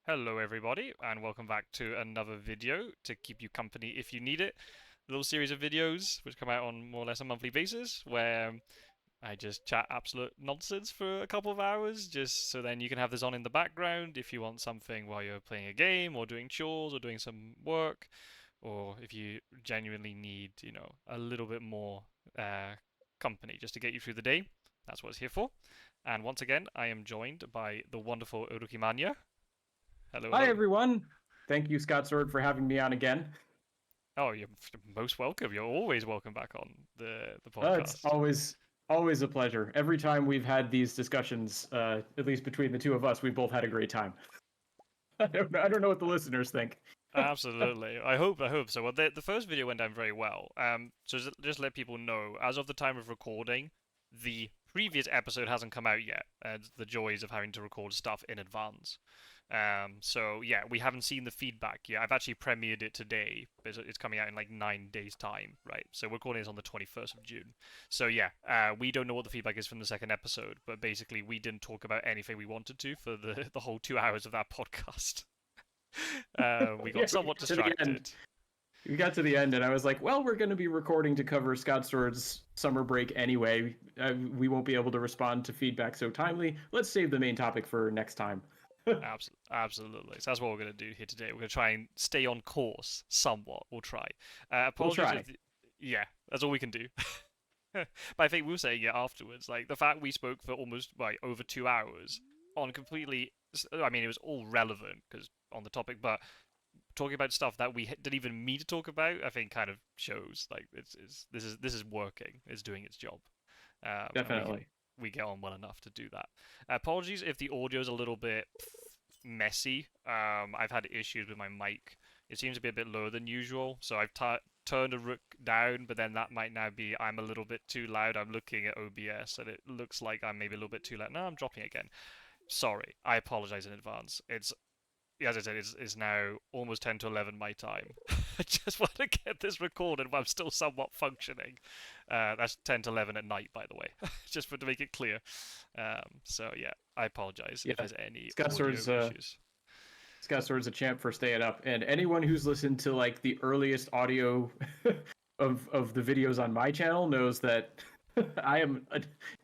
Hello everybody and welcome back to another video to keep you company if you need it. A little series of videos which come out on more or less a monthly basis where I just chat absolute nonsense for a couple of hours just so then you can have this on in the background if you want something while you're playing a game or doing chores or doing some work, or if you genuinely need, a little bit more uh, company just to get you through the day. That's what it's here for. And once again, I am joined by the wonderful Urukimanya. Hello, Hi, hello. everyone. Thank you, Scott Sword, for having me on again. Oh, you're most welcome. You're always welcome back on the It's podcast. always a pleasure. Every time we've had these discussions, at least between the two of us, we've both had a great time. I don't know what the listeners think. Absolutely. I hope so. Well, the first video went down very well. So just let people know, as of the time of recording, the previous episode hasn't come out yet. The joys of having to record stuff in advance. So yeah, we haven't seen the feedback yet. I've actually premiered it today. It's coming out in like 9 days' time, right? So we're recording this on the 21st of June. So yeah, we don't know what the feedback is from the second episode, but basically we didn't talk about anything we wanted to for the whole 2 hours of that podcast. We got Yeah, we somewhat got to the end. distracted. We got to the end, and I was like, "Well, we're going to be recording to cover Scott Sword's summer break anyway. We won't be able to respond to feedback so timely. Let's save the main topic for next time." Absolutely. So that's what we're going to do here today. We're going to try and stay on course somewhat. We'll try. We'll Apologies try. if, yeah, that's all we can do. But I think we were saying it afterwards. Like the fact we spoke for almost like over 2 hours on completely. I mean, it was all relevant because on the topic, but talking about stuff that we didn't even mean to talk about, I think kind of shows like this is working. It's doing its job, and Definitely. we get on well enough to do that. Apologies if the audio is a little bit messy. I've had issues with my mic. It seems to be a bit lower than usual, so I've turned a rook down, but then that might now be I'm a little bit too loud. I'm looking at OBS and it looks like I'm maybe a little bit too loud. No, I'm dropping again. Sorry, I apologize in advance. It's as I said, it's now almost 10 to 11 my time. I just want to get this recorded while I'm still somewhat functioning. That's 10 to 11 at night, by the way, just to make it clear. So, yeah, I apologize if Yeah, there's any Scott audio Sword's issues. Scott Sword's a champ for staying up, and anyone who's listened to like the earliest audio of the videos on my channel knows that I am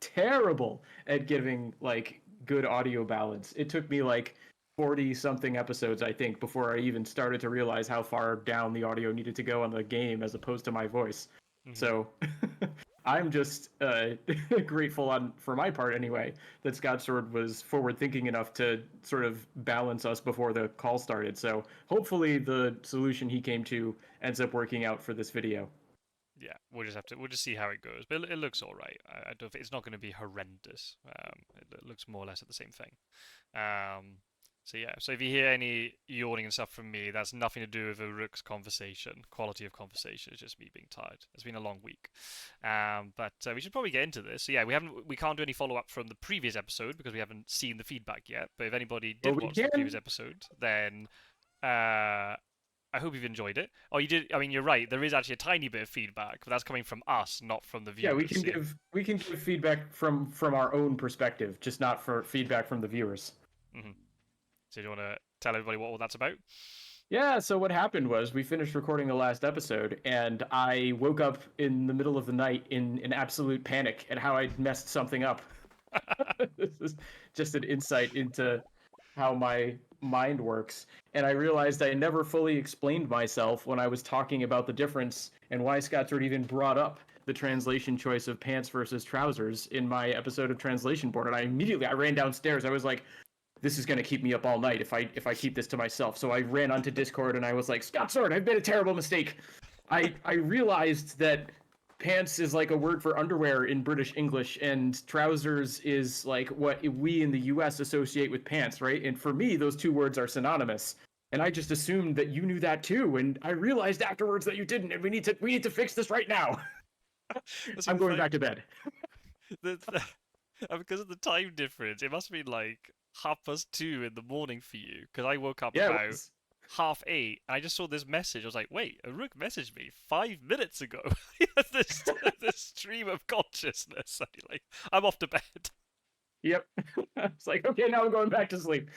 terrible at giving like good audio balance. It took me like 40 something episodes, I think, before I even started to realize how far down the audio needed to go on the game as opposed to my voice. Hmm. So I'm just grateful on for my part anyway that Scott Sword was forward thinking enough to sort of balance us before the call started. So hopefully the solution he came to ends up working out for this video. Yeah, we'll just see how it goes. But it looks all right. I don't think it's not going to be horrendous. It looks more or less at the same thing. Um, so yeah, so if you hear any yawning and stuff from me, that's nothing to do with a rook's conversation, quality of conversation. It's just me being tired. It's been a long week, but we should probably get into this. So yeah, we can't do any follow up from the previous episode because we haven't seen the feedback yet. But if anybody But did we watch the previous can. episode, then I hope you've enjoyed it. Oh, you did. I mean, you're right. There is actually a tiny bit of feedback, but that's coming from us, not from the Yeah, viewers. Yeah. we can give feedback from our own perspective, just not for feedback from the viewers. Hmm. So do you want to tell everybody what all that's about? Yeah, so what happened was we finished recording the last episode, and I woke up in the middle of the night in an absolute panic at how I'd messed something up. This is just an insight into how my mind works. And I realized I never fully explained myself when I was talking about the difference and why Scott Stewart even brought up the translation choice of pants versus trousers in my episode of Translation Board. And I ran downstairs. I was like, this is going to keep me up all night if I keep this to myself. So I ran onto Discord and I was like, Scott Sword, I've made a terrible mistake. I realized that pants is like a word for underwear in British English, and trousers is like what we in the US associate with pants, right? And for me, those two words are synonymous. And I just assumed that you knew that too, and I realized afterwards that you didn't, and we need to fix this right now. That's I'm even going funny. back to bed. Because of the time difference, it must have been like 2:30 in the morning for you. Because I woke up Yeah, it about was. 8:30, and I just saw this message. I was like, "Wait, a rook messaged me 5 minutes ago." this this stream of consciousness. And you're like, I'm off to bed. Yep. It's like, okay, now I'm going back to sleep.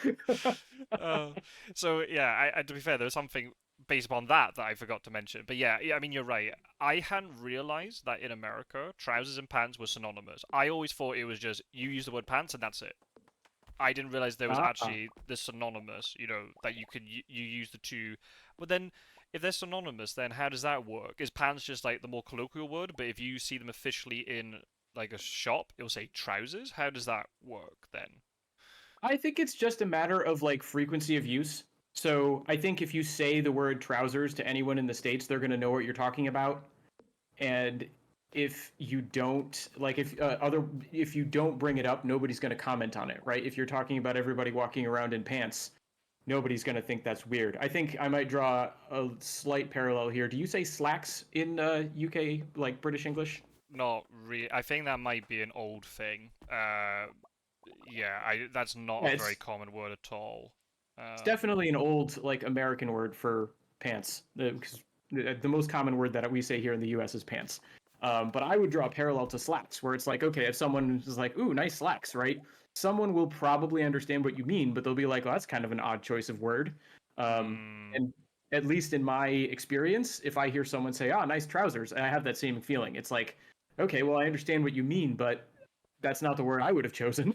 Uh, so yeah, to be fair, there was something based upon that I forgot to mention. But yeah, I mean you're right. I hadn't realized that in America, trousers and pants were synonymous. I always thought it was just you use the word pants and that's it. I didn't realize there was Ah. actually the synonymous, that you could you use the two. But then, if they're synonymous, then how does that work? Is pants just like the more colloquial word? But if you see them officially in like a shop, it'll say trousers. How does that work then? I think it's just a matter of like frequency of use. So I think if you say the word trousers to anyone in the States, they're going to know what you're talking about. And if you don't like if you don't bring it up, nobody's going to comment on it, right? If you're talking about everybody walking around in pants, nobody's going to think that's weird. I think I might draw a slight parallel here. Do you say slacks in UK, like British English? Not really. I think that might be an old thing. Yeah, that's not Yeah, a very common word at all. it's Um, definitely an old like American word for pants because the most common word that we say here in the U.S. is pants. But I would draw a parallel to slacks, where it's like, okay, if someone is like, "Ooh, nice slacks," right? Someone will probably understand what you mean, but they'll be like, "Oh, that's kind of an odd choice of word." mm, And at least in my experience, if I hear someone say, "Ah, nice trousers," I have that same feeling. It's like, okay, well, I understand what you mean, but that's not the word I would have chosen.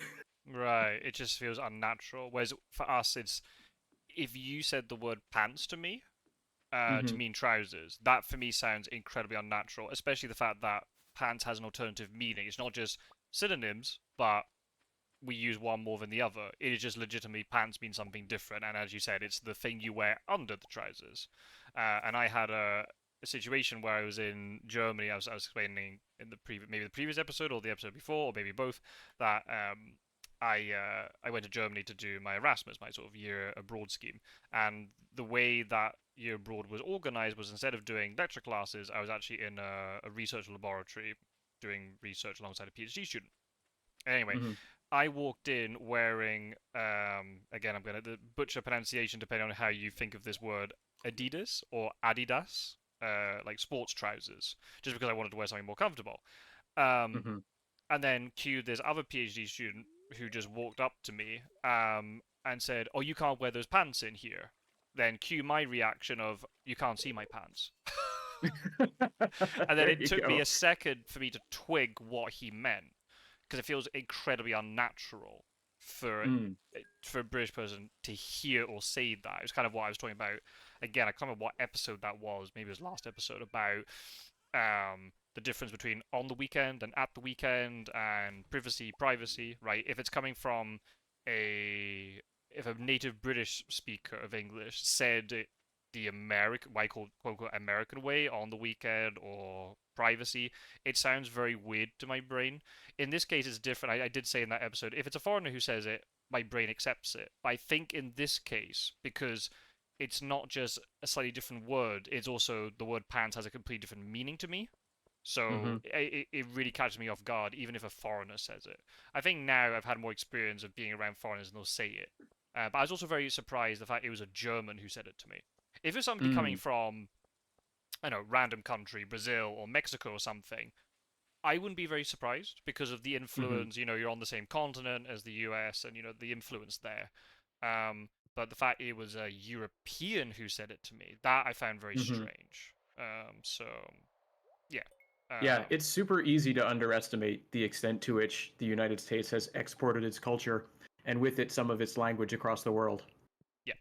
right. It just feels unnatural. Whereas for us, it's if you said the word pants to me, to Hmm. mean trousers. That for me sounds incredibly unnatural, especially the fact that pants has an alternative meaning. It's not just synonyms, but we use one more than the other. It is just legitimately pants mean something different, and as you said, it's the thing you wear under the trousers. And I had a situation where I was in Germany. I was explaining in the maybe the previous episode or the episode before, or maybe both, that I went to Germany to do my Erasmus, my sort of year abroad scheme, and the way that year abroad was organized was instead of doing lecture classes, I was actually in a research laboratory doing research alongside a PhD student. Anyway, Hmm. I walked in wearing, again, I'm going to butcher pronunciation depending on how you think of this word, Adidas or Adidas, like sports trousers, just because I wanted to wear something more comfortable. Um, Hmm. and then cue this other PhD student who just walked up to me and said, "Oh, you can't wear those pants in here." Then cue my reaction of, "You can't see my pants." And then There it you took me go. a second for me to twig what he meant because it feels incredibly unnatural for Mm. for a British person to hear or say that. It was kind of what I was talking about. Again, I can't remember what episode that was. Maybe it was last episode about the difference between on the weekend and at the weekend and privacy. Right? If it's coming from a if a native British speaker of English said it the American, what I call quote unquote American way on the weekend or privacy, it sounds very weird to my brain. In this case, it's different. I did say in that episode, if it's a foreigner who says it, my brain accepts it. But I think in this case, because it's not just a slightly different word, it's also the word pants has a completely different meaning to me. So Hmm. it really catches me off guard, even if a foreigner says it. I think now I've had more experience of being around foreigners and they'll say it. But I was also very surprised the fact it was a German who said it to me. If it was somebody coming Mm. from, I don't know, random country, Brazil or Mexico or something, I wouldn't be very surprised because of the Hmm. influence. You're on the same continent as the US and, the influence there. But the fact it was a European who said it to me, that I found very Hmm. strange. So, yeah. Yeah, Um, it's super easy to underestimate the extent to which the United States has exported its culture and with it some of its language across the world. yeah.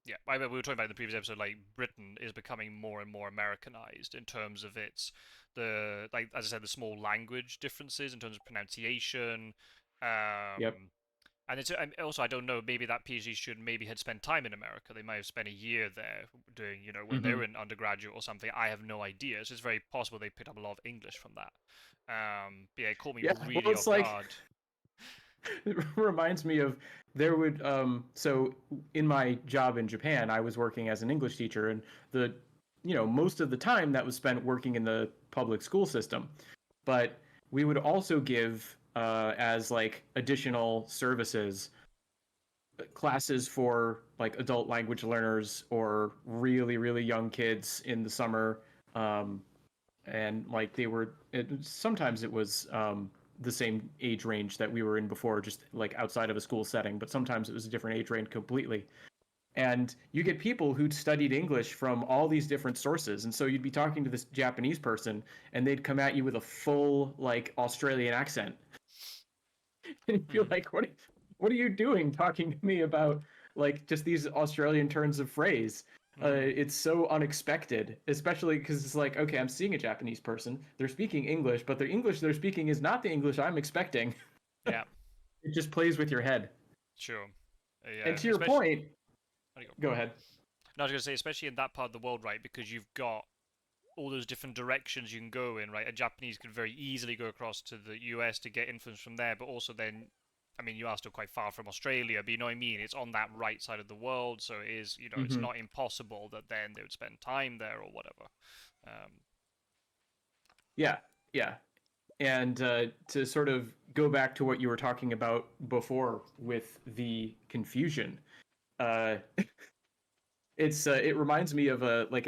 Yeah, we were talking about in the previous episode. Like Britain is becoming more and more Americanized in terms of like as I said, the small language differences in terms of pronunciation. Yep. And and also I don't know. Maybe that PhD student maybe had spent time in America. They might have spent a year there doing, when they were Hmm. in undergraduate or something. I have no idea. So it's very possible they picked up a lot of English from that. But yeah, it caught me Yeah, well, really it's off like guard. it reminds me of there would so in my job in Japan, I was working as an English teacher and the most of the time that was spent working in the public school system. But we would also give as like additional services classes for like adult language learners or really really young kids in the summer, and like sometimes it was the same age range that we were in before, just like outside of a school setting, but sometimes it was a different age range completely. And you get people who'd studied English from all these different sources. And so you'd be talking to this Japanese person and they'd come at you with a full like Australian accent. And you feel Hmm. like, what are you doing talking to me about like just these Australian turns of phrase? Hmm. It's so unexpected, especially because it's like, okay, I'm seeing a Japanese person. They're speaking English, but the English they're speaking is not the English I'm expecting. Yeah. It just plays with your head. Sure. And Yeah. to your Especially. point, There you go. go ahead. No, I was gonna say, especially in that part of the world, right? Because you've got all those different directions you can go in, right? A Japanese could very easily go across to the US to get influence from there, but also then, I mean, you are still quite far from Australia, but you know what I mean? It's on that right side of the world, so it is, it's Hmm. not impossible that then they would spend time there or whatever. Um, Yeah, yeah. And to sort of go back to what you were talking about before with the confusion, uh, it reminds me of a like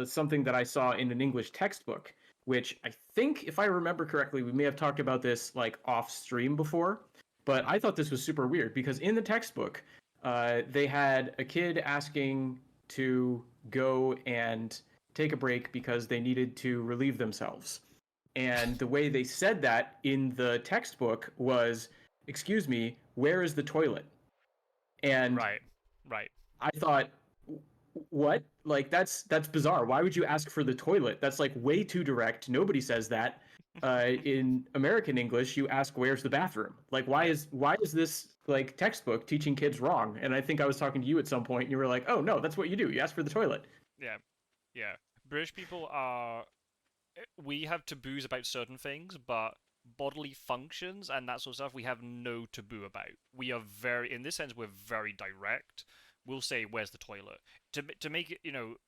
something that I saw in an English textbook, which I think, if I remember correctly, we may have talked about this like off stream before, but mm, I thought this was super weird because in the textbook, they had a kid asking to go and take a break because they needed to relieve themselves. And the way they said that in the textbook was, "Excuse me, where is the toilet?" And right, right. I thought, what? Like that's bizarre. Why would you ask for the toilet? That's like way too direct. Nobody says that. In American English, you ask where's the bathroom. Like Yeah, why is this like textbook teaching kids wrong? And I think I was talking to you at some point, and you were like, oh no, that's what you do. You ask for the toilet. yeah, yeah. British people are we have taboos about certain things, but bodily functions and that sort of stuff we have no taboo about. We are very, in this sense, we're very direct. We'll say, "Where's the toilet?" To make it,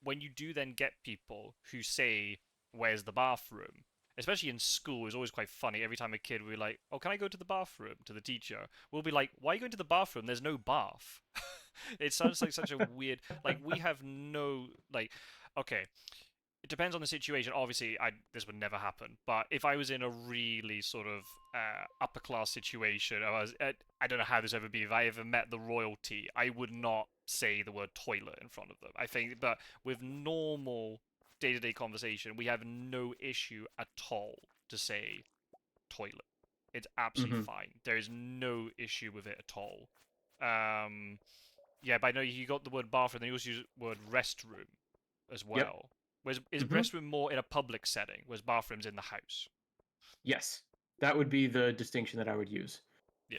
when you do then get people who say, "Where's the bathroom?" Especially in school, it's always quite funny. Every time a kid will be like, "Oh, can I go to the bathroom?" to the teacher, we'll be like, "Why are you going to the bathroom? There's no bath." It sounds like such a weird, like we have no like. Okay, it depends on the situation. Obviously, this would never happen. But if I was in a really sort of upper class situation, I don't know how this ever be. If I ever met the royalty, I would not say the word toilet in front of them. I think, but with normal day to day conversation, we have no issue at all to say toilet. It's absolutely Mm-hmm. fine. There is no issue with it at all. Um, yeah, but I know you got the word bathroom, then you also use the word restroom as Yep. well. Whereas is Mm-hmm. restroom more in a public setting, whereas bathrooms in the house? Yes, that would be the distinction that I would use. Yeah.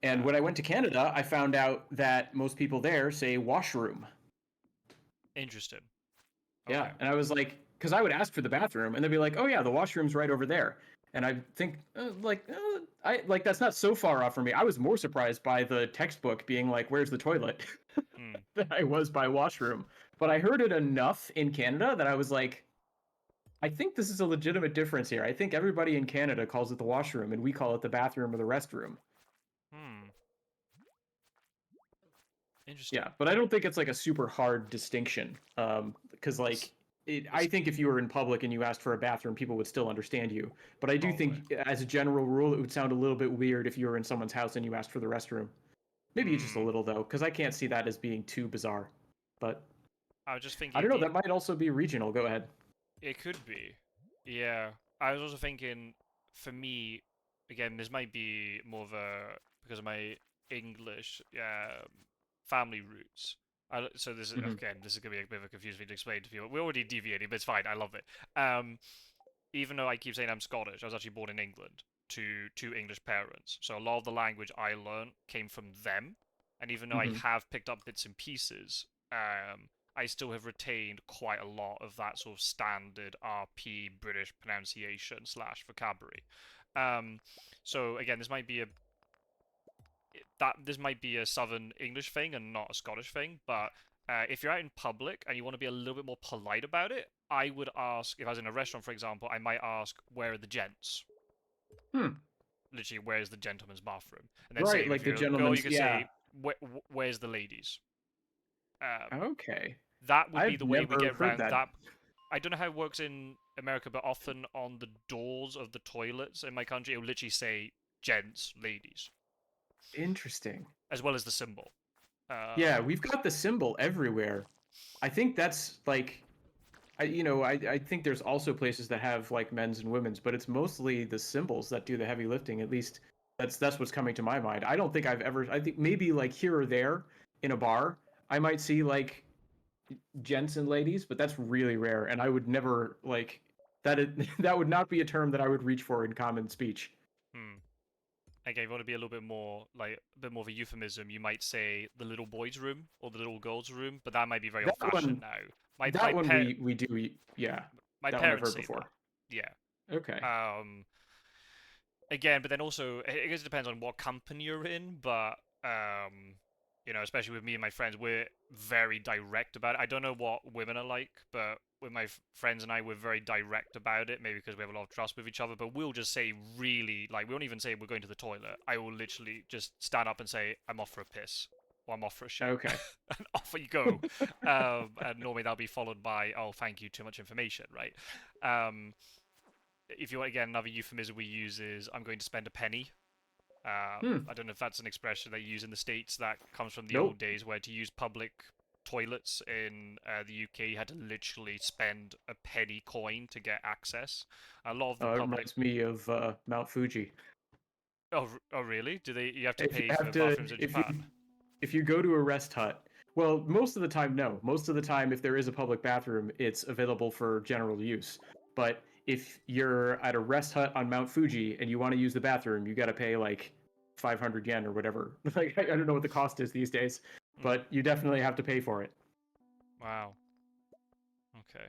And when I went to Canada, I found out that most people there say washroom. Interesting. Yeah, Okay. and I was like, because I would ask for the bathroom, and they'd be like, "Oh yeah, the washroom's right over there." And I think, I like that's not so far off from me. I was more surprised by the textbook being like, "Where's the toilet?" Hmm. than I was by washroom. But I heard it enough in Canada that I was like, I think this is a legitimate difference here. I think everybody in Canada calls it the washroom, and we call it the bathroom or the restroom. Hmm. Interesting. Yeah, but I don't think it's like a super hard distinction. Because It's I it's think if you were in public and you asked for a bathroom, people would still understand you. But I do probably. think, as a general rule, it would sound a little bit weird if you were in someone's house and you asked for the restroom. Maybe just a Hmm. little though, because I can't see that as being too bizarre. But I was just I thinking don't know. the That might also be regional. Go ahead. it could be. Yeah. I was also thinking for me, again, this might be more of a because of my English family roots. So this is Hmm. again, this is gonna be a bit of a confusing thing to explain to people. We're already deviating, but it's fine. I love it. Even though I keep saying I'm Scottish, I was actually born in England to two English parents. So a lot of the language I learned came from them. And even though I Hmm. have picked up bits and pieces, I still have retained quite a lot of that sort of standard RP British pronunciation slash vocabulary. Um, so again, this might be a Southern English thing and not a Scottish thing, but if you're out in public and you want to be a little bit more polite about it, I would ask, if I was in a restaurant, for example, I might ask, "Where are the gents?" Hmm. Literally, "Where's the gentleman's bathroom?" And then Right, same, if like the you're a girl, you gentleman's. could Yeah. say, "Where's the ladies?" Okay. That would be I've the way we never get heard around that. that. I don't know how it works in America, but often on the doors of the toilets in my country, it will literally say "gents," "ladies," Interesting. as well as the symbol. Yeah, Um, we've got the symbol everywhere. I think that's like I think there's also places that have like men's and women's, but it's mostly the symbols that do the heavy lifting. At least that's what's coming to my mind. I don't think I've ever. I think maybe like here or there in a bar, I might see like gents and ladies, but that's really rare, and I would never like that. That would not be a term that I would reach for in common speech. hmm. Again, if you want to be a little bit more like a bit more of a euphemism, you might say the little boys' room or the little girls' room, but that might be very That old-fashioned one, now. My that my one pet we do. Yeah, my that one I've parents heard say before. that. Yeah. Okay. Again, but then also it guess it depends on what company you're in, but especially with me and my friends, we're very direct about it. I don't know what women are like, but with my friends and I, we're very direct about it. Maybe because we have a lot of trust with each other, but we'll just say really like we won't even say we're going to the toilet. I will literally just stand up and say I'm off for a piss or I'm off for a shit, Okay. and off you go. And normally that'll be followed by oh thank you, too much information, right? Um, if you want again, another euphemism we use is I'm going to spend a penny. Hmm. I don't know if that's an expression they use in the States that comes from the old Nope. days where to use public toilets in the UK you had to literally spend a penny coin to get access. A lot of the It public. reminds me of Mount Fuji. Oh, really? Do they? You have to If you pay have for to, bathrooms in Japan? if you go to a rest hut, well, most of the time, no. Most of the time, if there is a public bathroom, it's available for general use. But if you're at a rest hut on Mount Fuji and you want to use the bathroom, you got to pay like 500 yen or whatever. Like I don't know what the cost is these days, Mm, but you definitely have to pay for it. wow. Okay.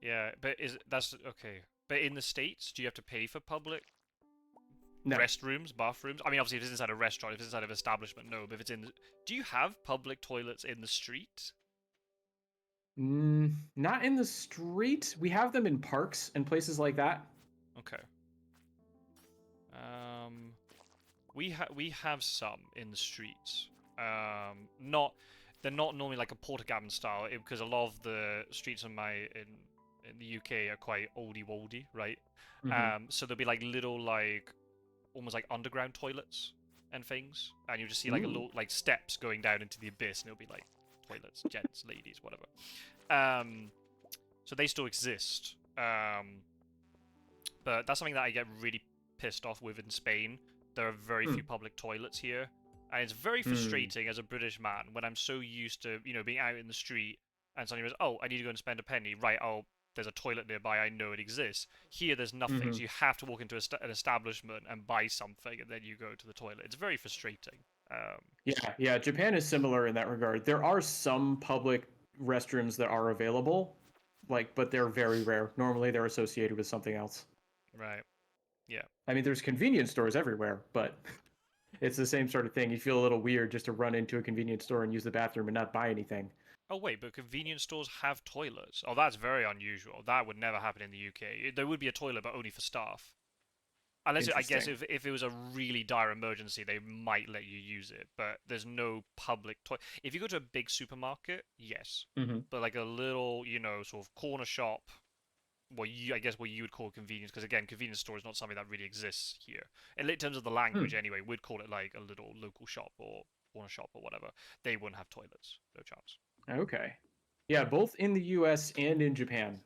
Yeah, but is that's okay? But in the States, do you have to pay for public No. restrooms, bathrooms? I mean, obviously, if it's inside a restaurant, if it's inside an establishment, no. But if it's in, do you have public toilets in the street? Not in the street. We have them in parks and places like that. Okay. Um, we have some in the streets. Not they're not normally like a Portakabin style because a lot of the streets in the UK are quite oldie woldy, right? Hmm. So there'll be like little like almost like underground toilets and things, and you just see like a Ooh. little like steps going down into the abyss, and it'll be like toilets, gents, ladies, whatever. Um, so they still exist. But that's something that I get really pissed off with in Spain. There are very Hmm. few public toilets here, and it's very Hmm. frustrating as a British man when I'm so used to being out in the street and suddenly goes, oh, I need to go and spend a penny. Right, oh, there's a toilet nearby. I know it exists. Here, there's nothing, Hmm. so you have to walk into an establishment and buy something, and then you go to the toilet. It's very frustrating. Yeah, yeah. Japan is similar in that regard. There are some public restrooms that are available, like, but they're very rare. Normally, they're associated with something else. Right. Yeah. I mean, there's convenience stores everywhere, but it's the same sort of thing. You feel a little weird just to run into a convenience store and use the bathroom and not buy anything. Oh wait, but convenience stores have toilets. Oh, that's very unusual. That would never happen in the UK. There would be a toilet, but only for staff. Unless I guess Interesting. if it was a really dire emergency, they might let you use it. But there's no public toilet. If you go to a big supermarket, yes, Hmm. but like a little, sort of corner shop, I guess what you would call convenience, because again, convenience store is not something that really exists here. In terms of the Hmm. language, anyway, we'd call it like a little local shop or corner shop or whatever. They wouldn't have toilets, no chance. Okay. Yeah, both in the U.S. and in Japan,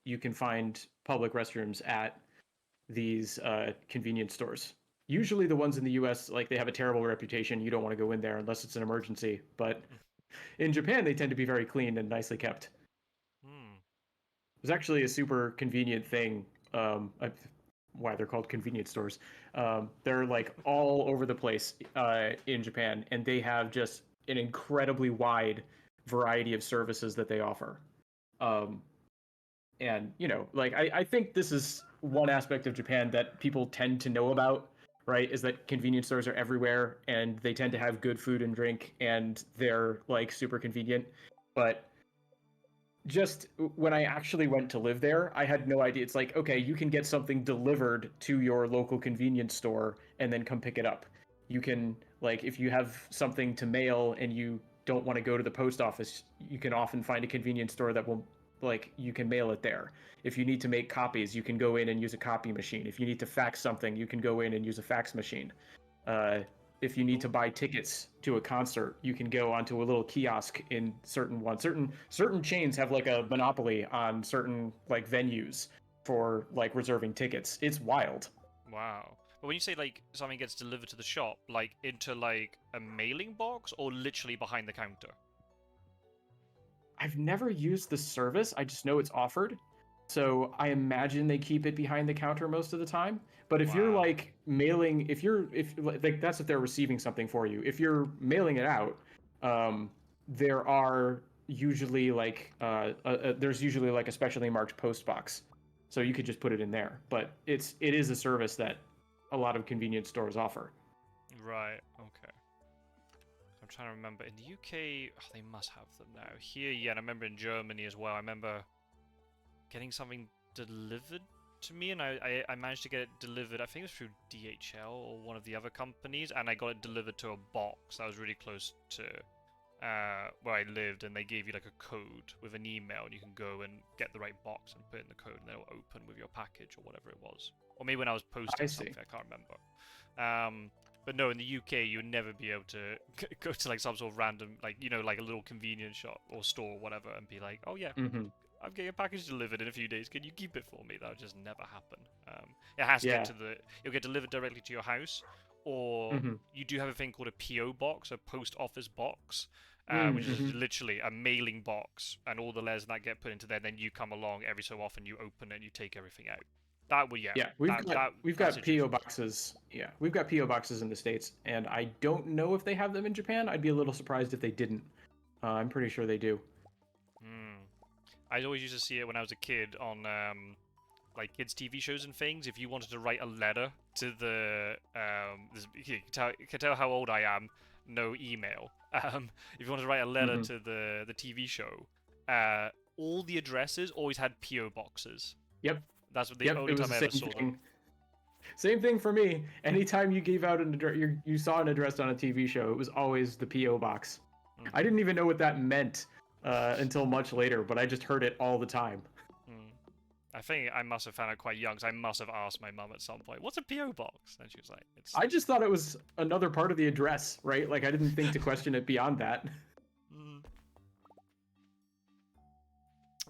you can find public restrooms at these convenience stores. Usually, the ones in the U.S. like they have a terrible reputation. You don't want to go in there unless it's an emergency. But in Japan, they tend to be very clean and nicely kept. Hmm. There's actually a super convenient thing. Why they're called convenience stores. They're like all over the place in Japan, and they have just an incredibly wide variety of services that they offer. Um, and like I think this is one aspect of Japan that people tend to know about, right? Is that convenience stores are everywhere, and they tend to have good food and drink, and they're like super convenient. But just when I actually went to live there, I had no idea. It's like, okay, you can get something delivered to your local convenience store and then come pick it up. You can, like, if you have something to mail and you don't want to go to the post office, you can often find a convenience store that will like you can mail it there. If you need to make copies, you can go in and use a copy machine. If you need to fax something, you can go in and use a fax machine. Uh, if you need to buy tickets to a concert, you can go onto a little kiosk in certain ones. Certain chains have like a monopoly on certain like venues for like reserving tickets. It's wild. Wow. But when you say like something gets delivered to the shop, like into like a mailing box or literally behind the counter? I've never used the service. I just know it's offered. So I imagine they keep it behind the counter most of the time. But if you're Wow. like mailing, if like that's if they're receiving something for you. If you're mailing it out, there are usually like there's usually like a specially marked post box, so you could just put it in there. But it is a service that a lot of convenience stores offer. Right. Okay. I'm trying to remember. In the UK, oh, they must have them now. Here, yeah, and I remember in Germany as well. I remember getting something delivered to me, and I managed to get it delivered. I think it was through DHL or one of the other companies, and I got it delivered to a box that was really close to where I lived, and they gave you like a code with an email, and you can go and get the right box and put in the code, and they'll open with your package or whatever it was. Or maybe when I was I posting see. something, I can't remember. But no, in the UK, you would never be able to go to like some sort of random, like like a little convenience shop or store or whatever, and be like, oh yeah, Hmm. I'm getting a package delivered in a few days. Can you keep it for me? That would just never happen. It has to get Yeah. to the. It'll get delivered directly to your house, or Hmm. you do have a thing called a PO box, a post office box, which is Mm-hmm. literally a mailing box, and all the letters that get put into there. Then you come along every so often, you open it, and you take everything out. That would, yeah, Yeah, we've that got PO situation. boxes. Yeah, we've got PO boxes in the States, and I don't know if they have them in Japan. I'd be a little surprised if they didn't. I'm pretty sure they do. Hmm. I always used to see it when I was a kid on like kids' TV shows and things. If you wanted to write a letter to the you can tell how old I am. No email. If you wanted to write a letter Hmm. to the TV show, all the addresses always had PO boxes. Yep, That's the yep. It only was time the I ever same saw them. thing. Same thing for me. Anytime you gave out an address, you saw an address on a TV show, it was always the PO box. I Hmm. didn't even know what that meant until much later, but I just heard it all the time. Mm. I think I must have found out quite young, because I must have asked my mum at some point, "What's a PO box?" And she was like, "It's." I just thought it was another part of the address, right? Like I didn't think to question it beyond that. Mm.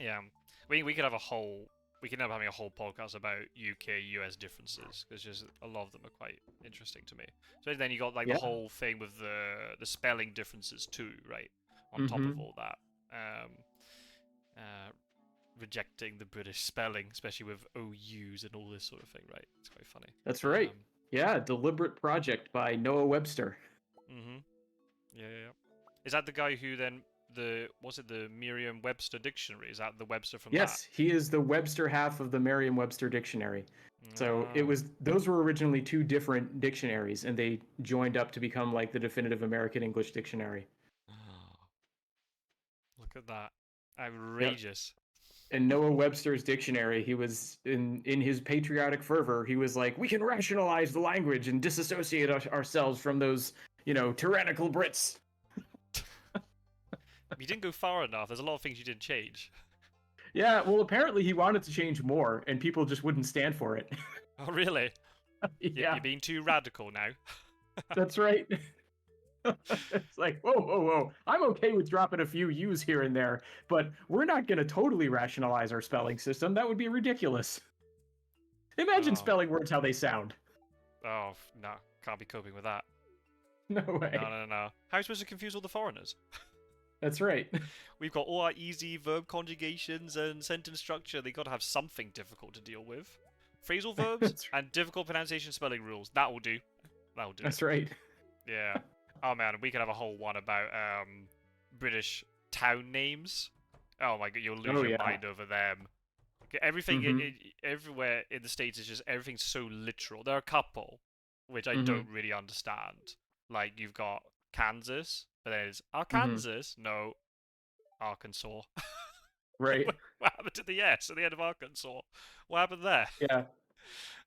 Yeah, we could have a whole we could end up having a whole podcast about UK US differences, because just a lot of them are quite interesting to me. So then you got like the Yeah. whole thing with the spelling differences too, right? On top of Mm-hmm. all that, rejecting the British spelling, especially with OUs and all this sort of thing, right? It's quite funny. That's right. Yeah, deliberate project by Noah Webster. Mm-hmm. Yeah, yeah, yeah. Is that the guy who then was it the Merriam-Webster dictionary? Is that the Webster from that? Yes, he is the Webster half of the Merriam-Webster dictionary. So it Ah. was those were originally two different dictionaries, and they joined up to become like the definitive American English dictionary. Look at that. Yep. Outrageous. And Noah Webster's dictionary, he was in his patriotic fervor, he was like, we can rationalize the language and disassociate ourselves from those, tyrannical Brits. You didn't go far enough. There's a lot of things you didn't change. Yeah, well, apparently he wanted to change more, and people just wouldn't stand for it. Oh, really? Yeah, You're being too radical now. that's right. It's like, whoa, whoa, whoa. I'm okay with dropping a few U's here and there, but we're not going to totally rationalize our spelling system. That would be ridiculous. Imagine Oh, spelling words how they sound. oh, no. Can't be coping with that. No No, way. no, no. How are you supposed to confuse all the foreigners? That's right. We've got all our easy verb conjugations and sentence structure. They got to have something difficult to deal with. Phrasal verbs that's, and difficult pronunciation spelling rules. That will do. That will do it. that's right. Yeah. Oh man, we could have a whole one about British town names. Oh my god, you'll lose Oh, your yeah. mind over them. Okay, everything Mm-hmm. everywhere in the States is just everything's so literal. There are a couple which I Mm-hmm. don't really understand. Like you've got Kansas, but then it's Mm-hmm. Arkansas. No, Arkansas. Right. What happened to the S at the end of Arkansas? What happened there? Yeah.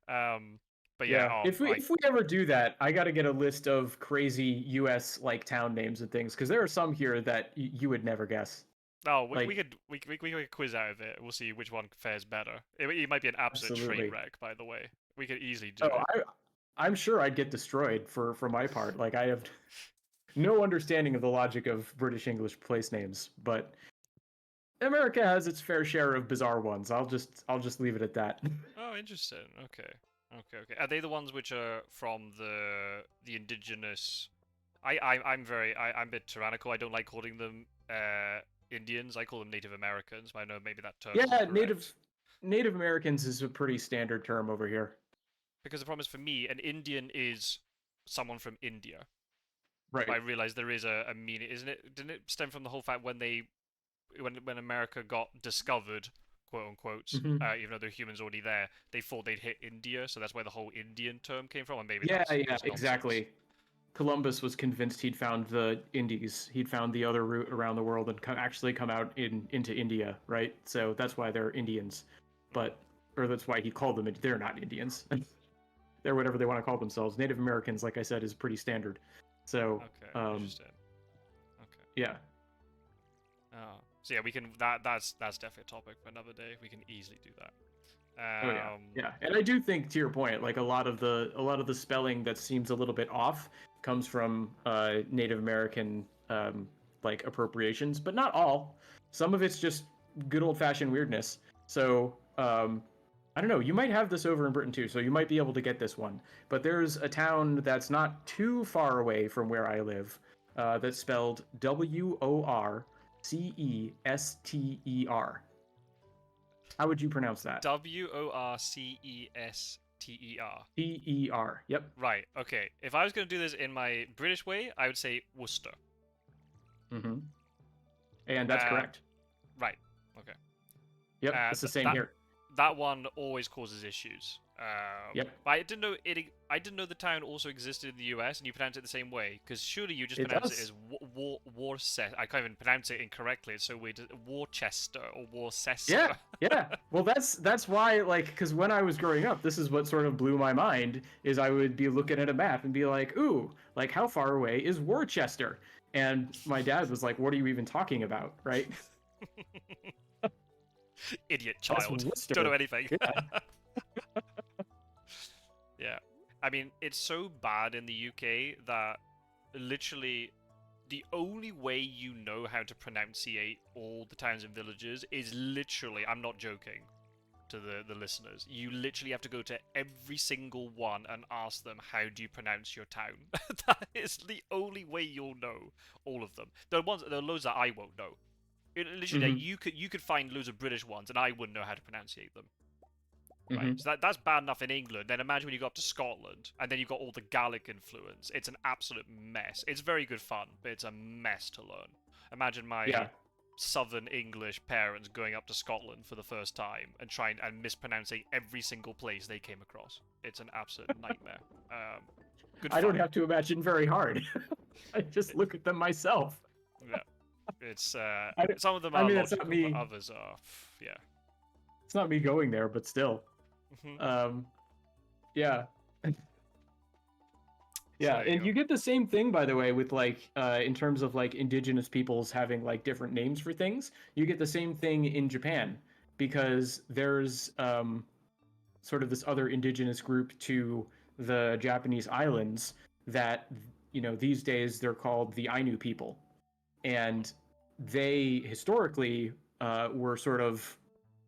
Um, but yeah, Yeah. oh, If we like if we ever do that, I got to get a list of crazy U.S. like town names and things because there are some here that you would never guess. Oh, we Like, could we could quiz out of it. We'll see which one fares better. It might be an absolute train absolutely. wreck, by the way. We could easily do Oh, it. I'm sure I'd get destroyed for my part. Like, I have no understanding of the logic of British English place names, but America has its fair share of bizarre ones. I'll just leave it at that. Oh, interesting. Okay. Okay, okay. Are they the ones which are from the indigenous? I'm a bit tyrannical. I don't like calling them Indians. I call them Native Americans. But I know maybe that term's Yeah, incorrect. Native Americans is a pretty standard term over here. Because the problem is for me, an Indian is someone from India. But I Right. realize there is a meaning, isn't it? Didn't it stem from the whole fact when America got discovered, quote unquote, Hmm. even though there were humans already there, they thought they'd hit India, so that's where the whole Indian term came from, and maybe Yeah, that's yeah, just nonsense. exactly. Columbus was convinced he'd found the Indies. He'd found the other route around the world and actually come out into India, right? So that's why they're Indians. Mm, But or that's why he called them. They're not Indians. They're whatever they want to call themselves. Native Americans, like I said, is pretty standard. So, okay, um, interesting. Okay. yeah. Oh, so yeah, we can. That's definitely a topic for another day. We can easily do that. Oh yeah, yeah. And I do think, to your point, like a lot of the spelling that seems a little bit off comes from Native American like appropriations, but not all. Some of it's just good old fashioned weirdness. So I don't know. You might have this over in Britain too, so you might be able to get this one. But there's a town that's not too far away from where I live that's spelled Worcester. How would you pronounce that? Worcester. Ter. Yep. Right. Okay. If I was going to do this in my British way, I would say Worcester. Mm-hmm. And that's Uh, correct. right. Okay. Yep. It's the same That here. that one always causes issues. Yep. But I didn't know it. I didn't know the town also existed in the U.S. and you pronounce it the same way. Because surely you just It pronounce it does. as Worcester. I can't even pronounce it incorrectly. It's so weird. Worcester or Yeah. Worcester. Yeah. Well, that's why, like, because when I was growing up, this is what sort of blew my mind. Is I would be looking at a map and be like, "Ooh, like how far away is Worcester?" And my dad was like, "What are you even talking about?" Right? Idiot That's child. Don't know Worcester. anything. Yeah. Yeah. I mean, it's so bad in the UK that literally the only way you know how to pronunciate all the towns and villages is literally, I'm not joking to the listeners, you literally have to go to every single one and ask them, how do you pronounce your town? That is the only way you'll know all of them. There are loads that I won't know. Literally, like, Mm-hmm. you could find loads of British ones and I wouldn't know how to pronunciate them. Right, Mm-hmm. so that's bad enough in England. Then imagine when you go up to Scotland, and then you've got all the Gaelic influence. It's an absolute mess. It's very good fun, but it's a mess to learn. Imagine my Yeah. Southern English parents going up to Scotland for the first time and trying and mispronouncing every single place they came across. It's an absolute nightmare. Good I don't fun. have to imagine very hard. I just look at them myself. Yeah, it's I, some of them I are mean, that's not logical, but me. others are, yeah. It's not me going there, but still. Hmm. Um, yeah. So Yeah, there you and go. you get the same thing, by the way, with like in terms of like indigenous peoples having like different names for things. You get the same thing in Japan because there's sort of this other indigenous group to the Japanese islands that these days they're called the Ainu people, and they historically were sort of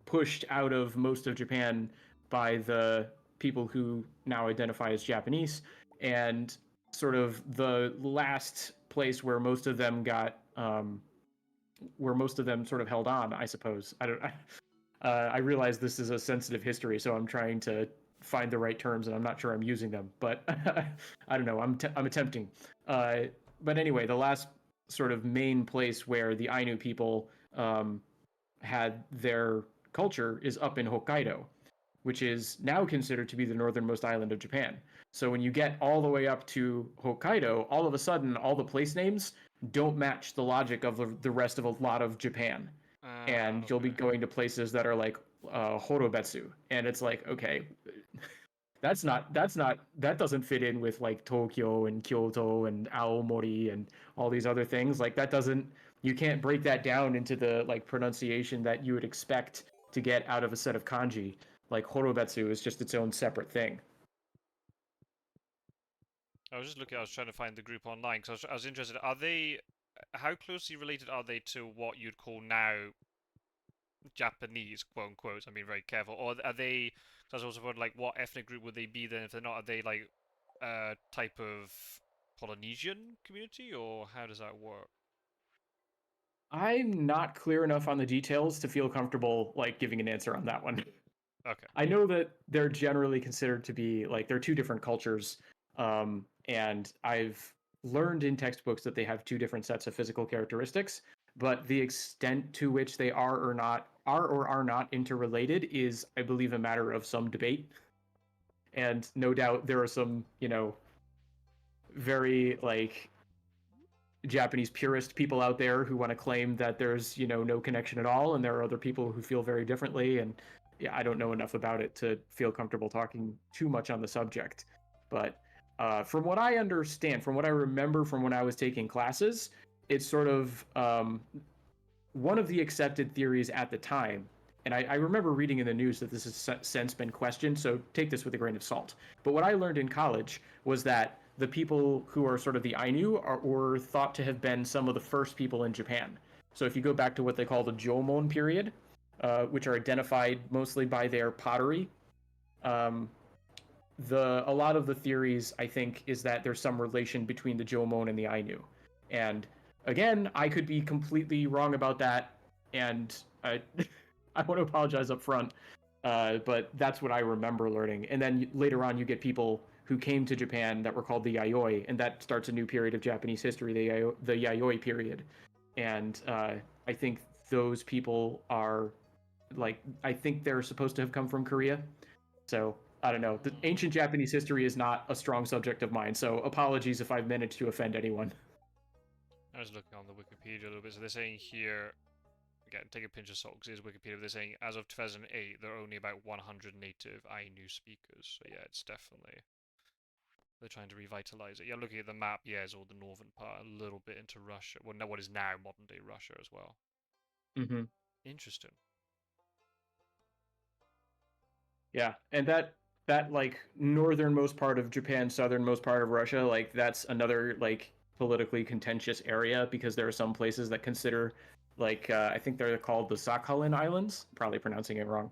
pushed out of most of Japan by the people who now identify as Japanese, and sort of the last place where most of them got, where most of them sort of held on, I suppose. I don't. I realize this is a sensitive history, so I'm trying to find the right terms, and I'm not sure I'm using them. But I don't know. I'm attempting. Uh, but anyway, the last sort of main place where the Ainu people had their culture is up in Hokkaido, which is now considered to be the northernmost island of Japan. So when you get all the way up to Hokkaido, all of a sudden, all the place names don't match the logic of the rest of a lot of Japan. And you'll be Okay. going to places that are like Horobetsu. And it's like, okay, that doesn't fit in with like Tokyo and Kyoto and Aomori and all these other things. Like that doesn't you can't break that down into the like pronunciation that you would expect to get out of a set of kanji. Like Horobetsu is just its own separate thing. I was just looking. I was trying to find the group online because I was interested. Are they? How closely related are they to what you'd call now Japanese, quote unquote? I'm being very careful. Or are they? Cause I was also wondering, like, what ethnic group would they be then? If they're not, are they like type of Polynesian community, or how does that work? I'm not clear enough on the details to feel comfortable like giving an answer on that one. Okay. I know that they're generally considered to be like they're two different cultures, and I've learned in textbooks that they have two different sets of physical characteristics. But the extent to which they are not interrelated is, I believe, a matter of some debate. And no doubt there are some, very like Japanese purist people out there who want to claim that there's, no connection at all, and there are other people who feel very differently. And yeah, I don't know enough about it to feel comfortable talking too much on the subject. But from what I understand, from what I remember from when I was taking classes, it's sort of one of the accepted theories at the time. And I remember reading in the news that this has since been questioned, so take this with a grain of salt. But what I learned in college was that the people who are sort of the Ainu were thought to have been some of the first people in Japan. So if you go back to what they call the Jomon period, which are identified mostly by their pottery, um, a lot of the theories I think is that there's some relation between the Jomon and the Ainu. And again, I could be completely wrong about that, and I I want to apologize up front. But that's what I remember learning. And then later on, you get people who came to Japan that were called the Yayoi, and that starts a new period of Japanese history, the Yayoi period. And I think those people are like I think they're supposed to have come from Korea. So I don't know. The ancient Japanese history is not a strong subject of mine, so apologies if I've managed to offend anyone. I was looking on the Wikipedia a little bit. So they're saying here, again, take a pinch of salt because it is Wikipedia. They're saying as of 2008, there are only about 100 native Ainu speakers. So yeah, it's definitely they're trying to revitalize it. Yeah, looking at the map, yeah, it's all the northern part, a little bit into Russia. Well, no, what is now modern day Russia as well. Mm-hmm. Interesting. Yeah, and that like northernmost part of Japan, southernmost part of Russia, like that's another like politically contentious area because there are some places that consider like I think they're called the Sakhalin Islands, probably pronouncing it wrong.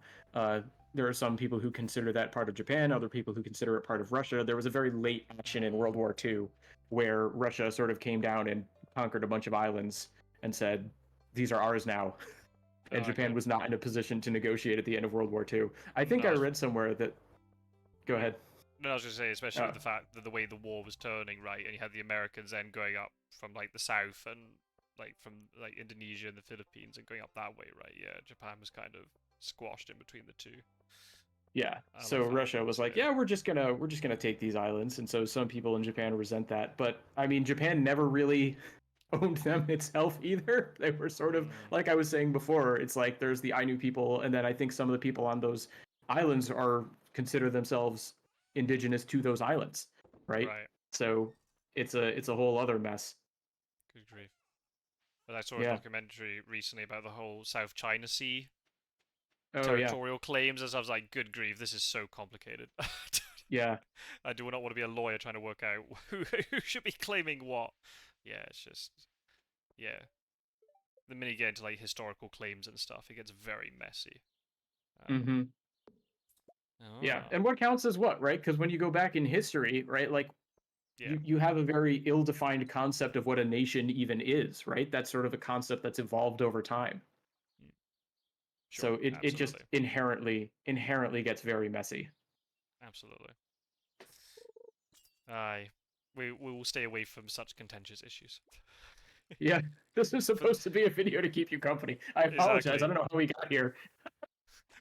There are some people who consider that part of Japan, other people who consider it part of Russia. There was a very late action in World War II where Russia sort of came down and conquered a bunch of islands and said, "These are ours now." Oh, And Japan okay. was not in a position to negotiate at the end of World War II. I think No, I read somewhere that. Go yeah. ahead. No, I was gonna say, especially Uh, with the fact that the way the war was turning, right, and you had the Americans then going up from like the south and like from like Indonesia and the Philippines and going up that way, right? Yeah, Japan was kind of squashed in between the two. yeah. I So love that. Russia was like, Yeah. yeah, we're just gonna take these islands, and so some people in Japan resent that. But I mean, Japan never really owned them itself either. They were sort of Mm, like I was saying before. It's like there's the Ainu people, and then I think some of the people on those islands are consider themselves indigenous to those islands, right? right. So it's a whole other mess. Good grief. But I saw a Yeah. documentary recently about the whole South China Sea Oh yeah. territorial claims, as I was like, good grief, this is so complicated. Yeah. I do not want to be a lawyer trying to work out who should be claiming what. Yeah, it's just yeah. The minute you get into like historical claims and stuff, it gets very messy. Um, Mm-hmm. Yeah, oh, and what counts as what, right? Because when you go back in history, right, like yeah, you have a very ill-defined concept of what a nation even is, right? That's sort of a concept that's evolved over time. mm, sure, So it just absolutely, inherently gets very messy. absolutely. Aye, we will stay away from such contentious issues. Yeah, this is For, supposed to be a video to keep you company. I apologize. I exactly. don't know how we got here.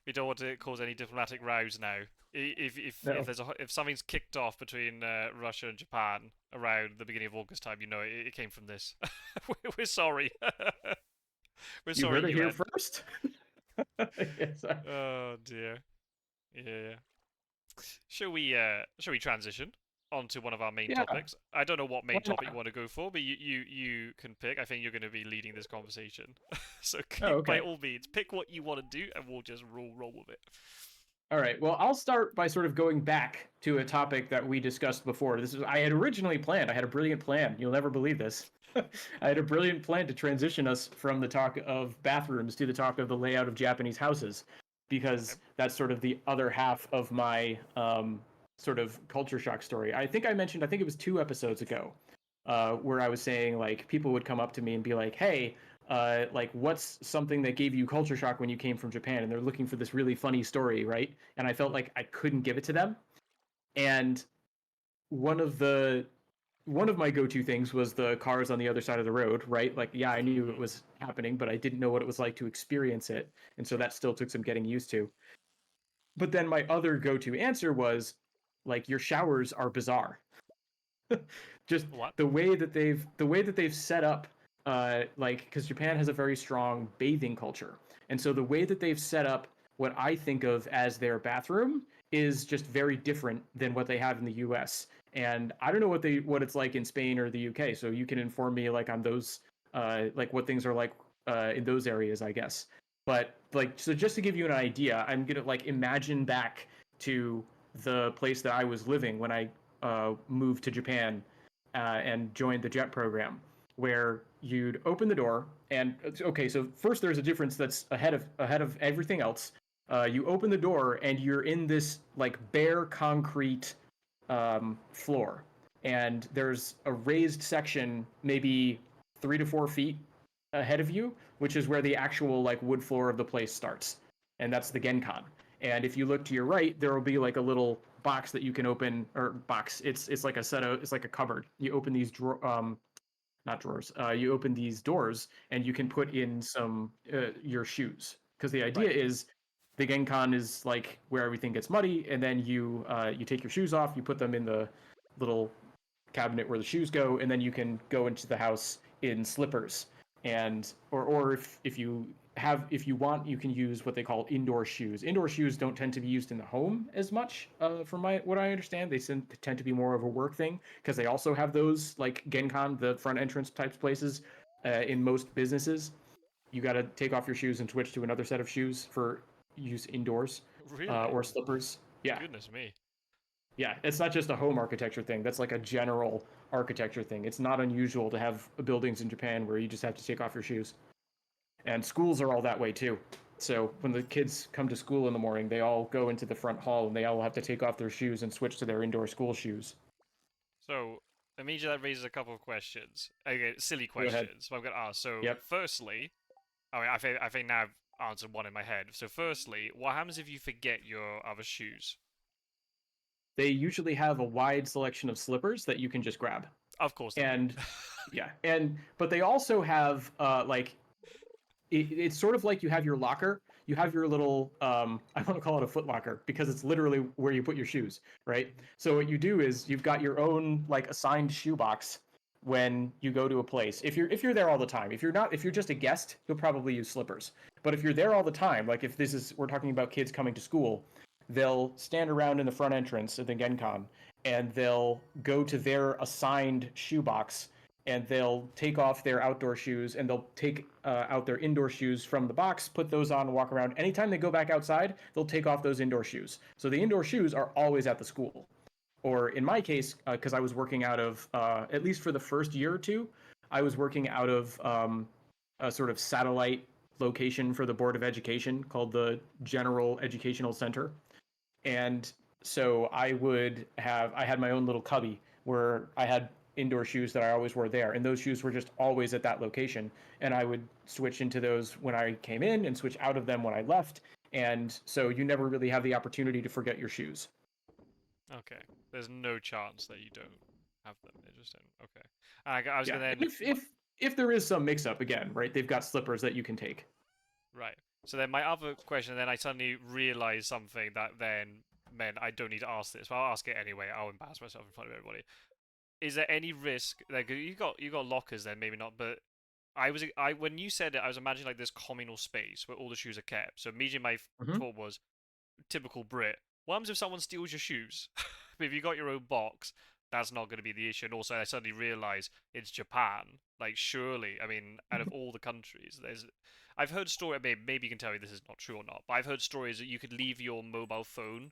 We don't want to cause any diplomatic rows now. If No, there's if something's kicked off between Russia and Japan around the beginning of August time, you know it came from this. We're sorry. We're you sorry, heard it here UN. first. Yes, Oh dear. Yeah. Shall we transition onto one of our main Yeah, topics? I don't know what why main topic you not? want to go for, but you can pick. I think you're going to be leading this conversation, so Oh, by okay. all means, pick what you want to do, and we'll just roll with it. All right. Well, I'll start by sort of going back to a topic that we discussed before. This is I had originally planned. I had a brilliant plan. You'll never believe this. I had a brilliant plan to transition us from the talk of bathrooms to the talk of the layout of Japanese houses, Okay. because that's sort of the other half of my sort of culture shock story. I think I mentioned. I think it was 2 episodes ago, where I was saying like people would come up to me and be like, "Hey, like what's something that gave you culture shock when you came from Japan?" And they're looking for this really funny story, right? And I felt like I couldn't give it to them. And one of the one of my go-to things was the cars on the other side of the road, right? Like, yeah, I knew it Mhm. was happening, but I didn't know what it was like to experience it, and so that still took some getting used to. But then my other go-to answer was like your showers are bizarre. Just What? the way that they've set up like because Japan has a very strong bathing culture, and so the way that they've set up what I think of as their bathroom is just very different than what they have in the U.S. And I don't know what it's like in Spain or the U.K. So you can inform me like on those like what things are like in those areas, I guess. But like so just to give you an idea, I'm gonna like imagine back to the place that I was living when I moved to Japan and joined the JET program, where you'd open the door and okay, so first there's a difference that's ahead of everything else. You open the door and you're in this like bare concrete floor, and there's a raised section maybe 3 to 4 feet ahead of you, which is where the actual like wood floor of the place starts, and that's the genkan. And if you look to your right, there will be like a little box that you can open, or box. It's like a set of it's like a cupboard. You open these not drawers. You open these doors and you can put in some your shoes, because the idea Right. is the genkan is like where everything gets muddy, and then you take your shoes off, you put them in the little cabinet where the shoes go, and then you can go into the house in slippers. And or if you want, you can use what they call indoor shoes. Indoor shoes don't tend to be used in the home as much, from my what I understand. They tend to be more of a work thing, because they also have those like genkan, the front entrance types places, in most businesses. You got to take off your shoes and switch to another set of shoes for use indoors, Really? or slippers. Yeah, Goodness me. yeah, it's not just a home architecture thing. That's like a general architecture thing. It's not unusual to have buildings in Japan where you just have to take off your shoes. And schools are all that way too. So when the kids come to school in the morning, they all go into the front hall and they all have to take off their shoes and switch to their indoor school shoes. So immediately that raises a couple of questions. Okay, silly Go ahead. questions. But I'm going to ask. So Yep. firstly, I think now I've answered one in my head. So firstly, what happens if you forget your other shoes? They usually have a wide selection of slippers that you can just grab. Of course they And do. yeah, and but they also have like it's sort of like you have your locker. You have your little I want to call it a foot locker, because it's literally where you put your shoes, right? So what you do is you've got your own like assigned shoe box when you go to a place. If you're there all the time. If you're just a guest, you'll probably use slippers. But if you're there all the time, like if this is we're talking about kids coming to school, they'll stand around in the front entrance of the Genkan, and they'll go to their assigned shoe box, and they'll take off their outdoor shoes, and they'll take out their indoor shoes from the box, put those on, and walk around. Anytime they go back outside, they'll take off those indoor shoes. So the indoor shoes are always at the school. Or in my case, because I was working out of, at least for the first year or two, I was working out of a sort of satellite location for the Board of Education called the General Educational Center. And so I had my own little cubby where I had indoor shoes that I always wore there, and those shoes were just always at that location, and I would switch into those when I came in and switch out of them when I left. And so you never really have the opportunity to forget your shoes. Okay. There's no chance that you don't have them. Interesting. Okay. I was Yeah, gonna and then. if there is some mix up, again, right, they've got slippers that you can take. Right. So then my other question, then I suddenly realized something that then meant I don't need to ask this, but I'll ask it anyway. I'll embarrass myself in front of everybody. Is there any risk? Like you got lockers then, maybe not, but I when you said it, I was imagining like this communal space where all the shoes are kept. So immediately my Hmm. thought was typical Brit. What happens if someone steals your shoes? If you got your own box, that's not going to be the issue. And also, I suddenly realize it's Japan. Like, surely, I mean, out of all the countries, I've heard story. Maybe you can tell me this is not true or not. But I've heard stories that you could leave your mobile phone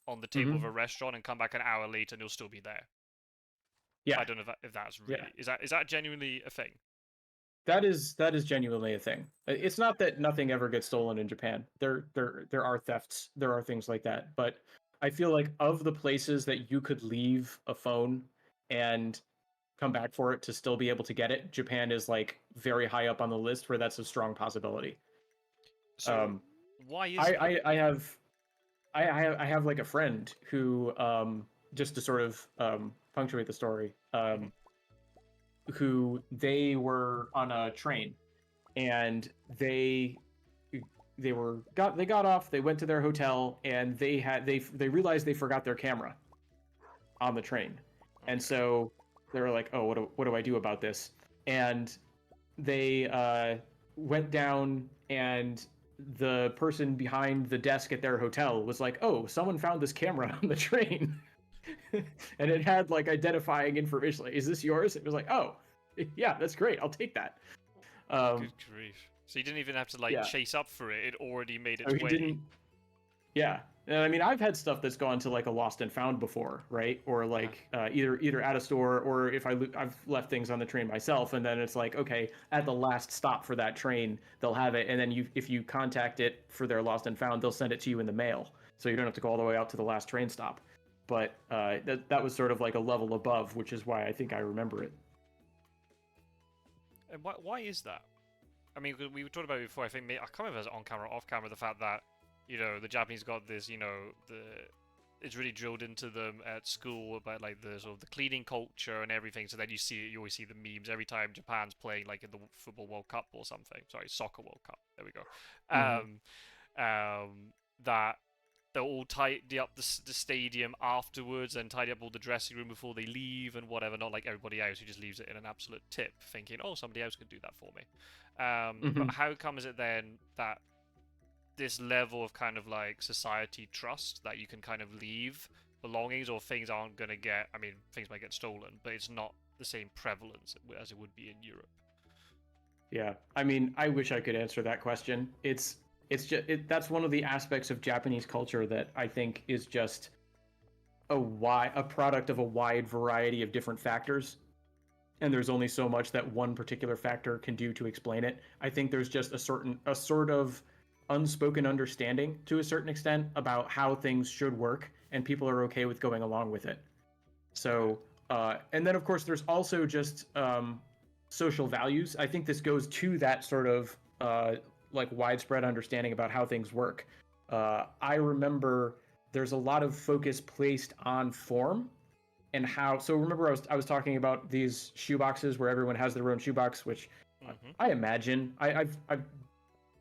on the table of Hmm. a restaurant and come back an hour later and you'll still be there. Yeah, I don't know if that's yeah. really is that genuinely a thing? That is genuinely a thing. It's not that nothing ever gets stolen in Japan. There are thefts, there are things like that, but I feel like of the places that you could leave a phone and come back for it to still be able to get it, Japan is like very high up on the list where that's a strong possibility. So Um, why is I, that? I have like a friend who just to sort of punctuate the story, Hmm. who they were on a train and they got off, they went to their hotel, and they realized they forgot their camera on the train. And Okay. so they were like, oh, what do I do about this? And they went down, and the person behind the desk at their hotel was like, oh, someone found this camera on the train. And it had like identifying information, like, is this yours? It was like, oh, yeah, that's great, I'll take that. um Good grief. So you didn't even have to like yeah. chase up for it. It already made So its he way. didn't. Yeah, and I mean, I've had stuff that's gone to like a lost and found before, right? Or Uh-huh. like either at a store, or if I've left things on the train myself, and then it's like, okay, at the last stop for that train, they'll have it, and then if you contact it for their lost and found, they'll send it to you in the mail, so you don't have to go all the way out to the last train stop. But that was sort of like a level above, which is why I think I remember it. And why is that? I mean, we talked about it before. I think I can't remember if it was on camera or off camera. The fact that the Japanese got this, it's really drilled into them at school about like the sort of the cleaning culture and everything. So then you always see the memes every time Japan's playing like in the football World Cup or something. Sorry, soccer World Cup. There we go. Hmm. That they'll all tidy up the stadium afterwards and tidy up all the dressing room before they leave and whatever. Not like everybody else who just leaves it in an absolute tip, thinking, "Oh, somebody else could do that for me." But Hmm. how come is it then that this level of kind of like society trust that you can kind of leave belongings or things aren't going to get, I mean, things might get stolen, but it's not the same prevalence as it would be in Europe? Yeah, I mean, I wish I could answer that question. It's just that's one of the aspects of Japanese culture that I think is just a product of a wide variety of different factors, and there's only so much that one particular factor can do to explain it. I think there's just a sort of unspoken understanding to a certain extent about how things should work, and people are okay with going along with it. Okay. So, and then of course there's also just social values. I think this goes to that sort of like widespread understanding about how things work. I remember there's a lot of focus placed on form and how. So remember I was talking about these shoe boxes where everyone has their own shoebox, which Hmm. I imagine I've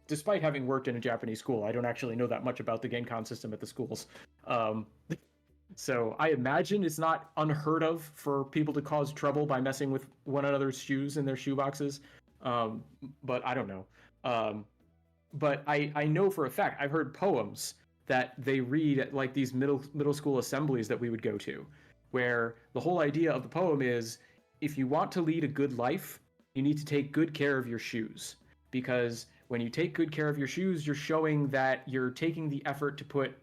despite having worked in a Japanese school, I don't actually know that much about the Genkan system at the schools. Um, so I imagine it's not unheard of for people to cause trouble by messing with one another's shoes in their shoe boxes. Um, but I don't know. Um, but I know for a fact I've heard poems that they read at like these middle school assemblies that we would go to, where the whole idea of the poem is if you want to lead a good life, you need to take good care of your shoes, because when you take good care of your shoes, you're showing that you're taking the effort to put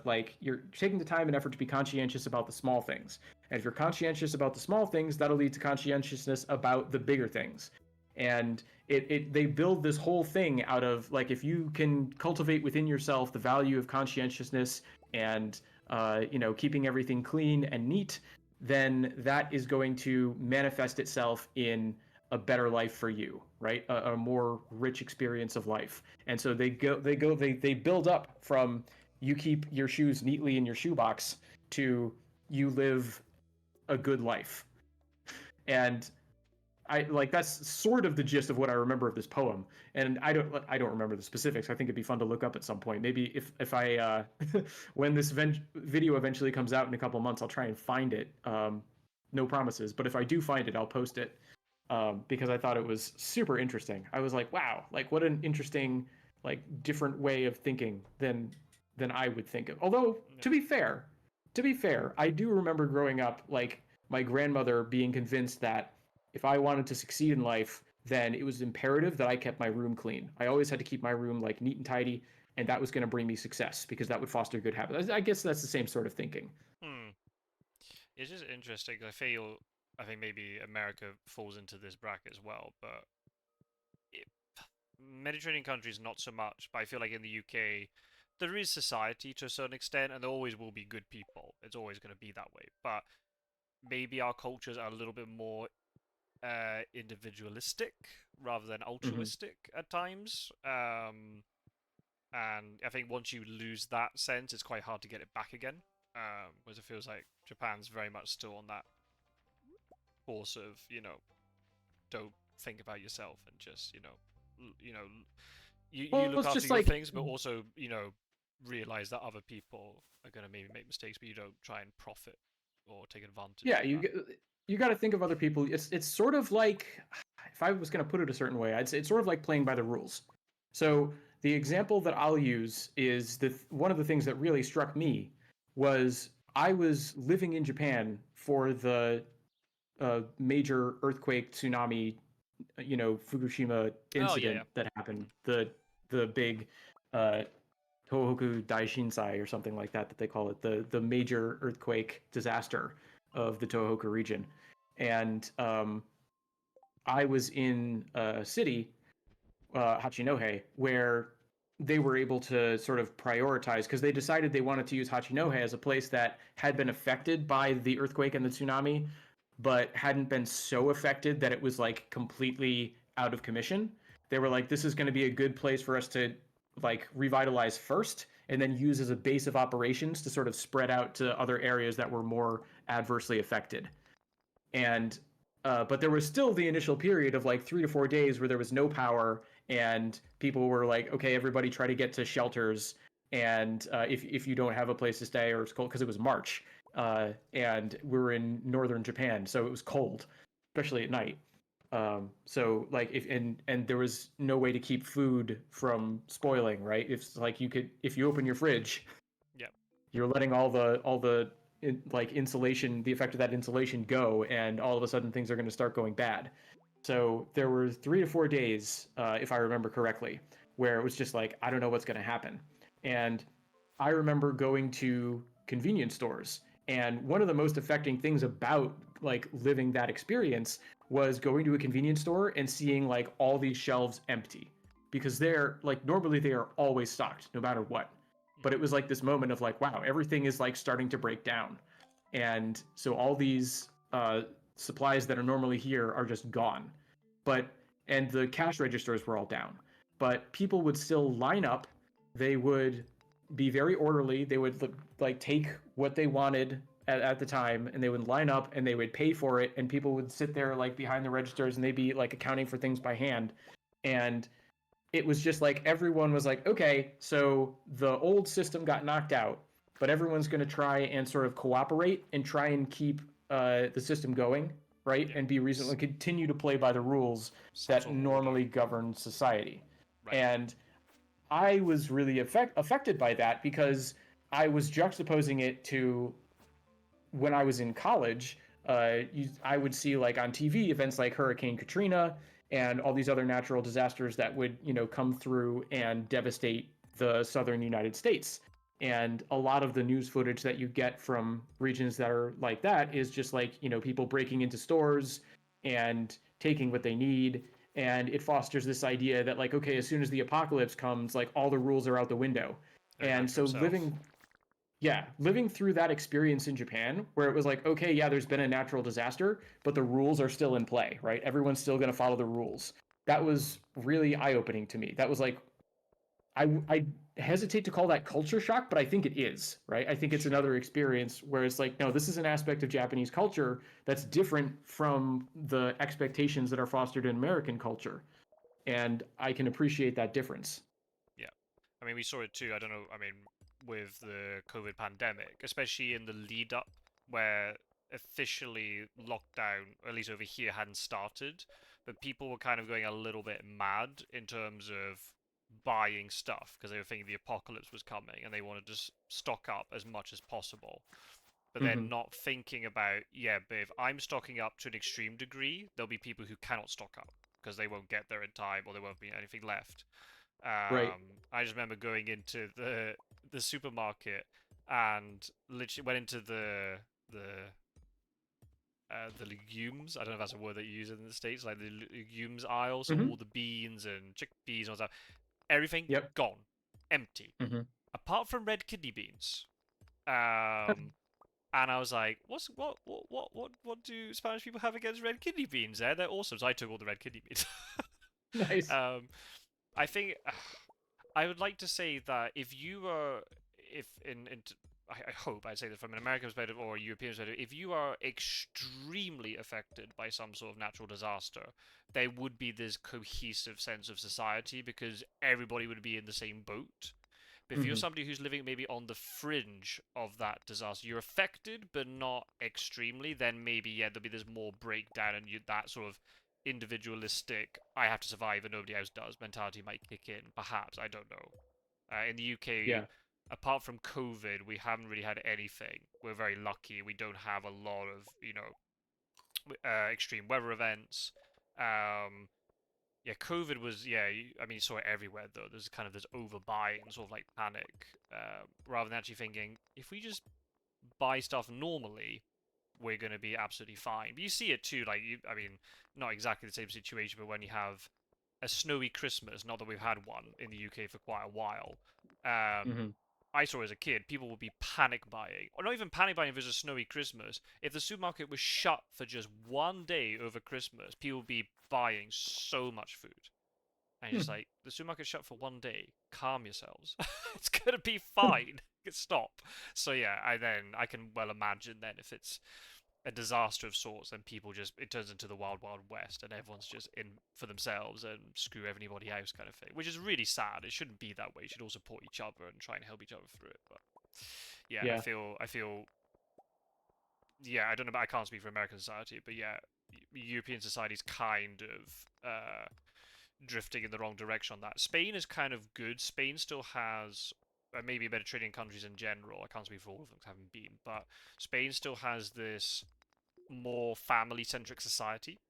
like you're taking the time and effort to be conscientious about the small things. And if you're conscientious about the small things, that'll lead to conscientiousness about the bigger things. And they build this whole thing out of like if you can cultivate within yourself the value of conscientiousness and keeping everything clean and neat, then that is going to manifest itself in a better life for you, right? A more rich experience of life. And so they build up from you keep your shoes neatly in your shoebox to you live a good life. And I like that's sort of the gist of what I remember of this poem, and I don't remember the specifics. I think it'd be fun to look up at some point. Maybe if I when this video eventually comes out in a couple months, I'll try and find it. No promises, but if I do find it, I'll post it because I thought it was super interesting. I was like, wow, like what an interesting like different way of thinking than than I would think of. Although, Yeah. to be fair, I do remember growing up, like my grandmother being convinced that if I wanted to succeed in life, then it was imperative that I kept my room clean. I always had to keep my room like neat and tidy, and that was going to bring me success because that would foster good habits. I guess that's the same sort of thinking. Hmm. It's just interesting. I feel, I think maybe America falls into this bracket as well, but it, Mediterranean countries not so much. But I feel like in the UK, there is society to a certain extent, and there always will be good people. It's always going to be that way. But maybe our cultures are a little bit more individualistic rather than Hmm. altruistic at times. And I think once you lose that sense, it's quite hard to get it back again. Whereas it feels like Japan's very much still on that course of don't think about yourself and just you Well, look it's after just your like things, but also realize that other people are gonna maybe make mistakes, but you don't try and profit or take advantage yeah, of that. you got to think of other people. It's sort of like, if I was going to put it a certain way, I'd say it's sort of like playing by the rules. So the example that I'll use is that one of the things that really struck me was I was living in Japan for the major earthquake, tsunami, Fukushima Oh yeah, yeah. incident that happened. Mhm. The big uh, Tohoku Daishinsai or something like that they call it, the major earthquake disaster of the Tohoku region. And I was in a city, Hachinohe, where they were able to sort of prioritize because they decided they wanted to use Hachinohe as a place that had been affected by the earthquake and the tsunami, but hadn't been so affected that it was like completely out of commission. They were like, this is going to be a good place for us to like revitalize first and then use as a base of operations to sort of spread out to other areas that were more adversely affected. And but there was still the initial period of like 3 to 4 days where there was no power, and people were like, okay, everybody try to get to shelters, and if you don't have a place to stay or it's cold because it was March, and we were in northern Japan, so it was cold, especially at night. So like if and there was no way to keep food from spoiling, right? If like you could, if you open your fridge, Yep. you're letting all the like insulation, the effect of that insulation go, and all of a sudden things are going to start going bad. So there were 3 to 4 days, if I remember correctly, where it was just like I don't know what's going to happen. And I remember going to convenience stores, and one of the most affecting things about like living that experience was going to a convenience store and seeing like all these shelves empty because they're like normally they are always stocked no matter what, but Mm. it was like this moment of like wow, everything is like starting to break down, and so all these supplies that are normally here are just gone. But and the cash registers were all down, but people would still line up. They would be very orderly. They would like take what they wanted at the time, and they would line up and they would pay for it, and people would sit there like behind the registers and they'd be like accounting for things by hand. And it was just like everyone was like, okay, so the old system got knocked out, but everyone's going to try and sort of cooperate and try and keep the system going, right? Yeah. And be reasonable, continue to play by the rules Some that sort of order. normally govern society. Right. And I was really affected by that because I was juxtaposing it to when I was in college. I would see like on TV events like Hurricane Katrina and all these other natural disasters that would come through and devastate the southern United States. And a lot of the news footage that you get from regions that are like that is just like people breaking into stores and taking what they need. And it fosters this idea that like okay, as soon as the apocalypse comes, like all the rules are out the window. Every man And for so himself. living through that experience in Japan, where it was like, okay, yeah, there's been a natural disaster, but the rules are still in play, right? Everyone's still going to follow the rules. That was really eye opening to me. That was like, I hesitate to call that culture shock, but I think it is, right? I think it's Sure. another experience where it's like, no, this is an aspect of Japanese culture that's different from the expectations that are fostered in American culture. And I can appreciate that difference. Yeah. I mean, we saw it too. I don't know. I mean, with the COVID pandemic, especially in the lead up where officially lockdown, at least over here, hadn't started, but people were kind of going a little bit mad in terms of buying stuff because they were thinking the apocalypse was coming and they wanted to stock up as much as possible. But Hmm. then not thinking about, yeah, but if I'm stocking up to an extreme degree, there'll be people who cannot stock up because they won't get there in time or there won't be anything left. Right. I just remember going into the supermarket and literally went into the legumes. I don't know if that's a word that you use in the States, like the legumes aisle, so Hmm. all the beans and chickpeas and all that. Everything Yep. gone, empty, Hmm. apart from red kidney beans. Um, and I was like, what do Spanish people have against red kidney beans? They're awesome. So I took all the red kidney beans. Nice. um, I think I would like to say that if you are, if in I hope I'd say that from an American perspective or a European perspective, if you are extremely affected by some sort of natural disaster, there would be this cohesive sense of society because everybody would be in the same boat. But if you're Hmm. somebody who's living maybe on the fringe of that disaster, you're affected but not extremely, then maybe yeah, there'll be this more breakdown and that sort of individualistic I have to survive and nobody else does mentality might kick in. Perhaps, I don't know. In the UK, Yeah. apart from COVID, we haven't really had anything. We're very lucky. We don't have a lot of, extreme weather events. Um, yeah, COVID was, yeah, I mean, you saw it everywhere, though. There's kind of this overbuying, sort of like panic, rather than actually thinking, if we just buy stuff normally, we're going to be absolutely fine. But you see it too, like, I mean, not exactly the same situation, but when you have a snowy Christmas, not that we've had one in the UK for quite a while, um, Hmm. I saw as a kid, people would be panic buying, or not even panic buying if it was a snowy Christmas. If the supermarket was shut for just one day over Christmas, people would be buying so much food. And you're just like, the supermarket's shut for one day. Calm yourselves. It's gonna be fine. Stop. So yeah, I can well imagine then if it's a disaster of sorts, then people just it turns into the wild wild west, and everyone's just in for themselves and screw everybody else kind of thing, which is really sad. It shouldn't be that way. You should all support each other and try and help each other through it. But yeah, Yeah. I feel yeah, I don't know, but I can't speak for American society, but yeah, European society is kind of drifting in the wrong direction on that. Spain is kind of good. Spain still has maybe Mediterranean countries in general. I can't speak for all of them because I haven't been, but Spain still has this more family-centric society,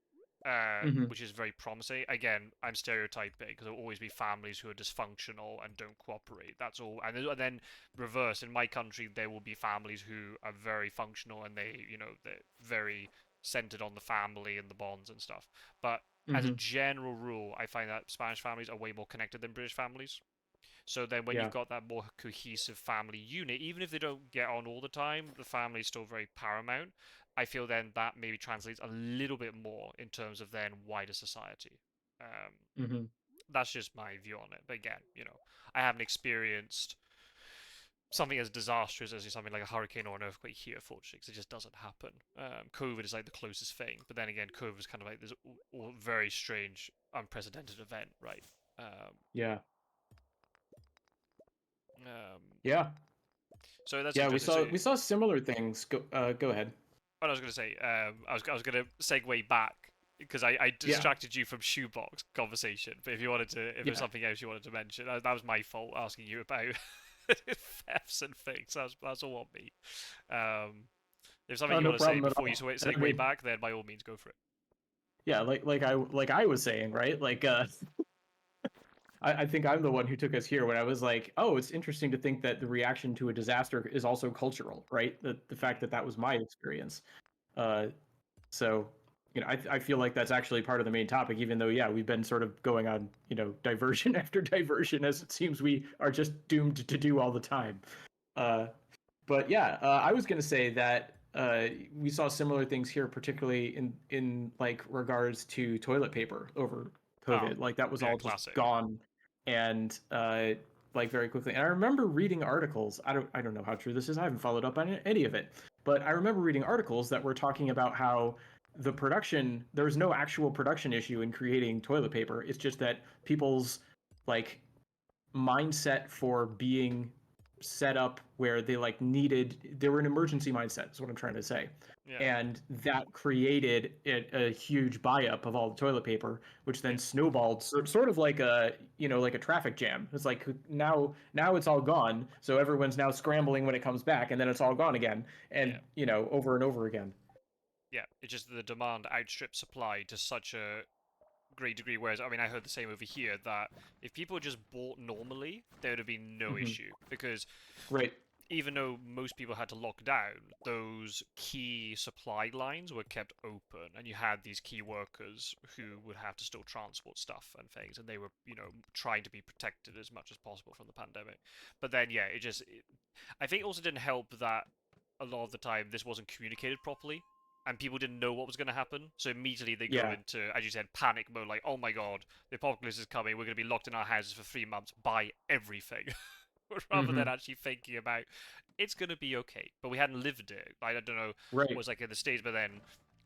Hmm. which is very promising. Again, I'm stereotyping because there will always be families who are dysfunctional and don't cooperate. That's all. And then reverse, in my country, there will be families who are very functional and they're very centered on the family and the bonds and stuff. But as a Hmm. general rule, I find that Spanish families are way more connected than British families. So then when you've Yeah. got that more cohesive family unit, even if they don't get on all the time, the family is still very paramount. I feel then that maybe translates a little bit more in terms of then wider society. Um, Hmm. that's just my view on it. But again, I haven't experienced something as disastrous as something like a hurricane or an earthquake here, fortunately, because it just doesn't happen. COVID is like the closest thing, but then again, COVID is kind of like this very strange, unprecedented event, right? Um, Yeah. um, Yeah. so that's Yeah. We interesting. So saw we saw similar things. Go ahead. what I was going to say, I was going to segue back because I Yeah. distracted you from shoebox conversation. But if you wanted to, if there's Yeah. something else you wanted to mention, that was my fault asking you about thefts and things. That's all on me. Um, if something Oh, you no want to say problem at before you all. And I segue mean, back, then by all means go for it. yeah, like I was saying, right? I think I'm the one who took us here when I was like, oh, it's interesting to think that the reaction to a disaster is also cultural, right? The fact Mm. that that was my experience. Uh, so, I feel like that's actually part of the main topic, even though, yeah, we've been sort of going on, diversion after diversion, as it seems we are just doomed to do all the time. Uh, but yeah, I was going to say that we saw similar things here, particularly in like regards to toilet paper over Oh, COVID. Like that was yeah, all just classic. gone, and like very quickly. And I remember reading articles. I don't know how true this is. I haven't followed up on any of it, but I remember reading articles that were talking about how there was no actual production issue in creating toilet paper. It's just that people's like mindset for being set up where they like they were an emergency mindset is what I'm trying to say. Yeah. And that created a huge buy up of all the toilet paper, which then Yeah. snowballed sort of like a like a traffic jam. It's like now it's all gone, so everyone's now scrambling when it comes back, and then it's all gone again, and Yeah. over and over again. Yeah. It's just the demand outstrips supply to such a great degree. Whereas, I mean, I heard the same over here that if people just bought normally, there would have been no Hmm. issue because Right. even though most people had to lock down, those key supply lines were kept open, and you had these key workers who would have to still transport stuff and things, and they were, trying to be protected as much as possible from the pandemic. But then, yeah, I think it also didn't help that a lot of the time this wasn't communicated properly. And people didn't know what was going to happen, so immediately they go Yeah. into, as you said, panic mode. Like, oh my god, the apocalypse is coming. We're going to be locked in our houses for 3 months. Buy everything. Rather than Hmm. actually thinking about it's going to be okay. But we hadn't lived it. I don't know what it Right. was like in the States, but then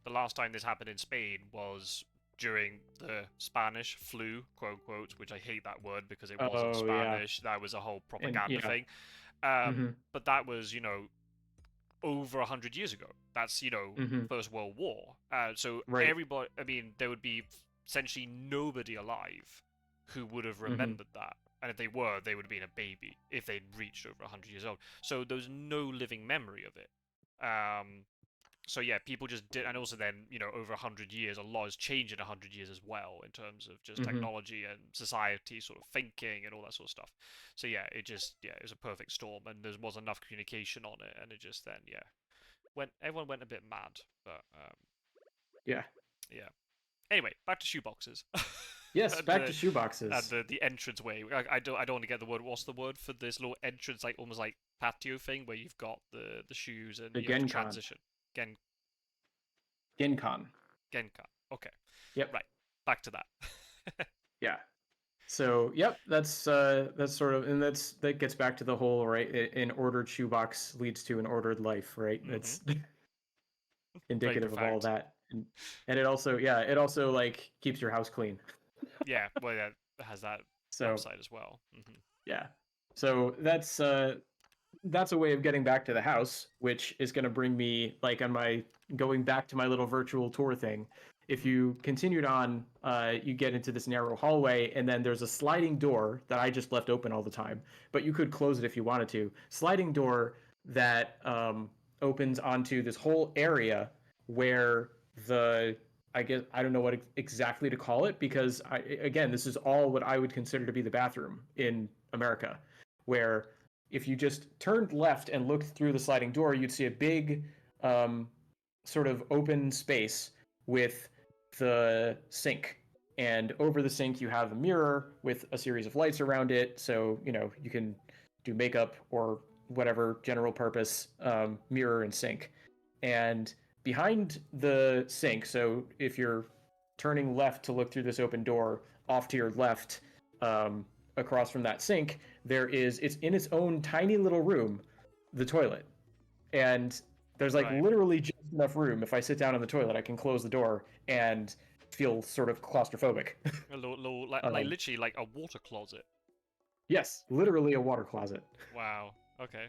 the last time this happened in Spain was during the Spanish flu, quote unquote, which I hate that word because it wasn't Oh yeah. Spanish. That was a whole And propaganda yeah. thing. Hmm. But that was, over 100 years ago. That's, Hmm. First World War. So Right. everybody, I mean, there would be essentially nobody alive who would have Hmm. remembered that. And if they were, they would have been a baby if they'd reached over 100 years old. So there was no living memory of it. So yeah, people just did, and also then over 100 years, a lot has changed in 100 years as well in terms of just Hmm. technology and society, sort of thinking and all that sort of stuff. So yeah, it was a perfect storm, and there was enough communication on it, and it just then everyone went a bit mad, but Yeah. yeah. Anyway, back to shoeboxes. Yes. and Back to the and shoeboxes. the entrance way. I don't want to get the word. What's the word for this little entrance, like almost like patio thing where you've got the shoes and The you have to Genkan. transition. Gen Genkan. Genka. Okay. Yep. Right, back to that. Yeah. So, yep, that's sort of, and that gets back to the whole, right, an ordered shoebox leads to an ordered life, right? hmm That's Very indicative of all profound. that. And it also, yeah, it also like keeps your house clean. Yeah, well, yeah, it has that So, upside as well. yeah. So that's a way of getting back to the house, which is going to bring me like on my going back to my little virtual tour thing. If hmm you continued on, you get into this narrow hallway, and then there's a sliding door that I just left open all the time, but you could close it if you wanted to. Sliding door that opens onto this whole area where the I guess I don't know what exactly to call it because again, this is all what I would consider to be the bathroom in America, where if you just turned left and looked through the sliding door, you'd see a big um, sort of open space with the sink. And over the sink, you have a mirror with a series of lights around it. So, you can do makeup or whatever general purpose mirror and sink. And behind the sink, so if you're turning left to look through this open door, off to your left, um, across from that sink, it's in its own tiny little room, the toilet. And there's like Right. literally just enough room. If I sit down in the toilet, I can close the door and feel sort of claustrophobic. A little like um, literally like a water closet. yes, literally a water closet. Wow. Okay.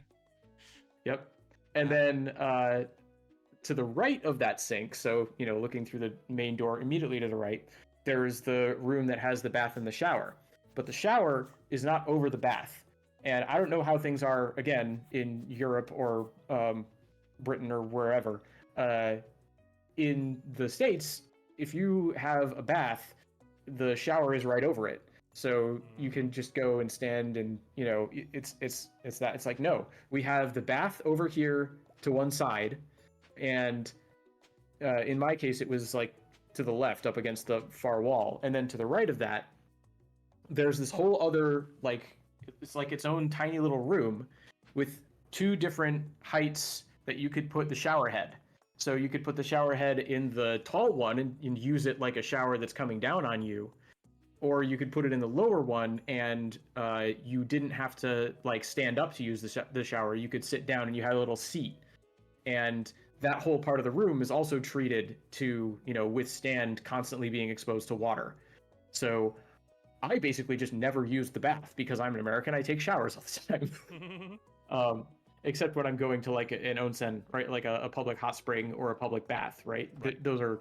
Yep. And Uh, then to the right of that sink, so looking through the main door immediately to the right, there's the room that has the bath and the shower. But the shower is not over the bath. And I don't know how things are again in Europe or Britain or wherever. In the States, if you have a bath, the shower is right over it. So you mm, can just go and stand and it's that it's like no, we have the bath over here to one side, and in my case it was like to the left up against the far wall, and then to the right of that there's this whole other like it's like its own tiny little room with two different heights that you could put the shower head. So you could put the shower head in the tall one and use it like a shower that's coming down on you, or you could put it in the lower one and you didn't have to like stand up to use the shower. You could sit down and you had a little seat, and that whole part of the room is also treated to withstand constantly being exposed to water. So I basically just never used the bath because I'm an American. I take showers all the time. mm. Um, except when I'm going to like an onsen, right? Like a public hot spring or a public bath, right? Right. Those are,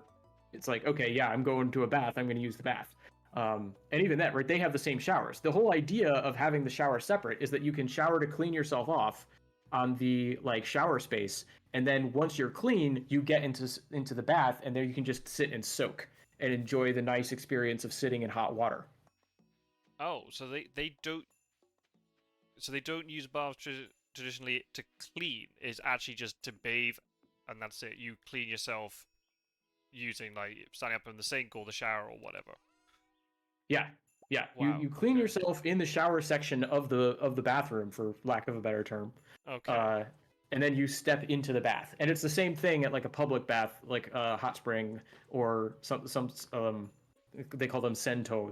it's like, okay, yeah, I'm going to a bath. I'm going to use the bath. And even that, right? They have the same showers. The whole idea of having the shower separate is that you can shower to clean yourself off on the like shower space, and then once you're clean, you get into the bath, and there you can just sit and soak and enjoy the nice experience of sitting in hot water. Oh, so they don't use baths traditionally to clean. It's actually just to bathe, and that's it. You clean yourself using like standing up in the sink or the shower or whatever. Yeah, yeah. Wow. You clean Okay. yourself in the shower section of the bathroom, for lack of a better term, Okay. uh, and then you step into the bath. And it's the same thing at like a public bath, like a hot spring or some they call them sento.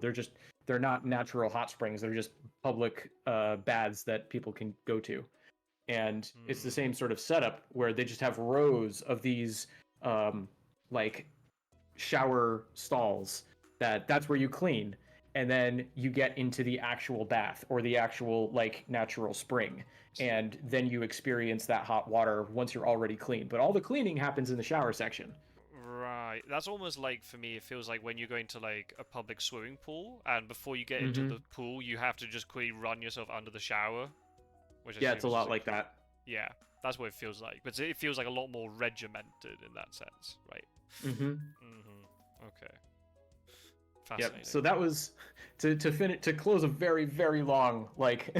They're not natural hot springs. They're just public baths that people can go to. And it's the Hmm. same sort of setup where they just have rows of these like shower stalls that's where you clean, and then you get into the actual bath or the actual like natural spring, and then you experience that hot water once you're already clean, but all the cleaning happens in the shower section. Right. That's almost like for me. It feels like when you're going to like a public swimming pool, and before you get into Mm-hmm. the pool, you have to just quickly run yourself under the shower, which I Yeah, assume it's a is just lot like like that. yeah. That's what it feels like. But it feels like a lot more regimented in that sense, right? Mm-hmm. Okay. Yep, Fascinating. so that was to close a very very long like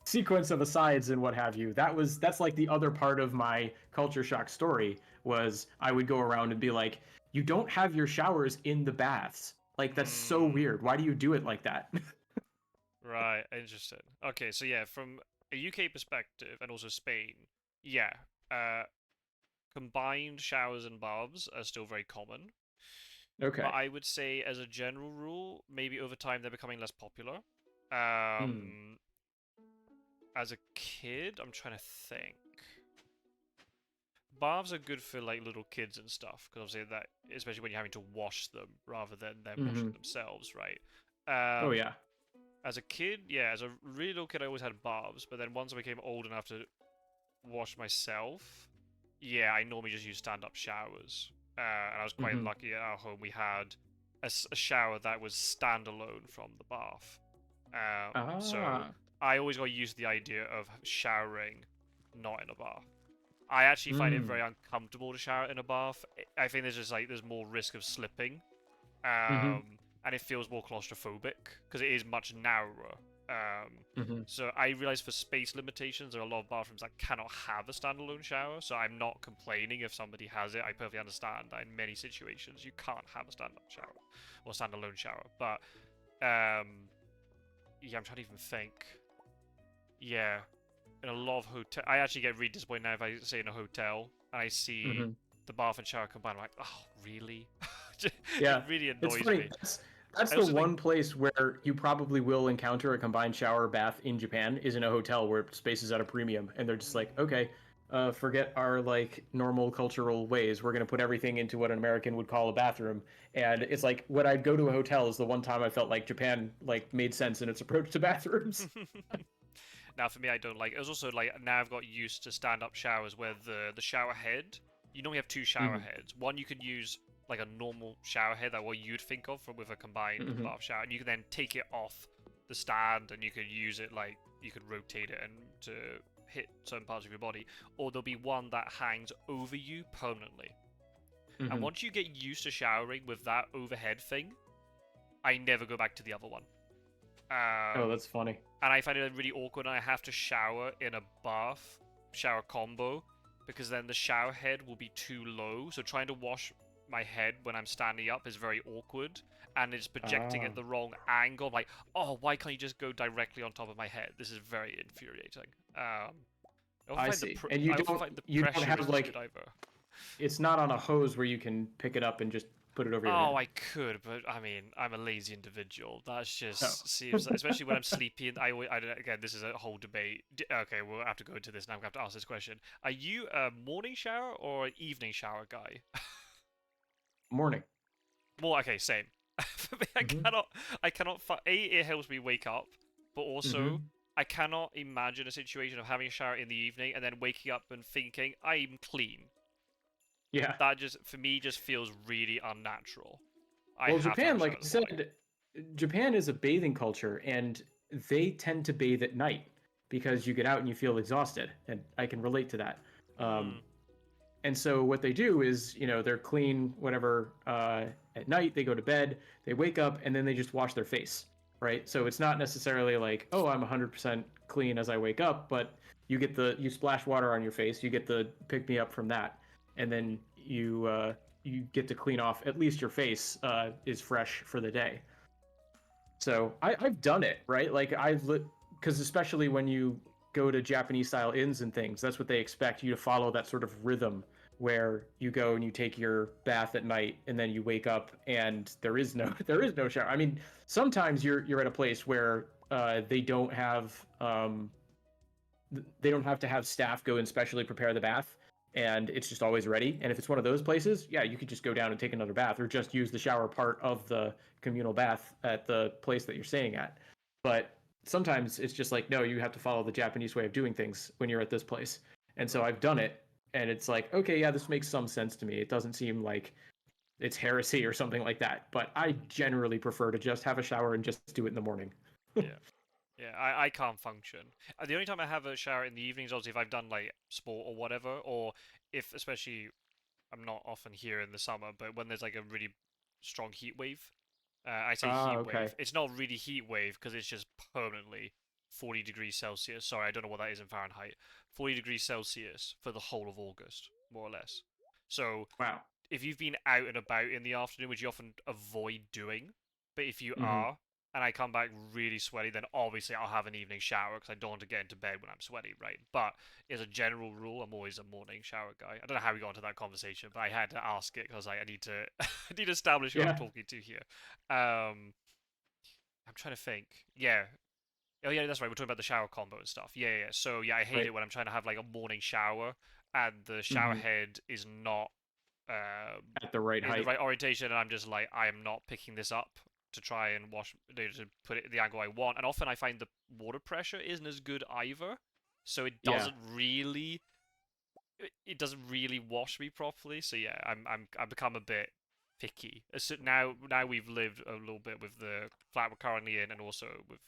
sequence of asides and what have you. That's like the other part of my culture shock story. Was I would go around and be like, you don't have your showers in the baths, like that's so Hmm. weird, why do you do it like that? Right. Interesting. Okay. So yeah, from a UK perspective and also Spain, yeah. Uh, Combined showers and baths are still very common. But Okay. I would say, as a general rule, maybe over time they're becoming less popular. Hmm. Um, as a kid, I'm trying to think. Baths are good for like little kids and stuff because obviously that, especially when you're having to wash them rather than them Hmm. washing themselves, right? Oh yeah. As a kid, yeah, as a really little kid, I always had baths, but then once I became old enough to wash myself, yeah, I normally just use stand-up showers. And I was quite Hmm. lucky at our home. We had a shower that was standalone from the bath. So Ah. I always got used to the idea of showering not in a bath. I actually find it Mm. very uncomfortable to shower in a bath. I think there's more risk of slipping, Hmm. and it feels more claustrophobic because it is much narrower. Um, Hmm. so I realize for space limitations, there are a lot of bathrooms that cannot have a standalone shower. So I'm not complaining if somebody has it. I perfectly understand that in many situations you can't have a stand-up shower or standalone shower. But yeah, I'm trying to even think. Yeah, in a lot of hotel, I actually get really disappointed now if I stay in a hotel and I see Hmm. the bath and shower combined. I'm like, oh, really? It Yeah, really it's annoys funny. me. That's I the also think, one place where you probably will encounter a combined shower bath in Japan, is in a hotel where space is at a premium, and they're just like, mm, okay, forget our like normal cultural ways. We're gonna put everything into what an American would call a bathroom, and yeah. it's like when I'd go to a hotel is the one time I felt like Japan like made sense in its approach to bathrooms. Now, for me, I don't like. It was also like now I've got used to stand-up showers where the shower head. You normally have two shower Hmm. heads. One you can use like a normal shower head, that what you'd think of from with a combined Hmm. bath shower, and you can then take it off the stand and you could use it like you could rotate it and to hit certain parts of your body. Or there'll be one that hangs over you permanently. And Hmm. once you get used to showering with that overhead thing, I never go back to the other one. Oh, that's funny. And I find it really awkward. And I have to shower in a bath shower combo because then the shower head will be too low. So trying to wash my head when I'm standing up is very awkward, and it's projecting Ah, at the wrong angle. I'm like, oh, why can't you just go directly on top of my head? This is very infuriating. I see. And I often find the you don't pressure have isn't good like, either. it's not on a hose where you can pick it up and just put it over your Oh, head. I could, but I mean, I'm a lazy individual. That's Oh. just seems, especially when I'm sleepy. And I don't, again, this is a whole debate. Okay, we'll have to go into this now. I'm gonna have to ask this question. Are you a morning shower or an evening shower guy? Morning. Well, okay, same. For me, Hmm. I cannot. A, it helps me wake up, but also Hmm. I cannot imagine a situation of having a shower in the evening and then waking up and thinking I'm clean. Yeah. That just for me just feels really unnatural. I Well, have to have Japan, a shower like in I the morning. said, Japan is a bathing culture, and they tend to bathe at night because you get out and you feel exhausted, and I can relate to that. Um, Hmm. and so what they do is, they're clean, whatever, at night. They go to bed, they wake up, and then they just wash their face, right? So it's not necessarily like, oh, I'm 100% clean as I wake up, but you splash water on your face, you get the pick me up from that, and then you get to clean off at least your face is fresh for the day. So I've done it, right? Like because especially when you go to Japanese style inns and things, that's what they expect you to follow, that sort of rhythm where you go and you take your bath at night and then you wake up and there is no there is no shower. I mean, sometimes you're at a place where they don't have to have staff go and specially prepare the bath, and it's just always ready. And if it's one of those places, yeah, you could just go down and take another bath or just use the shower part of the communal bath at the place that you're staying at. But sometimes it's just like, no, you have to follow the Japanese way of doing things when you're at this place. And so Right. I've done it, and it's like, okay, yeah, this makes some sense to me. It doesn't seem like it's heresy or something like that, but I generally prefer to just have a shower and just do it in the morning. Yeah. Yeah, I can't function. The only time I have a shower in the evenings, obviously, if I've done like sport or whatever, or if especially I'm not often here in the summer, but when there's like a really strong heat wave, I say Ah, heat wave. okay. It's not really heat wave because it's just permanently 40 degrees Celsius. Sorry, I don't know what that is in Fahrenheit. 40 degrees Celsius for the whole of August, more or less. So Wow. if you've been out and about in the afternoon, which you often avoid doing, but if you Mm-hmm. are, and I come back really sweaty, then obviously I'll have an evening shower because I don't want to get into bed when I'm sweaty, right? But as a general rule, I'm always a morning shower guy. I don't know how we got into that conversation, but I had to ask it because I need to I need to establish who I'm Yeah. talking to here. I'm trying to think. Yeah. Oh yeah, that's right. We're talking about the shower combo and stuff. Yeah, yeah. So yeah, I hate Right. it when I'm trying to have like a morning shower and the shower Mm-hmm. head is not um, At the right in the height. right orientation, and I'm just like, I am not picking this up to try and to put it at the angle I want. And often I find the water pressure isn't as good either, so Yeah. it doesn't really wash me properly. So yeah, I become a bit picky. So now we've lived a little bit with the flat we're currently in, and also with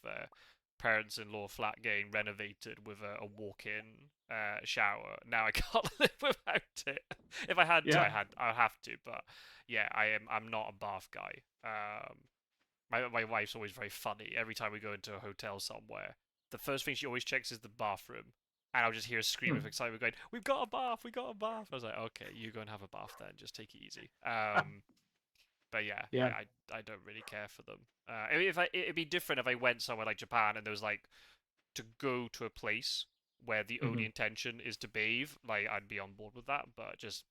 parents-in-law flat getting renovated with a walk-in shower. Now I can't live without it. If I had to, Yeah. I'd have to. But yeah, I'm not a bath guy. My wife's always very funny. Every time we go into a hotel somewhere, the first thing she always checks is the bathroom. And I'll just hear a scream Hmm. of excitement going, "We've got a bath! We got a bath!" I was like, "Okay, you go and have a bath then. Just take it easy." But yeah, Yeah. I don't really care for them. It'd be different if I went somewhere like Japan and there was like to go to a place where the only Hmm. intention is to bathe. Like I'd be on board with that. But just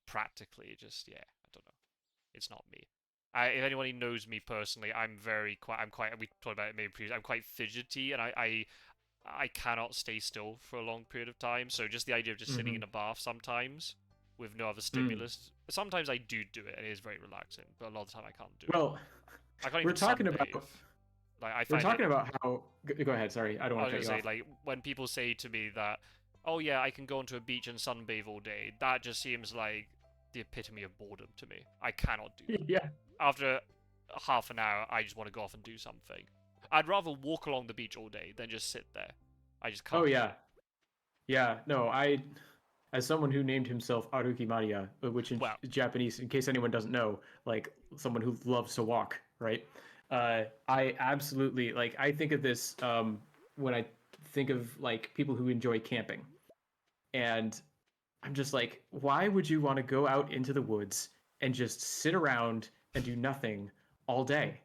practically, just yeah, I don't know. It's not me. If anybody knows me personally, I'm quite. We talked about it maybe previously. I'm quite fidgety, and I cannot stay still for a long period of time. So just the idea of just sitting Hmm. in a bath sometimes with no other Mm. stimulus. Sometimes I do it, and it is very relaxing. But a lot of the time I can't do it. Well, I can't we're even talking sunbathe. about Like I we're find it. talking about how. Go ahead. Sorry, I don't I want was to cut gonna you say off. like when people say to me that, oh yeah, I can go onto a beach and sunbathe all day. That just seems like the epitome of boredom to me. I cannot do that. Yeah. After half an hour, I just want to go off and do something. I'd rather walk along the beach all day than just sit there. I just Oh can't do yeah. it. Yeah. No, as someone who named himself Aruki Maria, which in Well, Japanese, in case anyone doesn't know, like someone who loves to walk, right? I absolutely like. I think of this when I think of like people who enjoy camping, and I'm just like, why would you want to go out into the woods and just sit around and do nothing all day?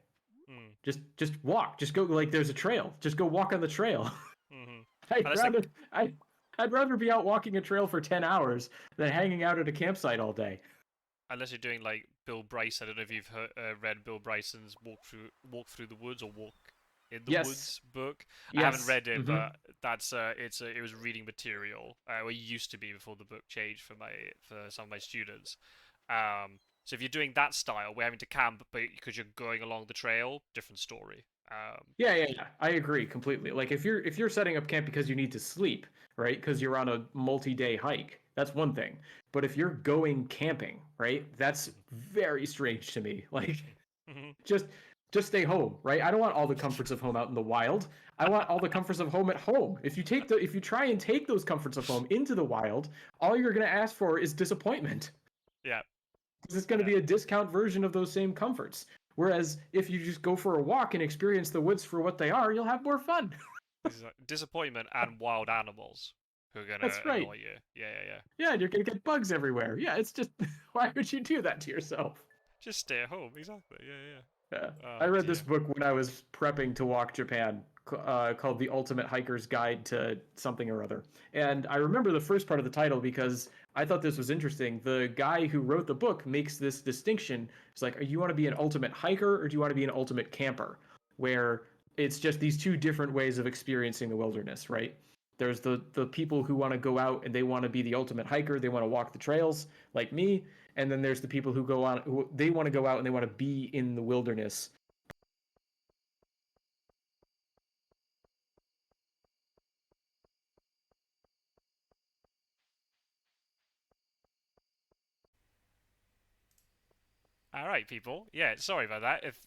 mm, Just walk. Just go, like there's a trail. Just go walk on the trail. mm-hmm. I'd Unless rather like I I'd rather be out walking a trail for 10 hours than hanging out at a campsite all day. unless you're doing like Bill Bryce. I don't know if you've read Bill Bryson's Walk Through the Woods or Walk in the Yes. Woods book. I haven't Yes. read it, Mhm. but it was reading material. Or it used to be before the book changed for some of my students. So if you're doing that style, we're having to camp, but because you're going along the trail, different story. Yeah. I agree completely. Like if you're setting up camp because you need to sleep, right? Because you're on a multi-day hike, that's one thing. But if you're going camping, right? That's very strange to me. Like just just stay home, right? I don't want all the comforts of home out in the wild. I want all the comforts of home at home. If you try and take those comforts of home into the wild, all you're going to ask for is disappointment. Yeah, Because it's going to yeah. be a discount version of those same comforts. Whereas if you just go for a walk and experience the woods for what they are, you'll have more fun. This is disappointment and wild animals who are gonna That's right. annoy you. Yeah, yeah, yeah. Yeah, and you're going to get bugs everywhere. Yeah, it's just why would you do that to yourself? Just stay at home. Exactly. Yeah, yeah. Yeah. I Oh read this dear. book when I was prepping to walk Japan, called The Ultimate Hiker's Guide to something or other. And I remember the first part of the title because I thought this was interesting. The guy who wrote the book makes this distinction. It's like, you want to be an ultimate hiker or do you want to be an ultimate camper? Where it's just these two different ways of experiencing the wilderness, right? There's the people who want to go out and they want to be the ultimate hiker. They want to walk the trails like me, and then there's the people who go on who they want to go out and they want to be in the wilderness. All right, people. Yeah, sorry about that. If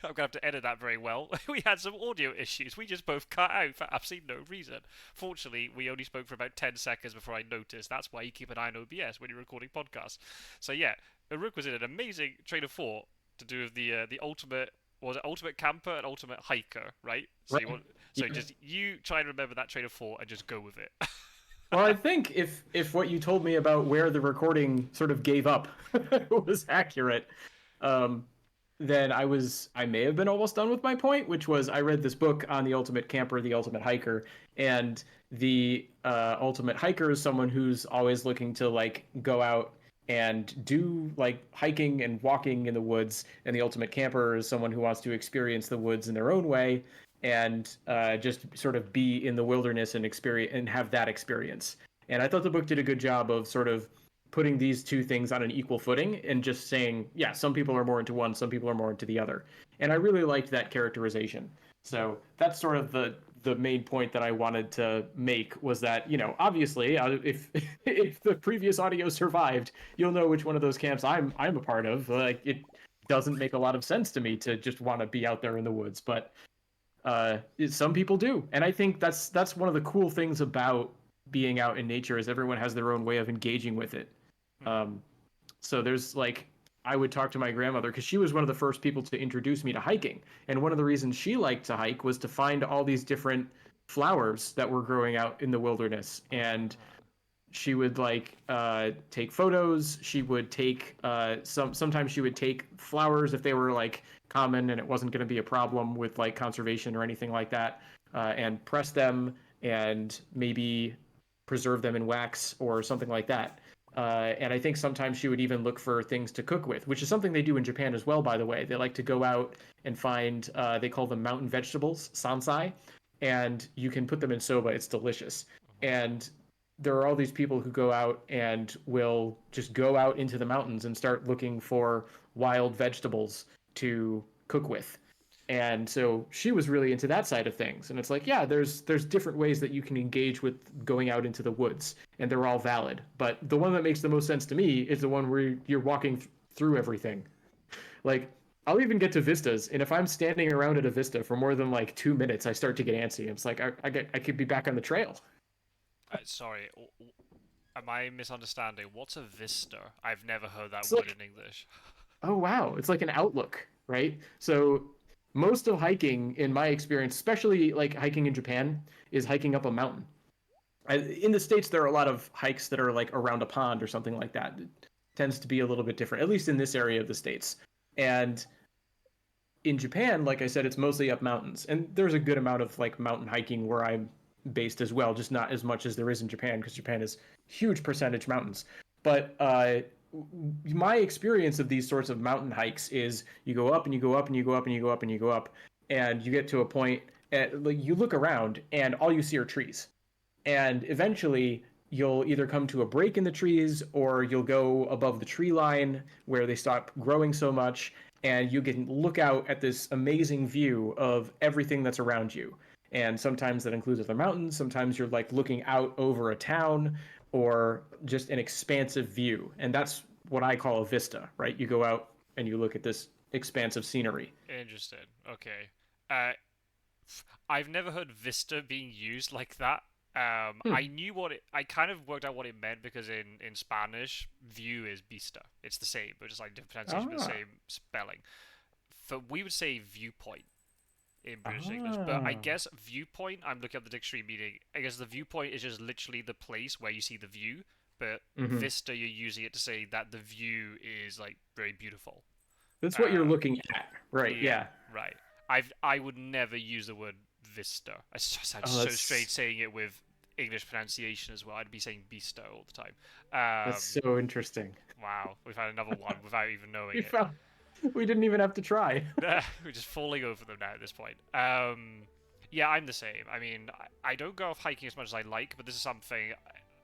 I'm gonna have to edit that very well. We had some audio issues. We just both cut out for absolutely no reason. Fortunately, we only spoke for about 10 seconds before I noticed. That's why you keep an eye on OBS when you're recording podcasts. So yeah, Uruk was in an amazing train of thought to do with the ultimate, was it ultimate camper and ultimate hiker, right? So you Right. want, so Yeah. just you try and remember that train of thought and just go with it. Well, I think if what you told me about where the recording sort of gave up was accurate, um, then I may have been almost done with my point, which was I read this book on the ultimate camper, the ultimate hiker, and the ultimate hiker is someone who's always looking to like go out and do like hiking and walking in the woods, and the ultimate camper is someone who wants to experience the woods in their own way and just sort of be in the wilderness and experience and have that experience. And I thought the book did a good job of sort of putting these two things on an equal footing and just saying, yeah, some people are more into one, some people are more into the other. And I really liked that characterization. So that's sort of the main point that I wanted to make was that, obviously, if if the previous audio survived, you'll know which one of those camps I'm a part of. Like it doesn't make a lot of sense to me to just want to be out there in the woods, but some people do, and I think that's one of the cool things about being out in nature is everyone has their own way of engaging with it. Hmm. um, so there's like I would talk to my grandmother because she was one of the first people to introduce me to hiking, and one of the reasons she liked to hike was to find all these different flowers that were growing out in the wilderness. And Ah. she would like take photos. She would take sometimes she would take flowers if they were like common and it wasn't going to be a problem with like conservation or anything like that, and press them and maybe preserve them in wax or something like that. And I think sometimes she would even look for things to cook with, which is something they do in Japan as well, by the way. They like to go out and find, they call them mountain vegetables, sansai, and you can put them in soba. It's delicious. And there are all these people who go out and will just go out into the mountains and start looking for wild vegetables to cook with. And so she was really into that side of things. And it's like, yeah, there's different ways that you can engage with going out into the woods, and they're all valid. But the one that makes the most sense to me is the one where you're walking through everything. Like I'll even get to vistas, and if I'm standing around at a vista for more than like 2 minutes, I start to get antsy. It's like I could be back on the trail. Sorry, am I misunderstanding? What's a vista? I've never heard that It's word like, in English. oh wow, it's like an outlook, right? So most of hiking, in my experience, especially like hiking in Japan, is hiking up a mountain. In the States, there are a lot of hikes that are like around a pond or something like that. It tends to be a little bit different, at least in this area of the States. And in Japan, like I said, it's mostly up mountains. And there's a good amount of like mountain hiking where I'm based as well, just not as much as there is in Japan because Japan is huge percentage mountains. But my experience of these sorts of mountain hikes is you go up and you go up and you go up and you go up and you go up, and you get to a point, like you look around and all you see are trees, and eventually you'll either come to a break in the trees or you'll go above the tree line where they stop growing so much, and you can look out at this amazing view of everything that's around you. And sometimes that includes other mountains. Sometimes you're like looking out over a town or just an expansive view. And that's what I call a vista, right? You go out and you look at this expansive scenery. Interesting. Okay. Uh, I've never heard Vista being used like that. I Hmm. knew what it. I kind of worked out what it meant because in Spanish, view is vista. It's the same, but just like different pronunciation, but the Ah. same spelling. For we would say viewpoint in British English, but I Ah. guess viewpoint. I'm looking up the dictionary meaning. I guess the viewpoint is just literally the place where you see the view, but Hmm. vista you're using it to say that the view is like very beautiful. That's what you're Um, looking at, right? yeah, Yeah. right. I would never use the word vista. It sounds Oh, so strange that's saying it with English pronunciation as well. I'd be saying vista all the time. that's so interesting. Wow, we've had another one without even knowing We it. found we didn't even have to try. We're just falling over them now at this point. Yeah, I'm the same. I mean, I don't go off hiking as much as I like, but this is something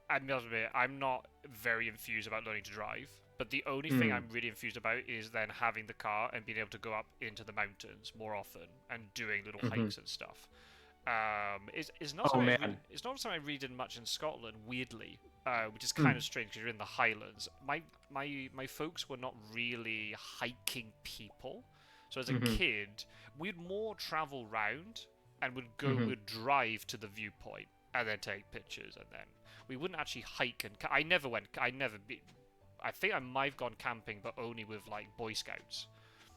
I must admit I'm not very enthused about learning to drive. But the only thing Mm. I'm really enthused about is then having the car and being able to go up into the mountains more often and doing little Hmm. hikes and stuff. It's not Oh something I really, man. it's not something I really did much in Scotland, weirdly, which is kind Mm. of strange because you're in the Highlands. My folks were not really hiking people, so as a Hmm. kid, we'd more travel round and Hmm. would drive to the viewpoint and then take pictures, and then we wouldn't actually hike. And I never went. I never. I think I might have gone camping, but only with like Boy Scouts.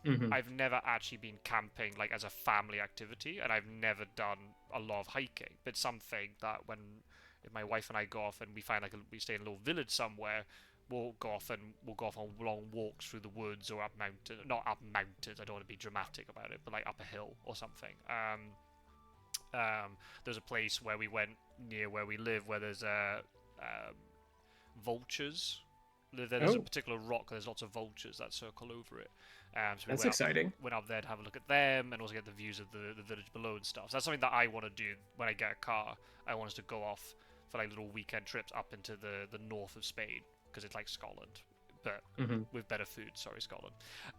Hmm. I've never actually been camping like as a family activity, and I've never done a lot of hiking. But something that when if my wife and I go off and we find like we stay in a little village somewhere, we'll go off on long walks through the woods or up mountain, not up mountains. I don't want to be dramatic about it, but like up a hill or something. There's a place where we went near where we live where there's vultures. There's a Oh, particular rock. There's lots of vultures that circle over it. So we that's exciting. went up there to have a look at them and also get the views of the village below and stuff. So that's something that I want to do when I get a car. I want us to go off for like little weekend trips up into the north of Spain because it's like Scotland, but Hmm. with better food. Sorry, Scotland,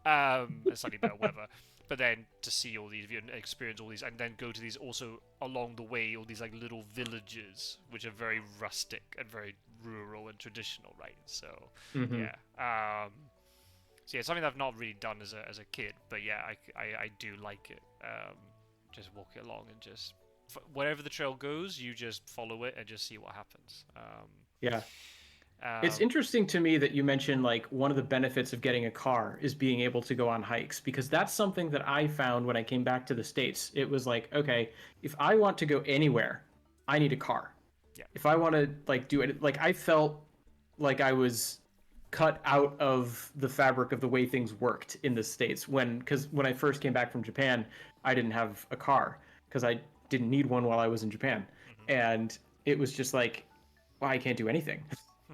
and slightly better weather. But then to see all these and experience all these, and then go to these also along the way, all these like little villages which are very rustic and very rural and traditional, right? So Hmm. yeah. So yeah, it's something that I've not really done as a kid, but yeah, I do like it. Just walk it along and just wherever the trail goes, you just follow it and just see what happens. Yeah. It's Um, interesting to me that you mentioned like one of the benefits of getting a car is being able to go on hikes because that's something that I found when I came back to the States. It was like, okay, if I want to go anywhere, I need a car. yeah. If I want to like do it, like I felt like I was cut out of the fabric of the way things worked in the States because when I first came back from Japan, I didn't have a car because I didn't need one while I was in Japan. And it was just like, well, I can't do anything.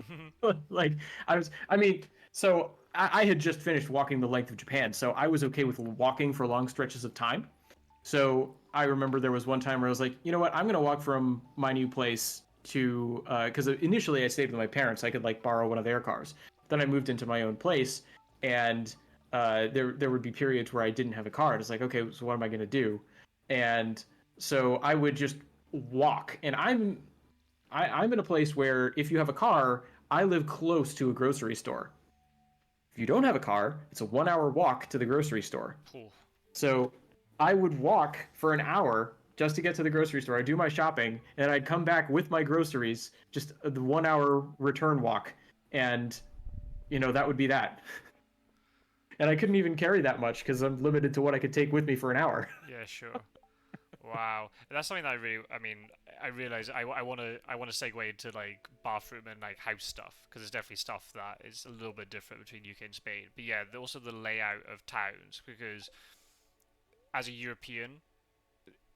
Hmm. Like I mean, so I had just finished walking the length of Japan, so I was okay with walking for long stretches of time. So I remember there was one time where I was like, you know what, I'm gonna walk from my new place to because initially I stayed with my parents, I could like borrow one of their cars. Then I moved into my own place, and there would be periods where I didn't have a car. And it's like, okay, so what am I gonna do? And so I would just walk, and I'm in a place where if you have a car, I live close to a grocery store. If you don't have a car, it's a 1 hour walk to the grocery store. So I would walk for an hour just to get to the grocery store. I'd do my shopping and I'd come back with my groceries, just the 1 hour return walk. And, that would be that. And I couldn't even carry that much because I'm limited to what I could take with me for an hour. Yeah, sure. Wow, that's something that I really, I mean, I realize I want to segue into like bathroom and like house stuff because there's definitely stuff that is a little bit different between UK and Spain. But yeah, also the layout of towns because as a European,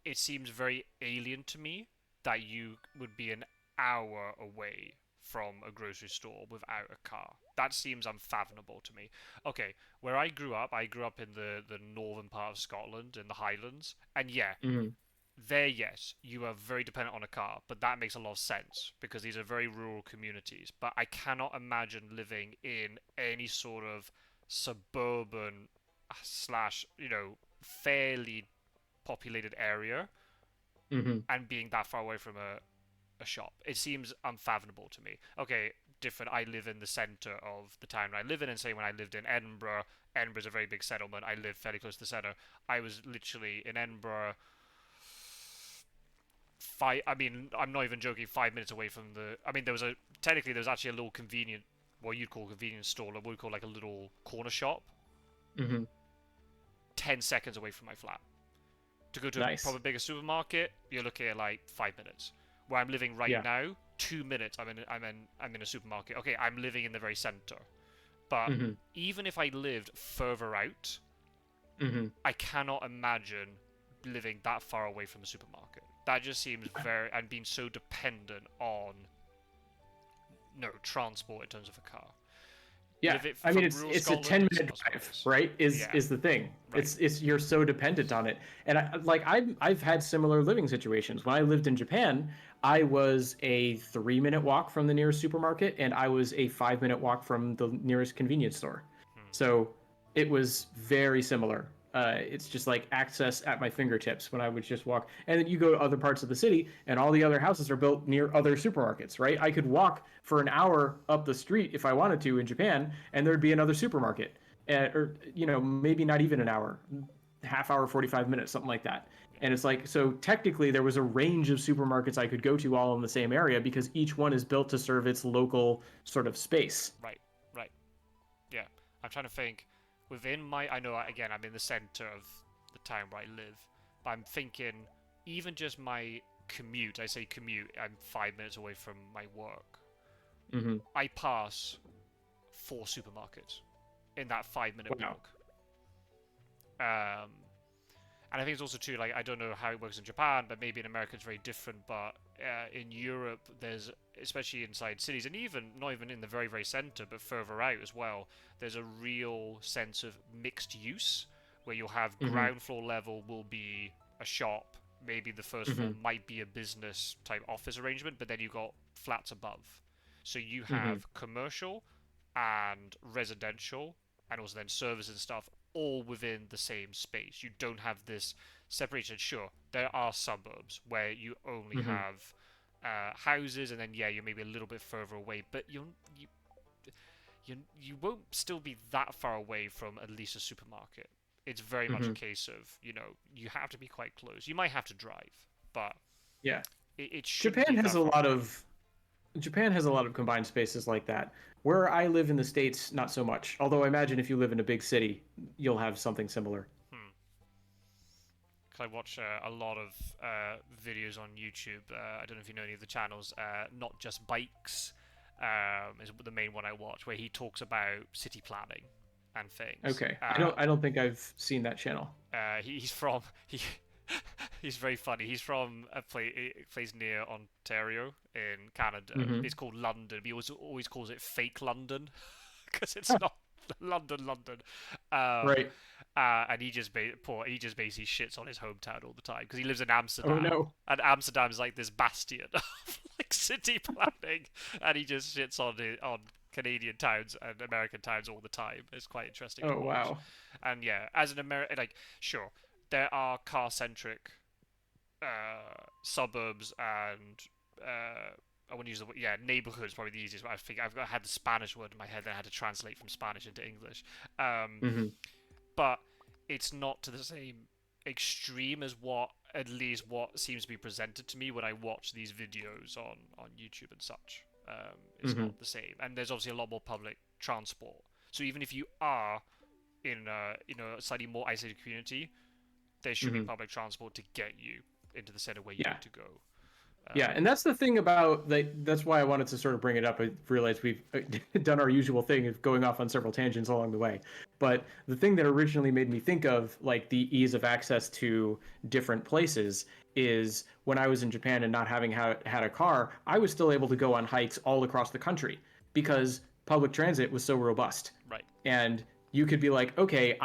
it seems very alien to me that you would be an hour away from a grocery store without a car. That seems unfathomable to me. Okay, where I grew up in the northern part of Scotland in the Highlands, and yeah, Mm. there, yes, you are very dependent on a car, but that makes a lot of sense because these are very rural communities. But I cannot imagine living in any sort of suburban slash fairly populated area Mm-hmm. and being that far away from a shop. It seems unfathomable to me. Okay, different. I live in the center of the town I live in, and say when I lived in Edinburgh, Edinburgh's a very big settlement. I live fairly close to the center. I was literally in Edinburgh. I mean, I'm not even joking. 5 minutes away from the. I mean, there was actually a little convenient, what you'd call convenience store, or what we'd call like a little corner shop. Mm-hmm. 10 seconds away from my flat. To go to a Nice. proper bigger supermarket, you're looking at like 5 minutes. Where I'm living right Yeah. now, 2 minutes. I'm in a supermarket. Okay, I'm living in the very center. But Mm-hmm. even if I lived further out, Mm-hmm. I cannot imagine living that far away from a supermarket. That just seems very, and being so dependent on no transport in terms of a car. Yeah, Live it I mean from it's rural it's a Scotland, 10-minute not so drive, obvious. right? Is Yeah, is the thing. right. It's you're so dependent on it. And I've had similar living situations. When I lived in Japan, I was a 3-minute walk from the nearest supermarket, and I was a 5-minute walk from the nearest convenience store. Hmm. So it was very similar. It's just like access at my fingertips when I would just walk. And then you go to other parts of the city, and all the other houses are built near other supermarkets, right? I could walk for an hour up the street if I wanted to in Japan, and there'd be another supermarket, or maybe not even an hour, half hour, 45 minutes, something like that. Yeah, And it's like, so technically there was a range of supermarkets I could go to all in the same area because each one is built to serve its local sort of space. right, right. Yeah, I'm trying to think. Within my, I know again, I'm in the center of the town where I live, but I'm thinking even just my commute. I say commute. I'm 5 minutes away from my work. Mm-hmm. I pass 4 supermarkets in that 5 minute Wow. walk. Um, and I think it's also true. Like I don't know how it works in Japan, but maybe in America it's very different. But in Europe, there's especially inside cities, and even not even in the very very center, but further out as well. There's a real sense of mixed use, where you'll have Mm-hmm. ground floor level will be a shop, maybe the first floor Mm-hmm. might be a business type office arrangement, but then you've got flats above. So you Mm-hmm. have commercial and residential, and also then service and stuff all within the same space. You don't have this separation. Sure, there are suburbs where you only Mm-hmm. have houses, and then yeah, you're maybe a little bit further away, but you won't still be that far away from at least a supermarket. It's very much a Mm-hmm. case of you have to be quite close. You might have to drive, but Yeah. it shouldn't Japan be has that a far lot away. of Japan has a lot of combined spaces like that. Where I live in the States, not so much. Although I imagine if you live in a big city, you'll have something similar. Hmm. Because I watch a lot of videos on YouTube. I don't know if you know any of the channels. Not just bikes is the main one I watch, where he talks about city planning and things. Okay. I don't think I've seen that channel. He's from he's very funny. He's from a place near Ontario in Canada. Mm-hmm. It's called London. He always calls it fake London because it's not London, London. Um, Right. and he just basically shits on his hometown all the time because he lives in Oh Amsterdam, no. and Amsterdam is like this bastion of like city planning, and he just shits on Canadian towns and American towns all the time. It's quite interesting to Oh watch. wow. And yeah, as an American, like sure, there are car-centric suburbs and I want to use the word, yeah, neighborhoods probably the easiest. I think I had the Spanish word in my head that I had to translate from Spanish into English. Mm-hmm. But it's not to the same extreme as what at least what seems to be presented to me when I watch these videos on YouTube and such. It's Mm-hmm. not the same, and there's obviously a lot more public transport. So even if you are in a slightly more isolated community, there should be Mm-hmm. public transport to get you into the center where you Yeah. need to go. Yeah, and that's the thing about that's why I wanted to sort of bring it up. I realized we've done our usual thing of going off on several tangents along the way. But the thing that originally made me think of like the ease of access to different places is when I was in Japan and not having had a car, I was still able to go on hikes all across the country because public transit was so robust. Right. And you could be like, okay,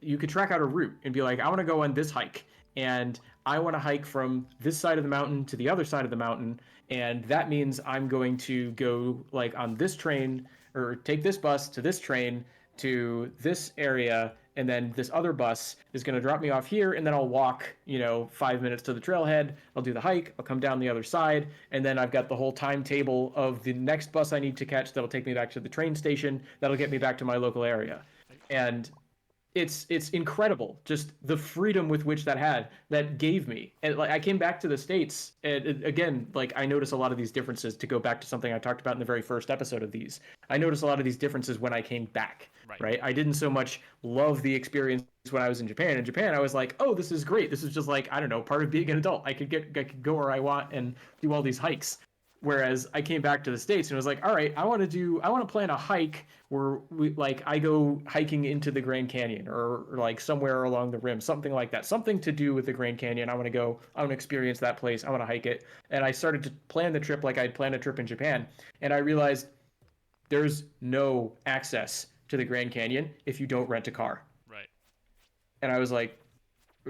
you could track out a route and be like, I want to go on this hike. And I want to hike from this side of the mountain to the other side of the mountain, and that means I'm going to go like on this train or take this bus to this train to this area, and then this other bus is going to drop me off here, and then I'll walk, 5 minutes to the trailhead. I'll do the hike. I'll come down the other side, and then I've got the whole timetable of the next bus I need to catch that'll take me back to the train station. That'll get me back to my local area, and it's incredible just the freedom with which that gave me. And like I came back to the States, and again, like I notice a lot of these differences, to go back to something I talked about in the very first episode of these. I noticed a lot of these differences when I came back. Right, I didn't so much love the experience when I was in Japan. In Japan I was like, oh, this is great, this is just like, I don't know, part of being an adult. I could go where I want and do all these hikes. Whereas I came back to the States and was like, all right, I want to plan a hike where I go hiking into the Grand Canyon, or like somewhere along the rim, something like that, something to do with the Grand Canyon. I want to experience that place. I want to hike it. And I started to plan the trip like I'd planned a trip in Japan. And I realized there's no access to the Grand Canyon if you don't rent a car. Right. And I was like,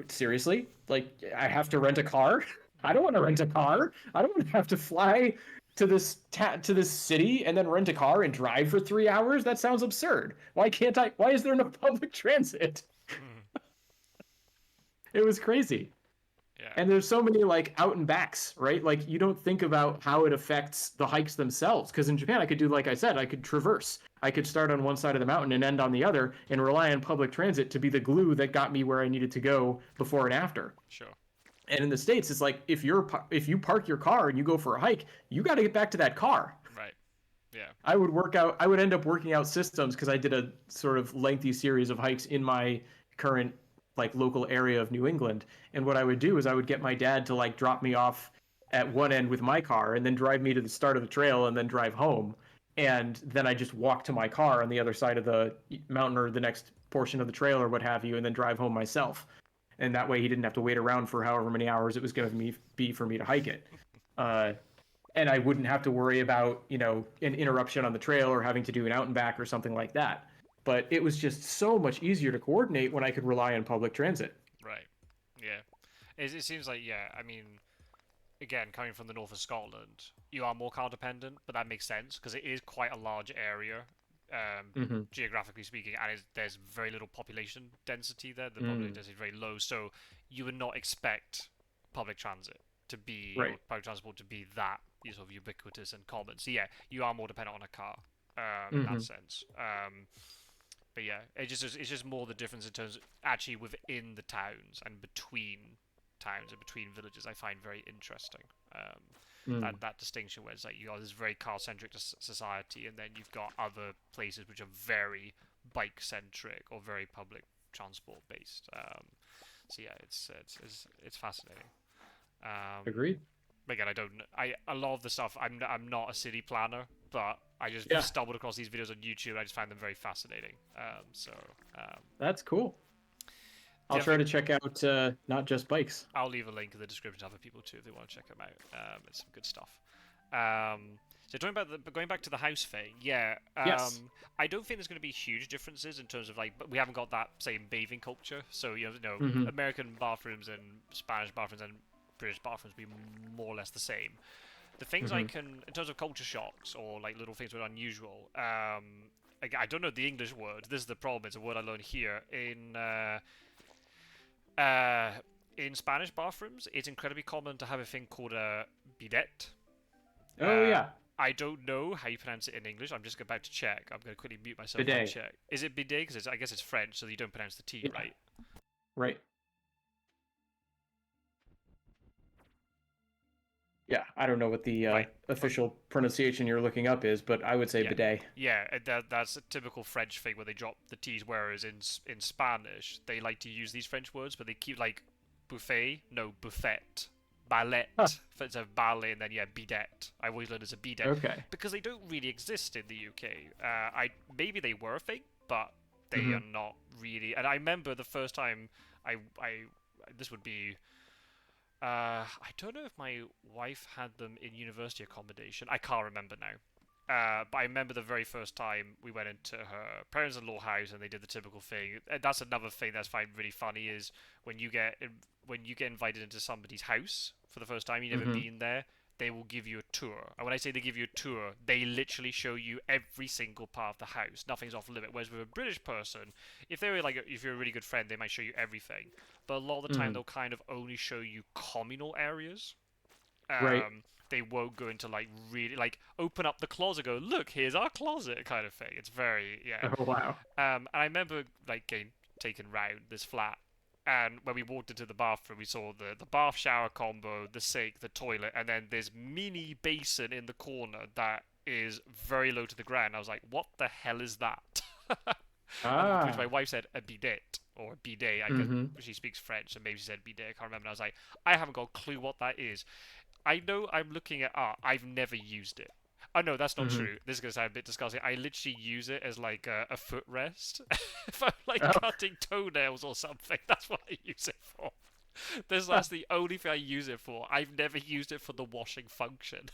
seriously? Like, I have to rent a car? I don't want to rent a car. I don't want to have to fly to this city and then rent a car and drive for 3 hours. That sounds absurd. Why can't I? Why is there no public transit? It was crazy. Yeah. And there's so many like out and backs, right? Like you don't think about how it affects the hikes themselves. Because in Japan, I could do, like I said, I could traverse. I could start on one side of the mountain and end on the other, and rely on public transit to be the glue that got me where I needed to go before and after. Sure. And in the States, it's like if you park your car and you go for a hike, you got to get back to that car. Right. Yeah. I would end up working out systems, because I did a sort of lengthy series of hikes in my current like local area of New England. And what I would do is I would get my dad to like drop me off at one end with my car and then drive me to the start of the trail and then drive home. And then I just walk to my car on the other side of the mountain or the next portion of the trail or what have you, and then drive home myself. And that way he didn't have to wait around for however many hours it was going to be for me to hike it. And I wouldn't have to worry about, an interruption on the trail or having to do an out and back or something like that. But it was just so much easier to coordinate when I could rely on public transit. Right. Yeah. It seems like, yeah, I mean, again, coming from the north of Scotland, you are more car dependent, but that makes sense because it is quite a large area, geographically speaking, and there's very little population density there. The population density is very low, so you would not expect public transit to be, or public transport to be that sort of ubiquitous and common. So yeah, you are more dependent on a car in that sense. But yeah, it's just more the difference in terms of actually within the towns and between towns and between villages. I find very interesting that distinction where it's like you got this very car-centric society, and then you've got other places which are very bike-centric or very public transport-based. So yeah, it's fascinating. Agreed. Again, a lot of the stuff, I'm not a city planner, but I just stumbled across these videos on YouTube. I just find them very fascinating. That's cool. I'll try to check out Not Just Bikes. I'll leave a link in the description to other people too if they want to check them out. It's some good stuff. So going back to the house thing, yes. I don't think there's going to be huge differences in terms of but we haven't got that same bathing culture. So American bathrooms and Spanish bathrooms and British bathrooms be more or less the same. The things I can, in terms of culture shocks or little things that are unusual, I don't know the English word. This is the problem. It's a word I learned here in Spanish bathrooms. It's incredibly common to have a thing called a bidet. Yeah. I don't know how you pronounce it in English. I'm just about to check. I'm going to quickly mute myself bidet. And check. Is it bidet? Because I guess it's French, so you don't pronounce the T, right? Right. Yeah, I don't know what the official pronunciation you're looking up is, but I would say bidet. Yeah, that's a typical French thing where they drop the T's, whereas in Spanish, they like to use these French words, but they keep buffet, no, buffet, ballet, instead of ballet, and then bidet. I always learned as a bidet. Okay. Because they don't really exist in the UK. Maybe they were a thing, but they are not really. And I remember the first time this would be... I don't know if my wife had them in university accommodation. I can't remember now. But I remember the very first time we went into her parents-in-law house and they did the typical thing. And that's another thing that's find really funny is when you get invited into somebody's house for the first time, you've never been there, they will give you a tour. And when I say they give you a tour, they literally show you every single part of the house. Nothing's off limit. Whereas with a British person, if if you're a really good friend, they might show you everything. But a lot of the time, Mm. they'll kind of only show you communal areas. Right. They won't go into like really like open up the closet, go look, here's our closet kind of thing. It's very yeah. Oh wow. And I remember like getting taken round this flat, and when we walked into the bathroom, we saw the bath shower combo, the sink, the toilet, and then this mini basin in the corner that is very low to the ground. I was like, what the hell is that? And to which my Ah. wife said a bidet or bidet. I could, Mm-hmm. she speaks French, so maybe she said bidet. I can't remember. And I was like, I haven't got a clue what that is. I know I'm looking at art. I've never used it. Oh no, that's not Mm-hmm. true. This is gonna sound a bit disgusting. I literally use it as like a footrest. If I'm like Oh. cutting toenails or something, that's what I use it for. That's the only thing I use it for. I've never used it for the washing function.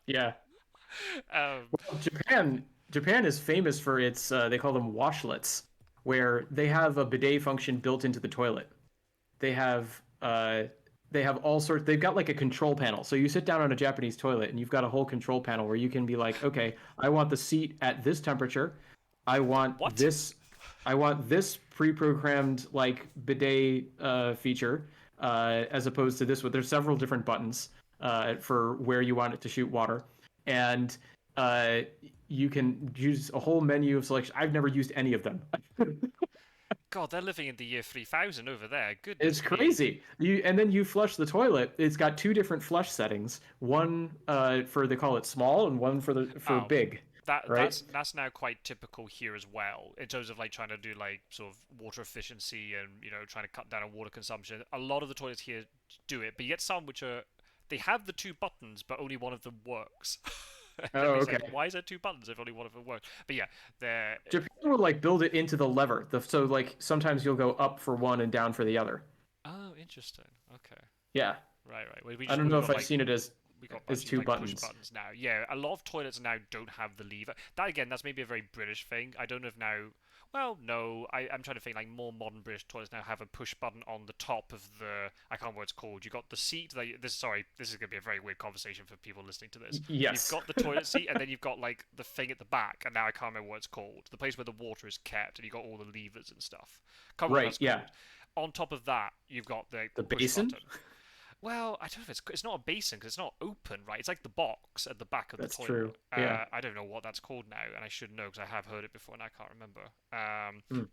Yeah. um, Well, Japan is famous for its they call them washlets, where they have a bidet function built into the toilet. They have uh they have all sorts. They've got like a control panel. So you sit down on a Japanese toilet and you've got a whole control panel where you can be like, okay, I want the seat at this temperature. I want what? this. I want this pre-programmed like bidet feature as opposed to this one. There's several different buttons for where you want it to shoot water, and uh, you can use a whole menu of selection. I've never used any of them. God, they're living in the year 3000 over there. It's Goodness me. crazy. You and then you flush the toilet. It's got two different flush settings. One for they call it small, and one for Oh, big. Right? that's now quite typical here as well in terms of like trying to do like sort of water efficiency and trying to cut down on water consumption. A lot of the toilets here do it, but you get some which are they have the two buttons, but only one of them works. Oh, That makes okay. sense. Why is there two buttons if only one of them works? But yeah, they're Japan will like build it into the lever. So like sometimes you'll go up for one and down for the other. oh interesting. Okay, Yeah. right, right. We I just don't know we've if got I've like seen it we got as actually two like push buttons. buttons now. Yeah, a lot of toilets now don't have the lever. That again, that's maybe a very British thing. I don't know if now. Well, no, I'm trying to think like more modern British toilets now have a push button on the top of the. I can't remember what it's called. You got the seat. Like this. Sorry, this is gonna be a very weird conversation for people listening to this. You've Yes. got the toilet seat, and then you've got like the thing at the back, and now I can't remember what it's called. The place where the water is kept, and you got all the levers and stuff. Can't remember what Right. that's Yeah. called. On top of that, you've got the The push basin. button. Well, I don't know if it's not a basin because it's not open, right? It's like the box at the back of the That's toilet. true. Yeah. I don't know what that's called now, and I should know because I have heard it before and I can't remember. Hmm.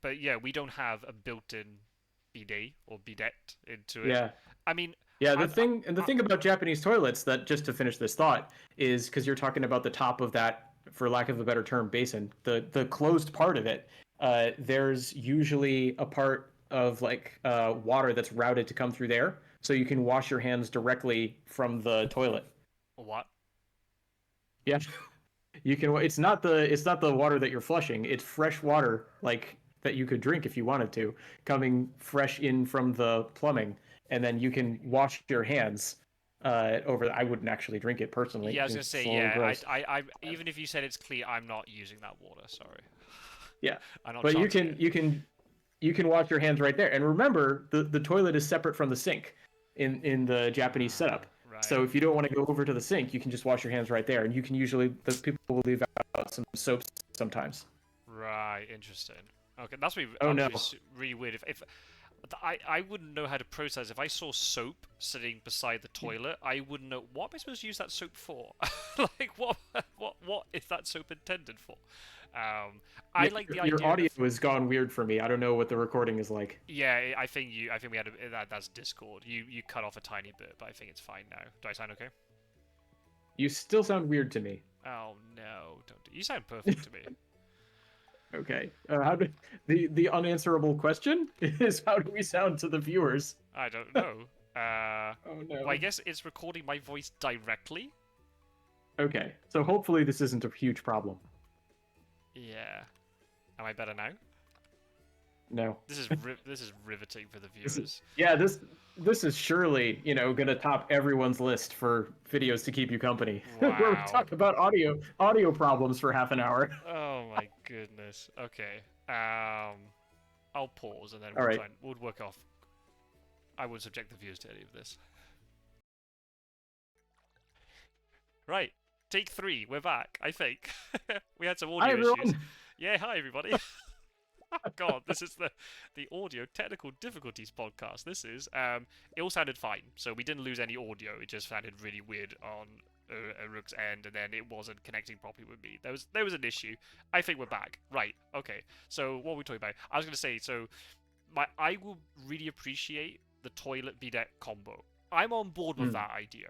But yeah, we don't have a built-in bidet or bidet into it. Yeah. I mean, Yeah, I, the thing about Japanese toilets that just to finish this thought is because you're talking about the top of that, for lack of a better term, basin, the closed part of it. There's usually a part of like water that's routed to come through there, so you can wash your hands directly from the toilet. what? Yeah, you can. It's not the water that you're flushing. It's fresh water like that you could drink if you wanted to, coming fresh in from the plumbing, and then you can wash your hands over. I wouldn't actually drink it personally. Yeah, I was gonna say It's a little yeah. gross. Even if you said it's clear, I'm not using that water. Sorry, Yeah, I'm not but chancing it. you can wash your hands right there. And remember, the toilet is separate from the sink in the Japanese setup. Right. So if you don't want to go over to the sink, you can just wash your hands right there. And you can usually the people will leave out some soaps sometimes. Right, interesting. Okay, that's really, Oh that no. must be really weird. If I wouldn't know how to process. If I saw soap sitting beside the toilet, I wouldn't know what am I supposed to use that soap for. Like what is that soap intended for? I Yeah, like the your idea audio of has gone weird for me. I don't know what the recording is like. yeah. I think we had that's Discord. You cut off a tiny bit, but I think it's fine now. Do I sound okay? You still sound weird to me. Oh no, don't you sound perfect to me. Okay. How do the unanswerable question is how do we sound to the viewers? I don't know. Oh Well, I no. guess it's recording my voice directly. Okay. So hopefully this isn't a huge problem. Yeah. Am I better now? No. This is riveting for the This viewers. yeah, this is surely, gonna top everyone's list for videos to keep you company. Where we Wow. talk about audio problems for half an hour. Oh my goodness. Okay. I'll pause and then All we'll right. try and we'll work off. I won't subject the viewers to any of this. Right. Take 3. We're back, I think. We had some Hi audio issues. everyone. Yeah, hi everybody. God, this is the audio technical difficulties podcast. This is it all sounded fine, so we didn't lose any audio. It just sounded really weird on Rook's end, and then it wasn't connecting properly with me. There was an issue. I think we're back. Right. Okay. So what were we talking about? I was gonna say so. I will really appreciate the toilet bidet combo. I'm on board with Mm, that idea.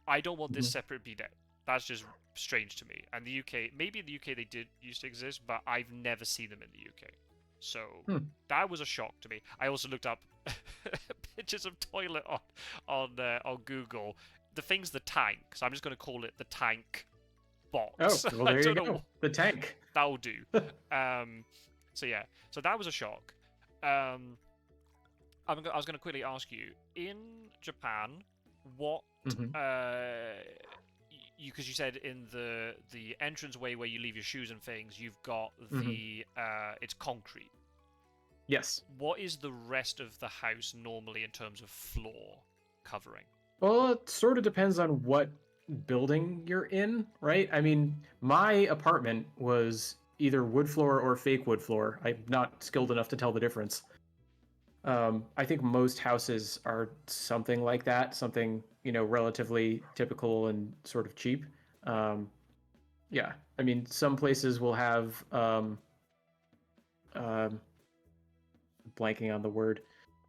I don't want this mhm, separate bidet. That's just strange to me. And the UK, maybe in the UK they did used to exist, but I've never seen them in the UK. So hmm. that was a shock to me. I also looked up pictures of toilet on Google. The thing's the tank, so I'm just going to call it the tank Oh, box. well, I there you don't go. know. The tank. That'll do. So yeah, so that was a shock. Um, I was going to quickly ask you in Japan, what Hmm. because you said in the entranceway where you leave your shoes and things, you've got Hmm. the it's concrete. Yes. What is the rest of the house normally in terms of floor covering? Well, it sort of depends on what building you're in, right? I mean, my apartment was either wood floor or fake wood floor. I'm not skilled enough to tell the difference. I think most houses are something like that, something, relatively typical and sort of cheap. Um, yeah, I mean, some places will have um, blanking on the word,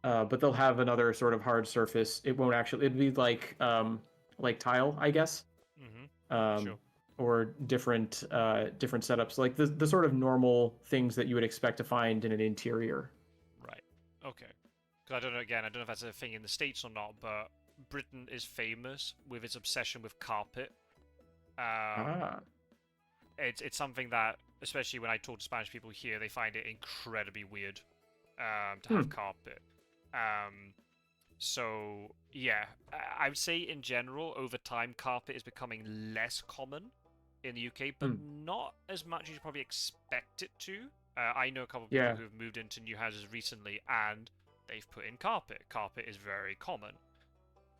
but they'll have another sort of hard surface. It won't actually. It'd be like tile, I guess, Mm-hmm. um, Sure. or different setups, like the sort of normal things that you would expect to find in an interior. Right. Okay. Because I don't know. Again, I don't know if that's a thing in the states or not, but Britain is famous with its obsession with carpet. Um, Ah. it's something that, especially when I talk to Spanish people here, they find it incredibly weird to have Hmm. carpet. Um, so yeah, I would say in general, over time, carpet is becoming less common in the UK, but Hmm. not as much as you probably expect it to. I know a couple of people Yeah. who have moved into new houses recently, and they've put in carpet. Carpet is very common.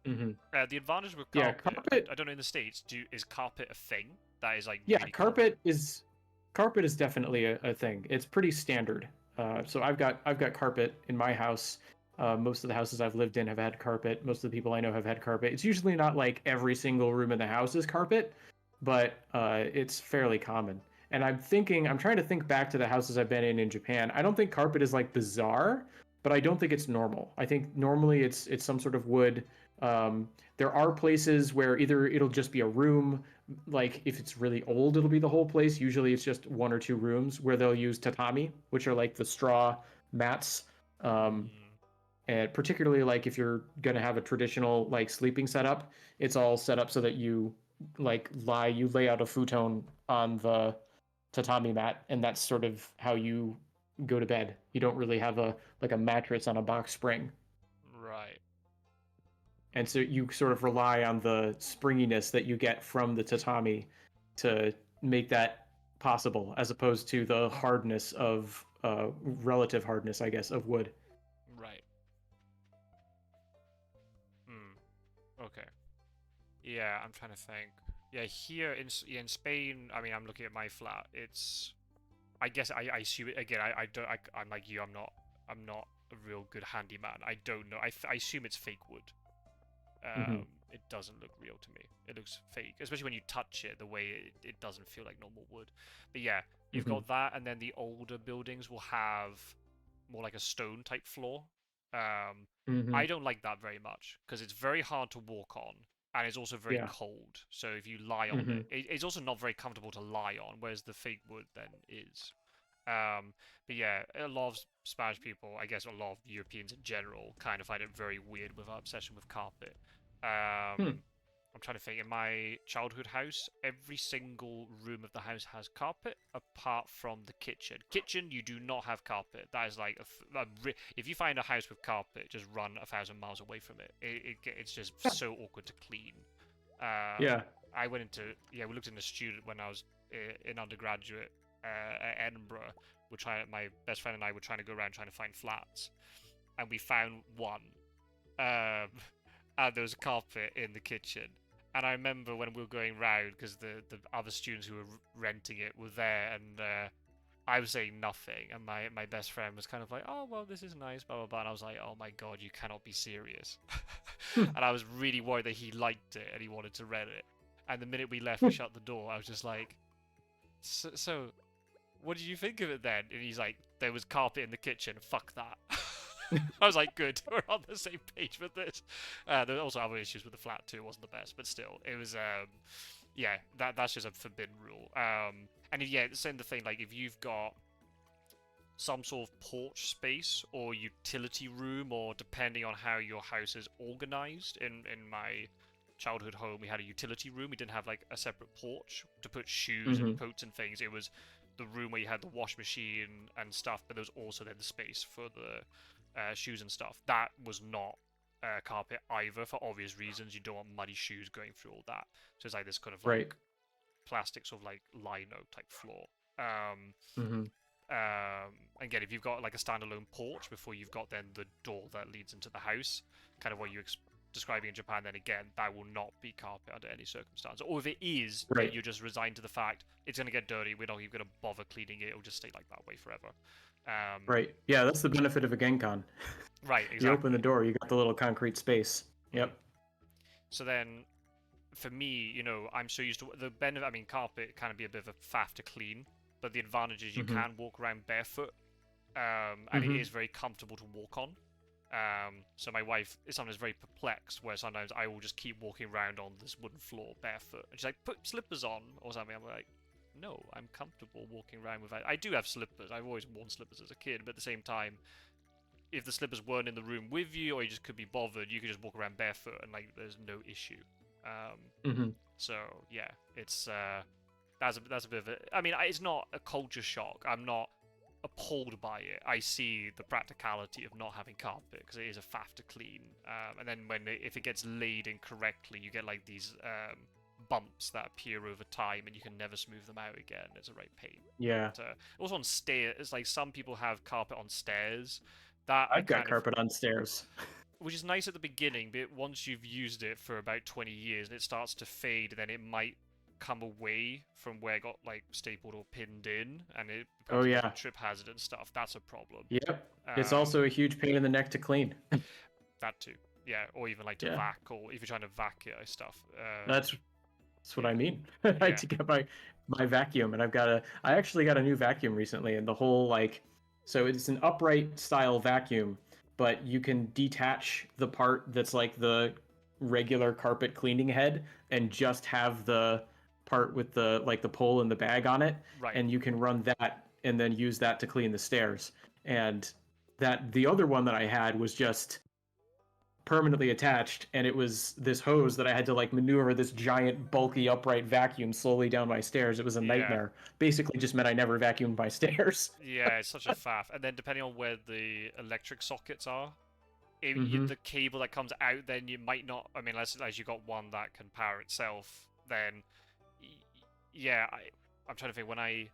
Hmm. The advantage with Yeah. carpet, Carpet. I don't know in the states, is carpet a thing that is like Yeah. really common? Carpet is definitely a thing. It's pretty standard. So I've got carpet in my house. Most of the houses I've lived in have had carpet. Most of the people I know have had carpet. It's usually not like every single room in the house is carpet, but it's fairly common. And I'm trying to think back to the houses I've been in Japan. I don't think carpet is like bizarre, but I don't think it's normal. I think normally it's some sort of wood. There are places where either it'll just be a room, like if it's really old, it'll be the whole place. Usually it's just one or two rooms where they'll use tatami, which are like the straw mats. Um, Mm, and particularly like if you're gonna have a traditional like sleeping setup, it's all set up so that you lay out a futon on the tatami mat, and that's sort of how you go to bed. You don't really have a mattress on a box spring. right. And so you sort of rely on the springiness that you get from the tatami to make that possible, as opposed to the hardness of relative hardness, I guess, of wood. Right. Hmm. Okay. Yeah, I'm trying to think. Yeah, here in Spain, I mean, I'm looking at my flat. It's I guess I assume it again. I don't. I'm like you. I'm not a real good handyman. I don't know. I assume it's fake wood. Hmm. It doesn't look real to me. It looks fake, especially when you touch it. The way it doesn't feel like normal wood. But yeah, you've Hmm. got that, and then the older buildings will have more like a stone type floor. Um, Hmm. I don't like that very much because it's very hard to walk on, and it's also very Yeah. cold. So if you lie on Hmm. it's also not very comfortable to lie on, whereas the fake wood then is. But yeah, a lot of Spanish people, I guess a lot of Europeans in general, kind of find it very weird with our obsession with carpet. Hmm. I'm trying to think. In my childhood house, every single room of the house has carpet, apart from the kitchen. Kitchen, you do not have carpet. That is like if you find a house with carpet, just run 1,000 miles away from it. It's just so awkward to clean. Yeah. I went into we looked in the student when I was in undergraduate at Edinburgh. My best friend and I were trying to go around trying to find flats, and we found one. Um, and there was carpet in the kitchen, And I remember when we were going round because the other students who were renting it were there, and I was saying nothing, and my best friend was kind of like, "Oh well, this is nice," blah blah blah. And I was like, "Oh my god, you cannot be serious!" And I was really worried that he liked it and he wanted to rent it. And the minute we left, we shut the door. I was just like, "So, what did you think of it then?" And he's like, "There was carpet in the kitchen. Fuck that." I was like, "Good, we're on the same page with this." There were also other issues with the flat too. It wasn't the best, but still, it was. Yeah, that's just a forbidden rule. And yeah, same the thing. Like if you've got some sort of porch space or utility room, or depending on how your house is organized. In my childhood home, we had a utility room. We didn't have like a separate porch to put shoes and coats and things. It was the room where you had the wash machine and stuff, but there was also then the space for the shoes and stuff. That was not carpet either, for obvious reasons. You don't want muddy shoes going through all that. So it's like this kind of Right. like plastic sort of like lino type floor. Mm-hmm. Again, if you've got like a standalone porch before you've got then the door that leads into the house, kind of what you're describing in Japan, then again, that will not be carpet under any circumstance. Or if it is, then Right. you're just resigned to the fact it's going to get dirty. We're not even going to bother cleaning it. It'll just stay like that way forever. Right. Yeah, that's the benefit of a Genkan. Right, You open the exactly. door, you got the little concrete space. Mm. Yep. So then, for me, I'm so used to the benefit. I mean, carpet can be a bit of a faff to clean, but the advantage is you Mm-hmm. can walk around barefoot, and it Mm-hmm. is very comfortable to walk on. So my wife is sometimes very perplexed, where sometimes I will just keep walking around on this wooden floor barefoot, and she's like, "Put slippers on" or something. I'm like, "No, I'm comfortable walking around without." I do have slippers. I've always worn slippers as a kid, but at the same time, if the slippers weren't in the room with you, or you just could be bothered, you could just walk around barefoot, and like, there's no issue. Um, Mm-hmm. so yeah, it's that's a bit of a. I mean, it's not a culture shock. I'm not appalled by it. I see the practicality of not having carpet because it is a faff to clean. And then if it gets laid incorrectly, you get like these bumps that appear over time, and you can never smooth them out again. It's a right pain. Yeah. But, also on stairs, it's like some people have carpet on stairs. That I I've got kind of, carpet on stairs. which is nice at the beginning, but once you've used it for about 20 years and it starts to fade, then it might come away from where it got like stapled or pinned in, and it Oh becomes a bit of yeah. a trip hazard and stuff. That's a problem. Yep. It's Um, also a huge pain in the neck to clean. that too. Yeah, or even like to Yeah. vac, or if you're trying to vac it and stuff. That's what Yeah, I mean. I had yeah, to get my vacuum, and I actually got a new vacuum recently, and the whole like, so it's an upright style vacuum, but you can detach the part that's like the regular carpet cleaning head and just have the part with the like the pole and the bag on it, right. and you can run that and then use that to clean the stairs. And that the other one that I had was just permanently attached, and it was this hose that I had to like maneuver this giant bulky upright vacuum slowly down my stairs. It was a Yeah, nightmare. Basically just meant I never vacuumed my stairs. yeah, it's such a faff. And then depending on where the electric sockets are, Mm-hmm. the cable that comes out, then you might not. I mean, unless you got one that can power itself, then yeah. I'm trying to think when I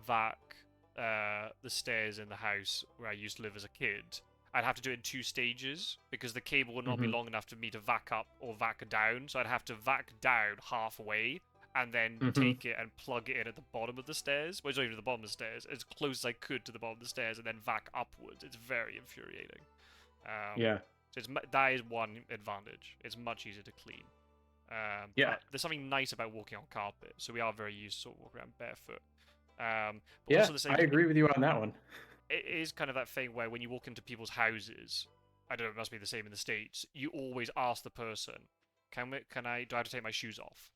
vac the stairs in the house where I used to live as a kid. I'd have to do it in two stages because the cable would not be Mm-hmm. long enough for me to vac up or vac down. So I'd have to vac down halfway and then Mm-hmm. take it and plug it in at the bottom of the stairs. Well, it's not even at the bottom of the stairs, as close as I could to the bottom of the stairs, and then vac upwards. It's very infuriating. Yeah. So that is one advantage. It's much easier to clean. Yeah. But there's something nice about walking on carpet, so we are very used to sort of walking around barefoot. But Yeah, also the I same thing, agree with you on that one. it is kind of that thing where when you walk into people's houses, I don't know, it must be the same in the States, you always ask the person, do I have to take my shoes off?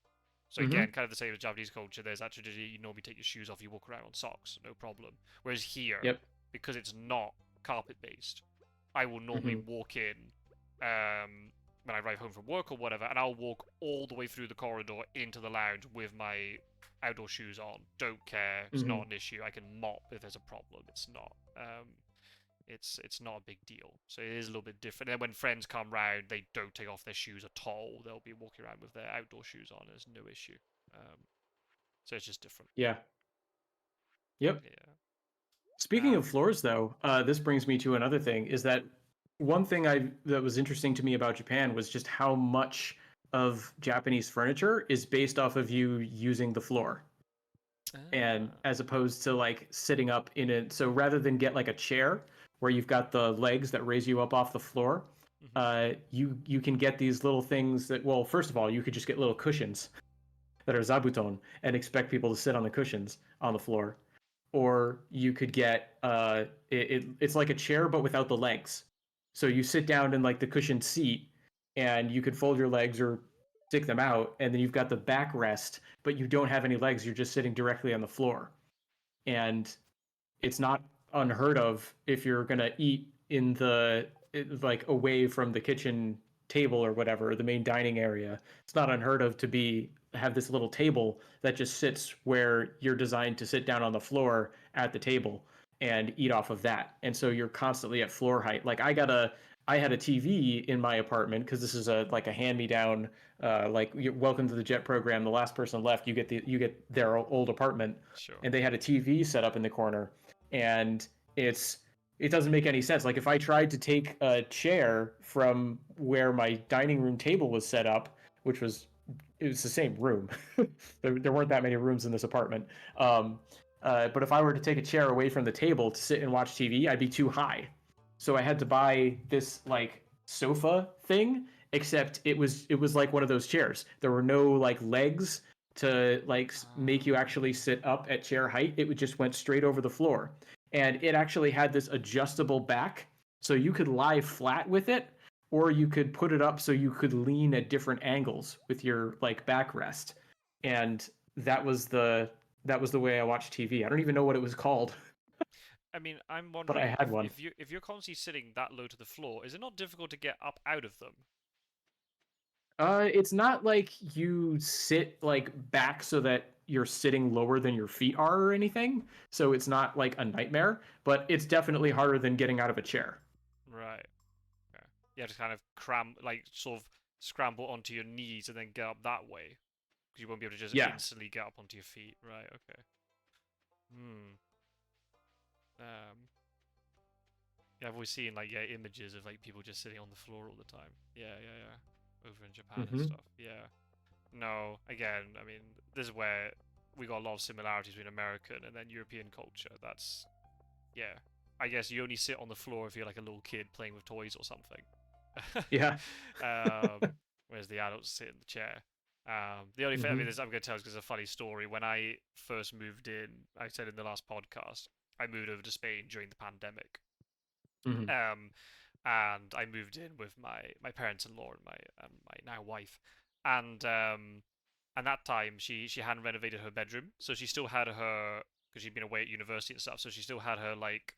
So Mm-hmm. again, kind of the same as Japanese culture, there's that tradition, you normally take your shoes off, you walk around on socks, no problem. Whereas here, Yep. because it's not carpet based, I will normally Mm-hmm. walk in when I arrive home from work or whatever, and I'll walk all the way through the corridor into the lounge with my outdoor shoes on. Don't care. It's Mm-hmm. not an issue. I can mop if there's a problem. It's not. It's not a big deal. So it is a little bit different. And then when friends come round, they don't take off their shoes at all. They'll be walking around with their outdoor shoes on. There's no issue. Um, so it's just different. Yeah. Yep. Yeah. Speaking of floors, though, this brings me to another thing. Is that one thing I that was interesting to me about Japan was just how much of Japanese furniture is based off of you using the floor, and Ah. as opposed to like sitting up in it. So rather than get like a chair where you've got the legs that raise you up off the floor, Hmm. you can get these little things that, well, first of all, you could just get little cushions that are zabuton and expect people to sit on the cushions on the floor, or you could get it's like a chair but without the legs. So you sit down in like the cushioned seat, and you could fold your legs or stick them out, and then you've got the backrest, but you don't have any legs. You're just sitting directly on the floor, and it's not unheard of if you're gonna eat in the like away from the kitchen table or whatever, the main dining area. It's not unheard of to be have this little table that just sits where you're designed to sit down on the floor at the table and eat off of that. And so you're constantly at floor height. Like I had a TV in my apartment because this is a like a hand me down like welcome to the jet program. The last person left, you get their old apartment, Sure. and they had a TV set up in the corner, and it doesn't make any sense. Like if I tried to take a chair from where my dining room table was set up, which was it was the same room. There weren't that many rooms in this apartment. Um, but if I were to take a chair away from the table to sit and watch TV, I'd be too high. So I had to buy this like sofa thing, except it was like one of those chairs. There were no like legs to like make you actually sit up at chair height. It would just went straight over the floor, and it actually had this adjustable back, so you could lie flat with it, or you could put it up so you could lean at different angles with your like backrest. And that was the way I watched TV. I don't even know what it was called, I mean, I'm but I wondering had one. if you're constantly sitting that low to the floor, is it not difficult to get up out of them? It's not like you sit like back so that you're sitting lower than your feet are or anything. So it's not like a nightmare, but it's definitely harder than getting out of a chair. Right. Okay. You have to kind of like sort of scramble onto your knees and then get up that way, because you won't be able to just Yeah. instantly get up onto your feet. Right. Okay. Hmm. Um. Yeah, I've always seen like images of like people just sitting on the floor all the time. Yeah, yeah, yeah. Over in Japan and Mm-hmm. stuff. Yeah. No, again, I mean, this is where we got a lot of similarities between American and then European culture. That's yeah. I guess you only sit on the floor if you're like a little kid playing with toys or something. Yeah. Whereas the adults sit in the chair. The only thing I mean, Mm-hmm. this I'm going to tell is because it's a funny story. When I first moved in, I said in the last podcast, I moved over to Spain during the pandemic. Mm-hmm. Um, and I moved in with my parents-in-law and my now wife, and that time she hadn't renovated her bedroom, so she still had her because she'd been away at university and stuff, so she still had her like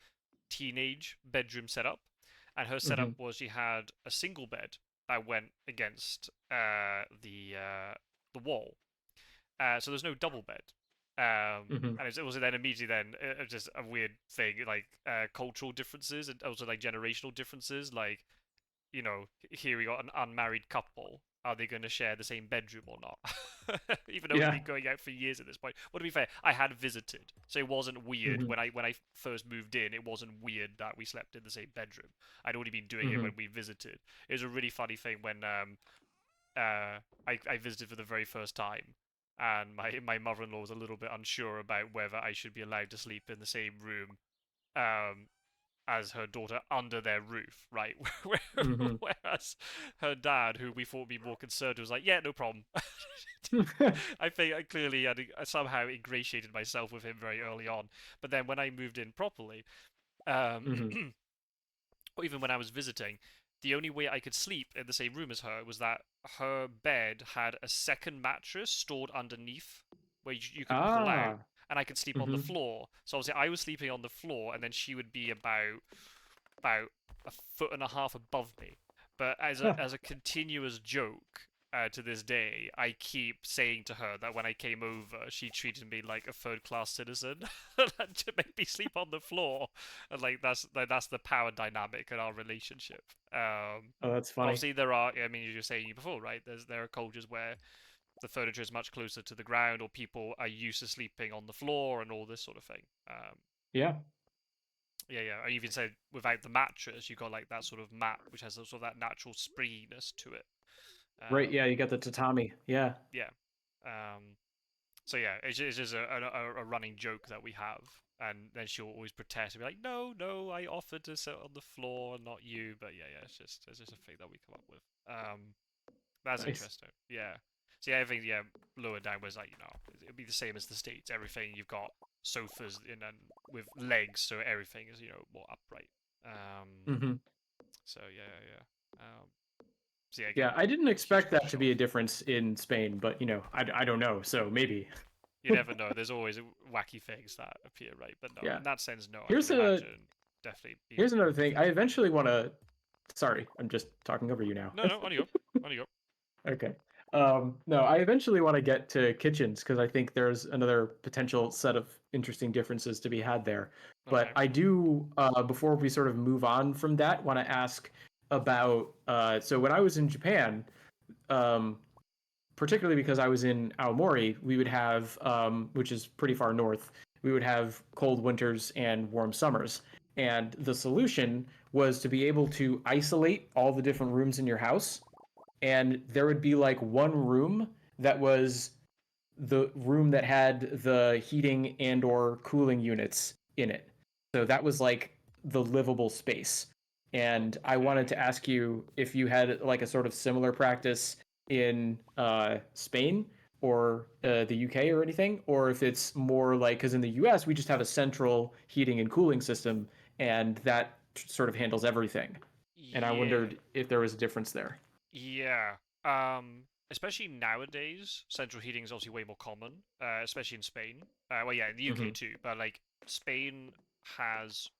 teenage bedroom set up, and her setup Mm-hmm. was she had a single bed that went against the wall, so there's no double bed. Mm-hmm. And it was then immediately then just a weird thing like cultural differences and also like generational differences. Like here we got an unmarried couple. Are they going to share the same bedroom or not? Even though we've Yeah. been going out for years at this point. But to be fair, I had visited, so it wasn't weird Mm-hmm. when I first moved in. It wasn't weird that we slept in the same bedroom. I'd already been doing it Mm-hmm. when we visited. It was a really funny thing when I visited for the very first time, and my mother-in-law was a little bit unsure about whether I should be allowed to sleep in the same room um, as her daughter under their roof, right? Mm-hmm. Whereas her dad, who we thought would be more concerned, was like, "Yeah, no problem." I think I clearly had somehow ingratiated myself with him very early on, but then when I moved in properly, um, Mm-hmm. or even when I was visiting, the only way I could sleep in the same room as her was that her bed had a second mattress stored underneath where you could pull out, Ah. and I could sleep on the Mm-hmm. floor. So obviously I was sleeping on the floor, and then she would be about a foot and a half above me. But as a continuous joke, to this day, I keep saying to her that when I came over, she treated me like a third class citizen to make me sleep on the floor, and like that's the power dynamic in our relationship. Oh, that's funny. Obviously, there are. I mean, you were saying before, right? There are cultures where the furniture is much closer to the ground, or people are used to sleeping on the floor, and all this sort of thing. Yeah. Yeah, yeah. I even said without the mattress, you got like that sort of mat, which has sort of that natural springiness to it. Right. Yeah, you got the tatami. Yeah. Yeah. Um, so yeah, it's just a running joke that we have, and then she'll always protest and be like, "No, no, I offered to sit on the floor, not you." But yeah, yeah, it's just a thing that we come up with. That's Nice. interesting. Yeah. See, everything yeah lower down was like it'd be the same as the states. Everything you've got sofas in and with legs, so everything is more upright. Um. Hmm. So yeah, yeah, yeah. So yeah, again, Yeah, I didn't huge expect that culture to shock. be a difference in Spain, but I don't know, so maybe. You never know. There's always wacky things that appear, right? But no, Yeah. in that sense, no. I Here's can a imagine definitely being here's another thing. I affected by it. eventually want to. Sorry, I'm just talking over you now. No, no, on you go. On you Okay. No, I eventually want to get to kitchens because I think there's another potential set of interesting differences to be had there. go. But Okay. I do, before we sort of move on from that, want to ask about. So when I was in Japan, um, particularly because I was in Aomori, we would have, which is pretty far north, we would have cold winters and warm summers. And the solution was to be able to isolate all the different rooms in your house, and there would be like one room that was the room that had the heating and or cooling units in it. So that was like the livable space. And I wanted Okay. to ask you if you had like a sort of similar practice in Spain or the UK or anything, or if it's more like because in the US we just have a central heating and cooling system, and that sort of handles everything. And I Yeah. wondered if there was a difference there. Yeah. Especially nowadays, central heating is obviously way more common, especially in Spain. Well, yeah, in the UK Mm-hmm. too, but like Spain has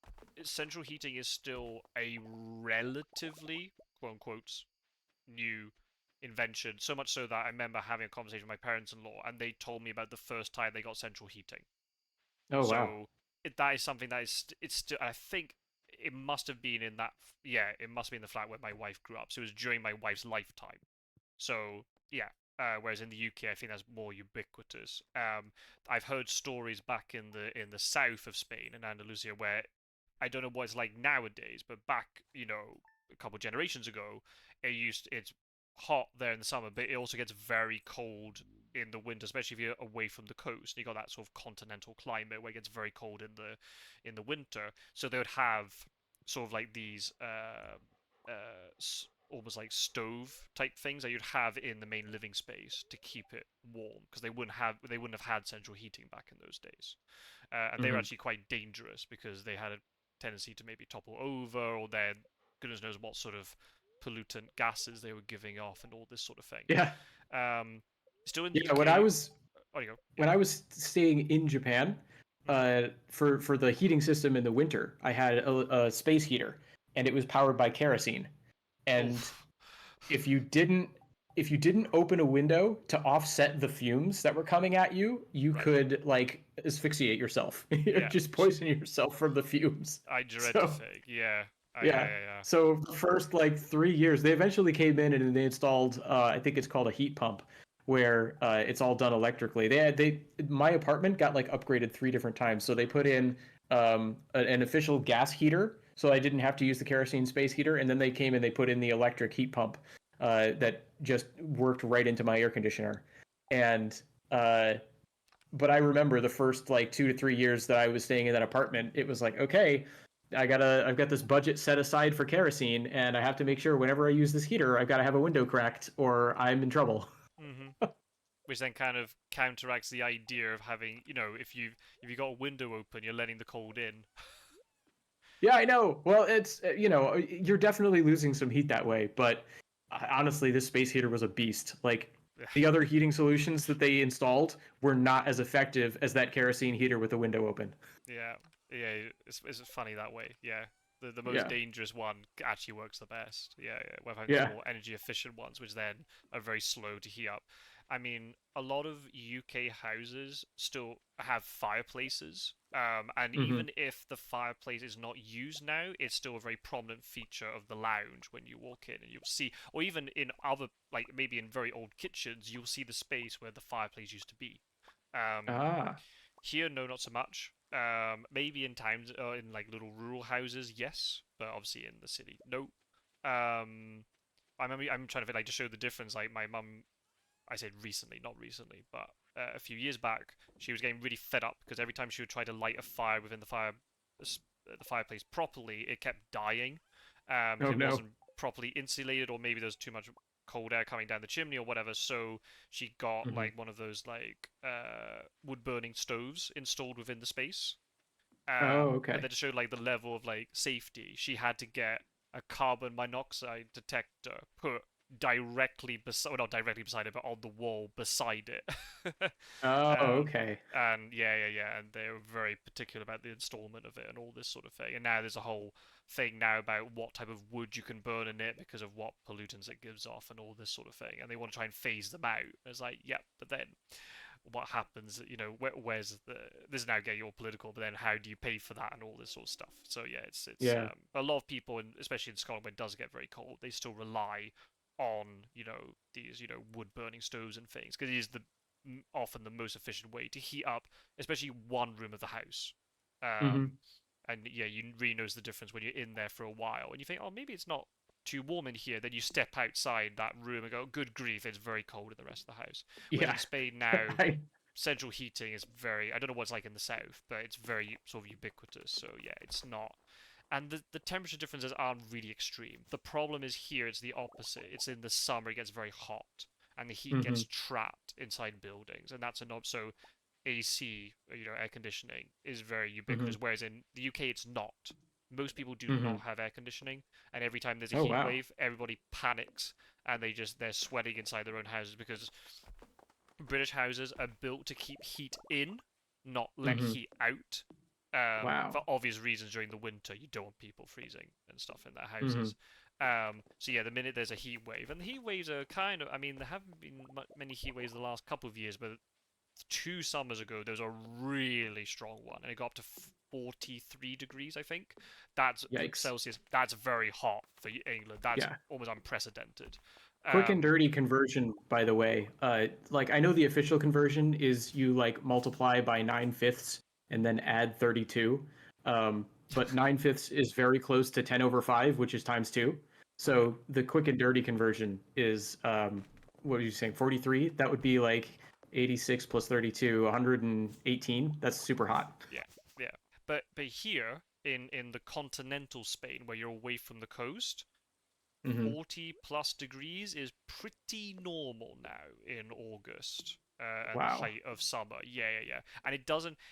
central heating is still a relatively quote unquote new invention. So much so that I remember having a conversation with my parents-in-law, and they told me about the first time they got central heating. Oh wow. So that is something that is it's still. I think it must have been in that. Yeah, it must be in the flat where my wife grew up. So it was during my wife's lifetime. So yeah. Whereas in the UK, I think that's more ubiquitous. I've heard stories back in the south of Spain in Andalusia where I don't know what it's like nowadays, but back a couple generations ago, it's hot there in the summer, but it also gets very cold in the winter, especially if you're away from the coast. You got that sort of continental climate where it gets very cold in the winter. So they would have sort of like these almost like stove type things that you'd have in the main living space to keep it warm because they wouldn't have had central heating back in those days, and they were Mm-hmm. actually quite dangerous because they had a tendency to maybe topple over, or then goodness knows what sort of pollutant gases they were giving off and all this sort of thing. Yeah. Um, Still in the Yeah. UK. Oh, you go. Yeah. When I was staying in Japan, Mm-hmm. for the heating system in the winter, I had a space heater, and it was powered by kerosene. And Oof. if you didn't if you didn't open a window to offset the fumes that were coming at you, you Right. could like asphyxiate yourself. Yeah. Just poison yourself from the fumes. I dread to So think. Yeah. Yeah. yeah. Yeah. So the first like 3 years, they eventually came in and they installed. I think it's called a heat pump, where it's all done electrically. They my apartment got like upgraded 3 different times. So they put in an official gas heater, so I didn't have to use the kerosene space heater. And then they came and they put in the electric heat pump that just worked right into my air conditioner. And but I remember the first like 2 to 3 years that I was staying in that apartment, it was like, okay, I've got this budget set aside for kerosene, and I have to make sure whenever I use this heater, I've got to have a window cracked or I'm in trouble. Yeah. Which then kind of counteracts the idea of having, if you got a window open, you're letting the cold in. Yeah, I know. Well, it's you're definitely losing some heat that way, but honestly, this space heater was a beast. Like the other heating solutions that they installed were not as effective as that kerosene heater with the window open. Yeah, yeah, it's funny that way. Yeah, the most Yeah. dangerous one actually works the best. Yeah, yeah. We're having these Yeah. more energy efficient ones, which then are very slow to heat up. I mean, a lot of UK houses still have fireplaces, and Hmm. even if the fireplace is not used now, it's still a very prominent feature of the lounge when you walk in, and you'll see, or even in other, like maybe in very old kitchens, you'll see the space where the fireplace used to be. Um, Ah. Here, no, not so much. Maybe in towns, in like little rural houses, yes, but obviously in the city, no. Um, I'm trying to like to show the difference. Like my mum, I said recently, not recently, but a few years back, she was getting really fed up because every time she would try to light a fire within the fireplace properly, it kept dying. If Oh it no. wasn't properly insulated, or maybe there was too much cold air coming down the chimney or whatever. So she got Hmm. like one of those like wood burning stoves installed within the space. Oh, But okay. then to show like the level of like safety, she had to get a carbon monoxide detector put directly beside, well, not directly beside it, but on the wall beside it. Oh, um, okay. and yeah, and they were very particular about the installment of it and all this sort of thing. And now there's a whole thing now about what type of wood you can burn in it because of what pollutants it gives off and all this sort of thing. And they want to try and phase them out. It's like, yeah, but then what happens, where's the this is now getting all political, but then how do you pay for that and all this sort of stuff. So yeah, it's Yeah. a lot of people, and especially in Scotland when it does get very cold, they still rely on these wood burning stoves and things because it is the often the most efficient way to heat up especially one room of the house. Hmm. And yeah, you really notice the difference when you're in there for a while and you think, oh, maybe it's not too warm in here. Then you step outside that room and go, good grief, it's very cold in the rest of the house. Whereas Yeah. in Spain now, I. central heating is very, I don't know what it's like in the south, but it's very sort of ubiquitous. So yeah, it's not. And the temperature differences aren't really extreme. The problem is here, it's the opposite. It's in the summer, it gets very hot, and the heat Hmm. gets trapped inside buildings, and that's an so AC, air conditioning is very Hmm. ubiquitous. Whereas in the UK, it's not. Most people do Hmm. not have air conditioning, and every time there's a Oh heat wow. wave, everybody panics and they're sweating inside their own houses because British houses are built to keep heat in, not let Hmm. heat out. Wow. For obvious reasons, during the winter, you don't want people freezing and stuff in their Hmm. houses. So yeah, the minute there's a heat wave, and the heat waves are kind of, I mean, there haven't been many heat waves the last couple of years, but 2 summers ago there was a really strong one, and it got up to 43 degrees, I think. That's Yikes. Celsius. That's very hot for England. That's Yeah. almost unprecedented. Quick and Um, dirty conversion, by the way. Like I know the official conversion is you like multiply by 9/5 and then add 32. But 9/5 is very close to 10 over 5, which is times two. okay. So the quick and dirty conversion is what are you saying? 43? That would be like 86 plus 32, 118. That's super hot. Yeah, yeah. But here in the continental Spain, where you're away from the coast, Hmm. 40 plus degrees is pretty normal now in August. And the Wow. height of summer, yeah. And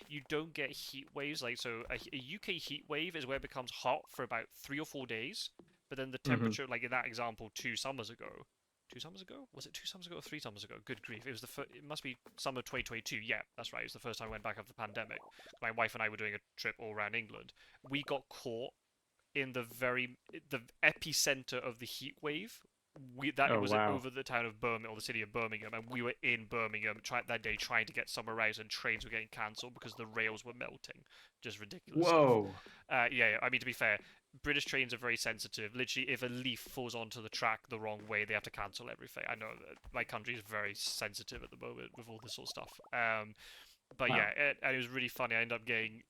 you don't get heat waves like so. A UK heat wave is where it becomes hot for about 3 or 4 days, but then the Hmm. temperature, like in that example, 2 summers ago, 2 summers ago, was it 2 summers ago or 3 summers ago? Good grief! It was it must be summer 2022. Yeah, that's right. It was the first time I went back after the pandemic. My wife and I were doing a trip all around England. We got caught in the epicenter of the heat wave. It Oh was wow. over the town of Birmingham or the city of Birmingham, and we were in Birmingham that day trying to get somewhere else, and trains were getting cancelled because the rails were melting. Just ridiculous stuff. Whoa. Yeah, I mean to be fair, British trains are very sensitive. Literally, if a leaf falls onto the track the wrong way, they have to cancel everything. I know that my country is very sensitive at the moment with all this sort of stuff. But Wow. yeah, and it was really funny. I ended up getting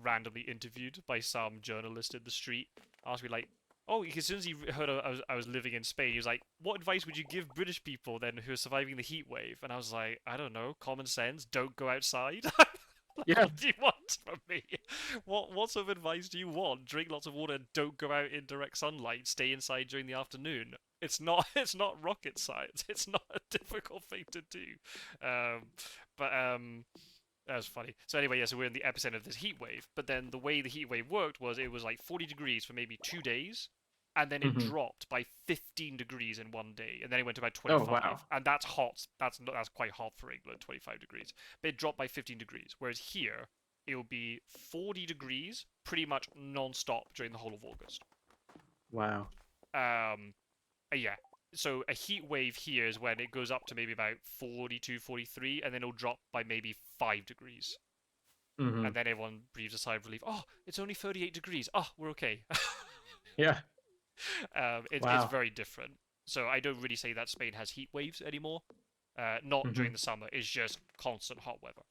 randomly interviewed by some journalist in the street, asked me like, "Oh, as soon as he heard I was living in Spain, he was like, what advice would you give British people then who are surviving the heat wave?" And I was like, "I don't know, common sense. Don't go outside." Like, Yeah. what do you want from me? What sort of advice do you want? Drink lots of water and don't go out in direct sunlight. Stay inside during the afternoon. It's not rocket science. It's not a difficult thing to do. Um, but that was funny. So anyway, yeah, so we're in the epicenter of this heat wave. But then the way the heat wave worked was it was like 40 degrees for maybe 2 days, and then it Hmm. dropped by 15 degrees in one day, and then it went to about Oh wow. 25, and that's hot. That's quite hot for England, 25 degrees. But it dropped by 15 degrees, whereas here it will be 40 degrees pretty much non-stop during the whole of August. Wow. Um, yeah. So a heat wave here is when it goes up to maybe about 42, 43, and then it'll drop by maybe 5 degrees. Hmm. And then everyone breathes a sigh of relief. Oh, it's only 38 degrees. Oh, we're okay. Yeah. It's Wow. very different. So I don't really say that Spain has heat waves anymore. Not Hmm. during the summer. It's just constant hot weather.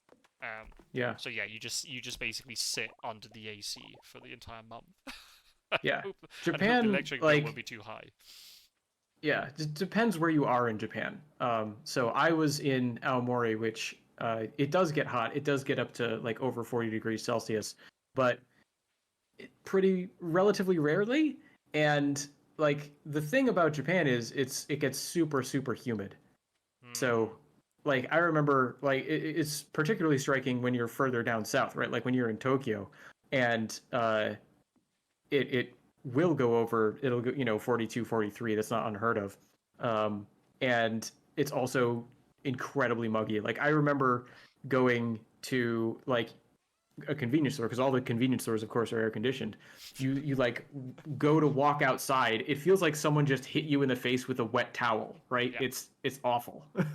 Um, Yeah. so yeah, you just basically sit under the AC for the entire month. I Yeah. hope, and hope the Japan, electric bill won't like, be too high. Yeah, it depends where you are in Japan. So I was in Aomori, which it does get hot. It does get up to like over 40 degrees Celsius, but pretty relatively rarely. And like the thing about Japan is it gets super humid. Hmm. So like I remember like it's particularly striking when you're further down south, right? Like when you're in Tokyo, and it will go over. It'll go 42, 43. That's not unheard of. Um, and it's also incredibly muggy. Like I remember going to like a convenience store, because all the convenience stores, of course, are air conditioned. You like go to walk outside. It feels like someone just hit you in the face with a wet towel, right? Yeah. It's awful. Mm.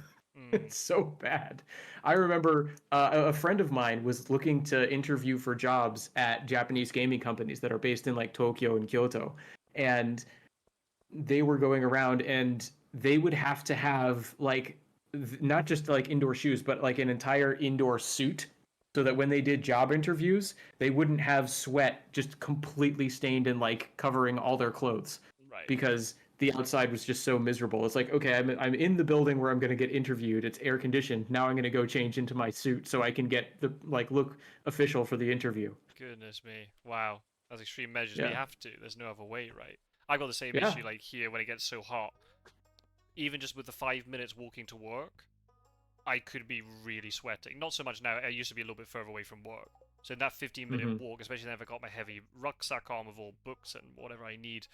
It's so bad. I remember a friend of mine was looking to interview for jobs at Japanese gaming companies that are based in like Tokyo and Kyoto, and they were going around and they would have to have like not just like indoor shoes, but like an entire indoor suit, so that when they did job interviews, they wouldn't have sweat just completely stained and like covering all their clothes, Right. because the outside was just so miserable. It's like, okay, I'm in the building where I'm going to get interviewed. It's air conditioned. Now I'm going to go change into my suit so I can get the like look official for the interview. Goodness me. Wow. That's extreme measures, but you Yeah. have to. There's no other way, right? I got the same Yeah. issue like here when it gets so hot. Even just with the 5 minutes walking to work, I could be really sweating. Not so much now. I used to be a little bit further away from work. So in that 15-minute Mhm. walk, especially if I got my heavy rucksack on with all books and whatever I need,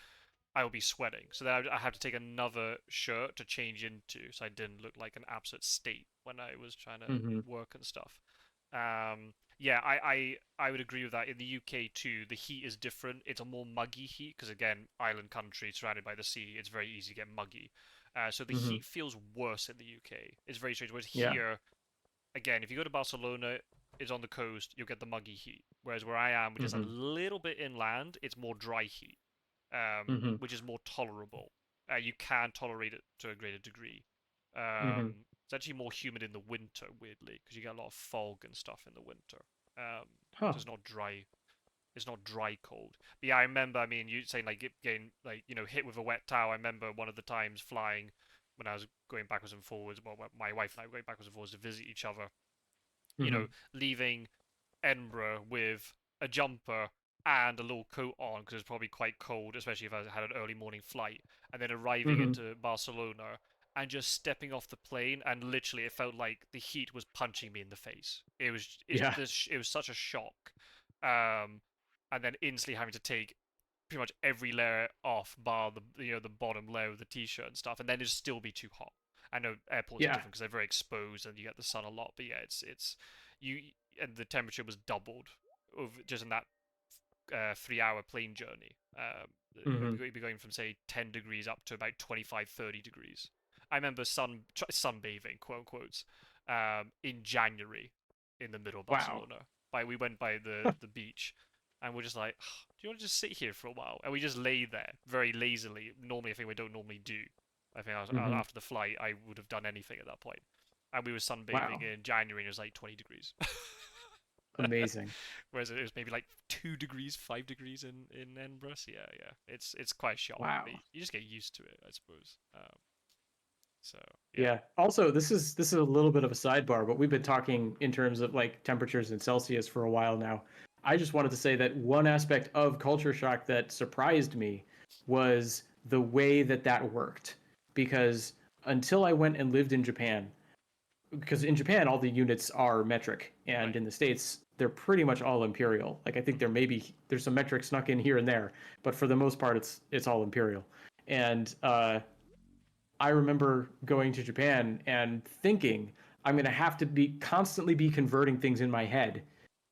I will be sweating. So then I have to take another shirt to change into, so I didn't look like an absolute state when I was trying to Mhm. work and stuff. Yeah, I would agree with that. In the UK too, the heat is different. It's a more muggy heat because again, island country surrounded by the sea, it's very easy to get muggy. So the Mhm. heat feels worse in the UK. It's very strange. Whereas Yeah. here, again, if you go to Barcelona, it's on the coast, you'll get the muggy heat. Whereas where I am, which is a Mhm. little bit inland, it's more dry heat, Mhm. which is more tolerable. You can tolerate it to a greater degree. Mhm. It's actually more humid in the winter, weirdly, because you get a lot of fog and stuff in the winter. Um, Huh. so it's not dry. It's not dry cold. But yeah, I remember. I mean, you saying like getting like hit with a wet towel. I remember one of the times flying when I was going backwards and forwards. Well, my wife and I were going backwards and forwards to visit each other. Mhm. Leaving Edinburgh with a jumper and a little coat on because it was probably quite cold, especially if I had an early morning flight, and then arriving Mhm. into Barcelona and just stepping off the plane, and literally it felt like the heat was punching me in the face. Yeah. It was such a shock, um, and then instantly having to take pretty much every layer off, bar the bottom layer of the t-shirt and stuff, and then it'd still be too hot. I know airports are Yeah. different because they're very exposed and you get the sun a lot, but yeah, it's you and the temperature was doubled over just in that 3 hour plane journey. Mhm. We'd be going from say 10 degrees up to about 25, 30 degrees. I remember sunbathing, quote unquote, in January in the middle of Wow. Barcelona. We went by the beach, and we're just like, do you want to just sit here for a while? And we just lay there very lazily. Normally, a thing we don't normally do. I think Mhm. after the flight, I would have done anything at that point. And we were sunbathing Wow. in January, and it was like 20 degrees. Amazing. Whereas it was maybe like 2 degrees, 5 degrees in Edinburgh. So yeah. It's quite a shock, but Wow. you just get used to it, I suppose. So yeah. Yeah. Also, this is a little bit of a sidebar, but we've been talking in terms of like temperatures in Celsius for a while now. I just wanted to say that one aspect of culture shock that surprised me was the way that that worked. Because until I went and lived in Japan, because in Japan all the units are metric, and Right. in the States they're pretty much all imperial. Like I think Mm-hmm. there's some metric snuck in here and there, but for the most part it's all imperial. And I remember going to Japan and thinking I'm going to have to be constantly be converting things in my head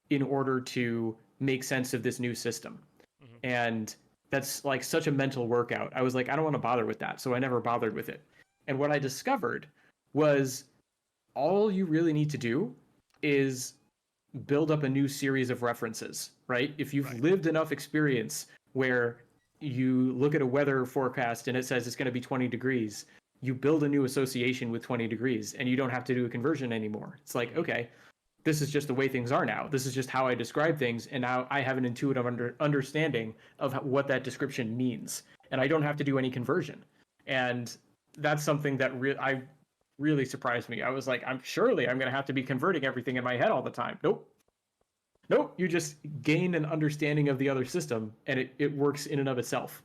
in order to make sense of this new system. Mm-hmm. And that's like such a mental workout. I was like, I don't want to bother with that. So I never bothered with it. And what I discovered was all you really need to do is build up a new series of references, right? If you've Right. lived enough experience where you look at a weather forecast and it says it's going to be 20 degrees, you build a new association with 20 degrees and you don't have to do a conversion anymore. It's like, Mm-hmm. okay, this is just the way things are now. This is just how I describe things. And now I have an intuitive understanding of what that description means. And I Right. don't have to do any conversion. And that's something that I really surprised me. I was like, I'm going to have to be converting everything in my head all the time. Nope. Nope. You just gain an understanding of the other system, and it works in and of itself.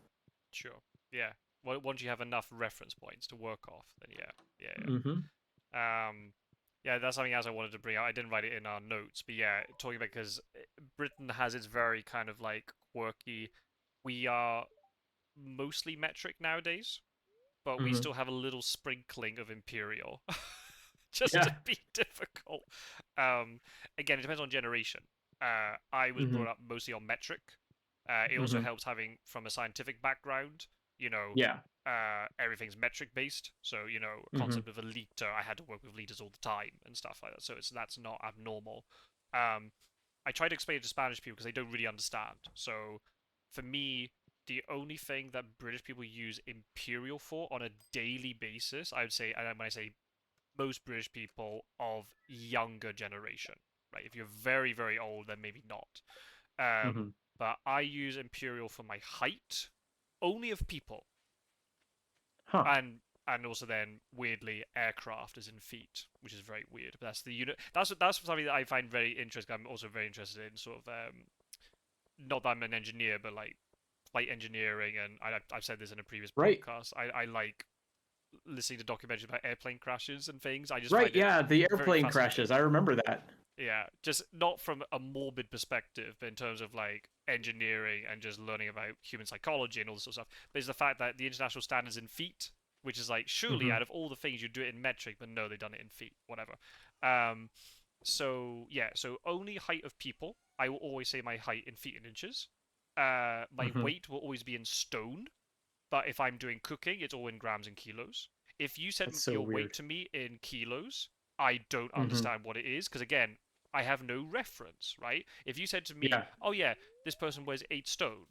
Sure. Yeah. Well, once you have enough reference points to work off, then yeah, yeah, Mm-hmm. yeah. Yeah, that's something else I wanted to bring out. I didn't write it in our notes, but yeah, talking about because Britain has its very kind of like quirky. We are mostly metric nowadays, but we Mm-hmm. still have a little sprinkling of imperial, just to Yeah. be difficult. Um, Again, it depends on generation. I was Mm-hmm. brought up mostly on metric. It also Mm-hmm. helps having from a scientific background. You know, Yeah. everything's metric based, so Mm-hmm. concept of a liter. I had to work with liters all the time and stuff like that. So that's not abnormal. Um, I try to explain it to Spanish people because they don't really understand. So for me, the only thing that British people use imperial for on a daily basis, I would say, and when I say most British people of younger generation, right? If you're very, very old, then maybe not. Mm-hmm. But I use imperial for my height, only of people, Huh. and also then weirdly aircraft is in feet, which is very weird. But that's the unit. That's something that I find very interesting. I'm also very interested in sort of not that I'm an engineer, but like flight engineering, and I've said this in a previous Right. podcast. I like listening to documentaries about airplane crashes and things. I just Right. find it Yeah. The very airplane crashes. fascinating. I remember that. Yeah, just not from a morbid perspective, but in terms of like engineering and just learning about human psychology and all this sort of stuff. But it's the fact that the international standards in feet, which is like surely Mm-hmm. out of all the things you do it in metric, but no, they've done it in feet, whatever. Um, so yeah, so only height of people. I will always say my height in feet and inches. My Mm-hmm. weight will always be in stone, but if I'm doing cooking, it's all in grams and kilos. If you said That's so your weight weird. to me in kilos, I don't Mm-hmm. understand what it is because again, I have no reference, right? If you said to me, Yeah. "Oh yeah, this person weighs 8 stone,"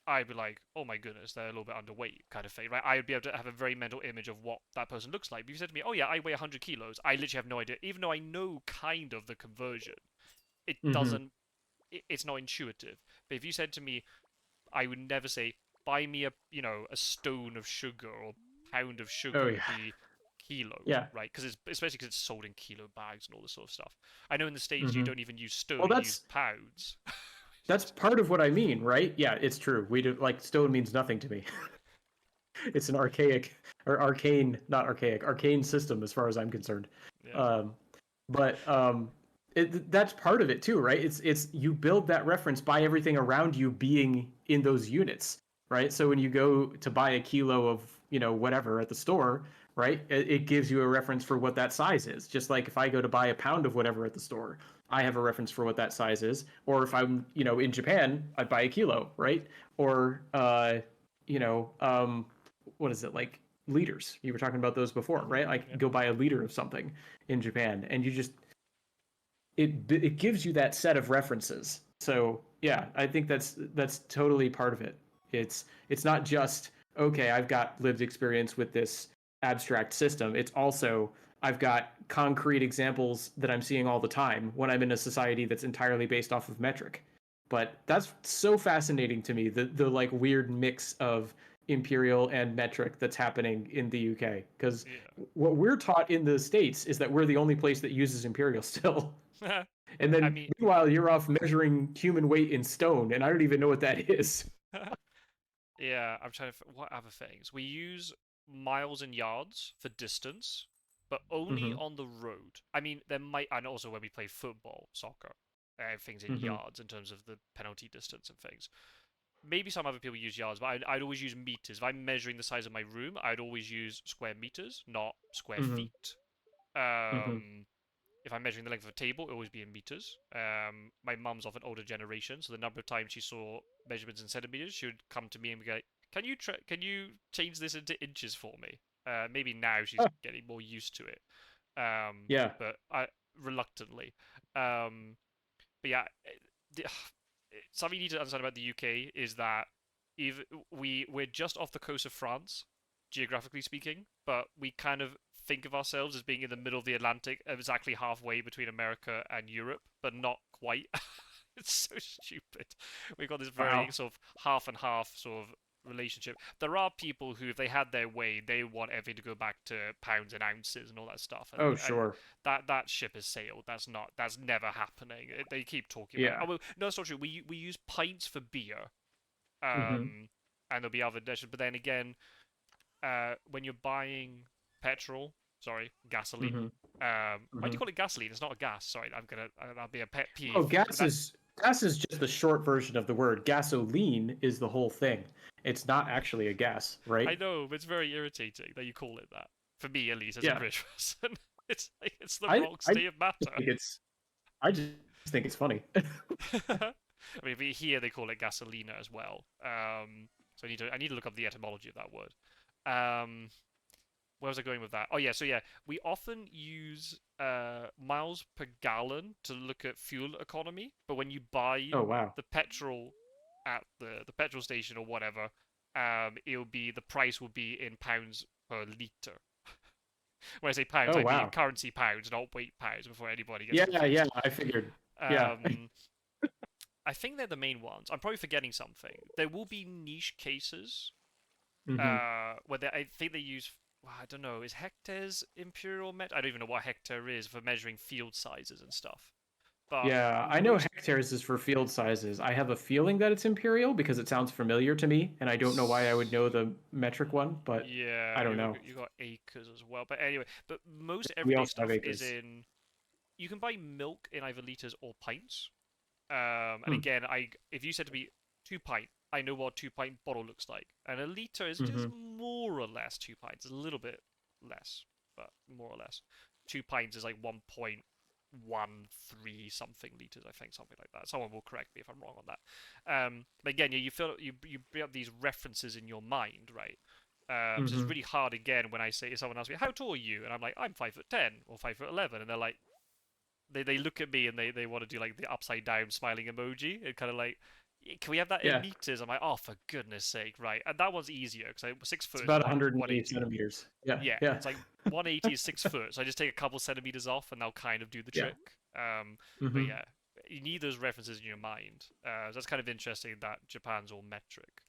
I'd be like, "Oh my goodness, they're a little bit underweight," kind of thing, right? I would be able to have a very mental image of what that person looks like. But if you said to me, "Oh yeah, I weigh 100 kilos," I literally have no idea, even though I know kind of the conversion. It Mm-hmm. doesn't. It's not intuitive. But if you said to me, I would never say buy me a stone of sugar or pound of Oh sugar. yeah. It'd be kilo, Yeah. right? Because it's especially because it's sold in kilo bags and all this sort of stuff. I know in the states you Mm-hmm. don't even use Well, stone; you use that's pounds. that's part of what I mean, right? Yeah, it's true. We do like stone means nothing to me. It's an archaic or arcane, not archaic, arcane system as far as I'm concerned. Yeah, Um, but that's part of it too, right? It's you build that reference by everything around you being in those units, right? So when you go to buy a kilo of whatever at the store, right, it gives you a reference for what that size is. Just like if I go to buy a pound of whatever at the store, I have a reference for what that size is. Or if I'm in Japan, I buy a kilo, right? Or you know what is it like liters? You were talking about those before, right? Like yeah, go buy a liter of something in Japan, and you just it gives you that set of references. So yeah, I think that's totally part of it. It's not just okay, I've got lived experience with this abstract system. It's also I've got concrete examples that I'm seeing all the time when I'm in a society that's entirely based off of metric. But that's so fascinating to me, the like weird mix of imperial and metric that's happening in the UK. Because what we're taught in the States is that we're the only place that uses imperial still. yeah. And I then mean, meanwhile, you're off measuring human weight in stone, and I don't even know what that is. yeah. I'm trying to. What other things we use miles and yards for distance, but only Mm-hmm. on the road. I mean, there might, and also when we play football, soccer, things in Mm-hmm. yards in terms of the penalty distance and things. Maybe some other people use yards, but I'd always use meters. If I'm measuring the size of my room, I'd always use square meters, not square Mm-hmm. feet. Mm-hmm. If I'm measuring the length of a table, it will always be in meters. My mum's of an older generation, so the number of times she saw measurements in centimeters, she would come to me and be like, can you change this into inches for me?" Maybe now she's Ah, getting more used to it, yeah. but I reluctantly. Um, but yeah, something you need to understand about the UK is that if we're just off the coast of France, geographically speaking, but we kind of think of ourselves as being in the middle of the Atlantic, exactly halfway between America and Europe, but not quite. It's so stupid. We've got this very Wow. sort of half and half sort of relationship. There are people who, if they had their way, they want everything to go back to pounds and ounces and all that stuff, Oh, and sure. that ship has sailed. That's never happening. They keep talking about it. Yeah. Oh well, no, it's not true. We use pints for beer, Mm-hmm. and there'll be other dishes. But then again, when you're buying petrol, sorry, gasoline. Mm-hmm. Why do Mm-hmm. you call it gasoline? It's not a gas. Sorry, that'll be a pet Oh, peeve. gas is just the short version of the word. Gasoline is the whole thing. It's not actually a gas, I right? know, but it's very irritating that you call it that. For me, at least, as a Yeah. British person, it's like it's the I wrong I state of matter. think it's I just think it's funny. I mean, here they call it gasolina as well. So I need to look up the etymology of that word. Um, where was I going with that? Oh yeah, so yeah, we often use miles per gallon to look at fuel economy, but when you buy Oh wow. the petrol at the petrol station or whatever, the price will be in pounds per liter. When I say pounds, Oh I mean wow. currency pounds, not weight pounds. Before anybody gets Yeah, yeah, confused. I figured. Yeah. Um, I think they're the main ones. I'm probably forgetting something. There will be niche cases Hmm. where I think they use. Well, I don't know. Is hectares imperial met? I don't even know what hectare is for measuring field sizes and stuff. But Yeah, I know most, hectares is for field sizes. I have a feeling that it's imperial because it sounds familiar to me, and I don't know why I would know the metric one, but yeah, I don't know. you got acres as well. But anyway, but most We everyday also have stuff is acres. in. You can buy milk in either liters or pints. And Hmm. again, if you said to me 2 pint, I know what 2 pint bottle looks like, and a liter is just Hmm. more or less 2 pints, a little bit less, but more or less. 2 pints is like 1.13 something liters, I think, something like that. Someone will correct me if I'm wrong on that. But again, you feel you bring up these references in your mind, right? So it's Hmm. really hard again when I say someone asks me how tall are you, and I'm like I'm 5'10" or 5'11", and they're like they look at me and they want to do like the upside down smiling emoji and kind of like can we have that in Yeah, meters? I'm like, oh, for goodness sake, right? And that one's easier because 6 foot it's is about one 180 180. centimeters. Yeah, Yeah, yeah, it's like 180 is 6 foot, so I just take a couple centimeters off and they'll kind of do the yeah. trick. But Hmm. yeah, you need those references in your mind. So that's kind of interesting that Japan's all metric.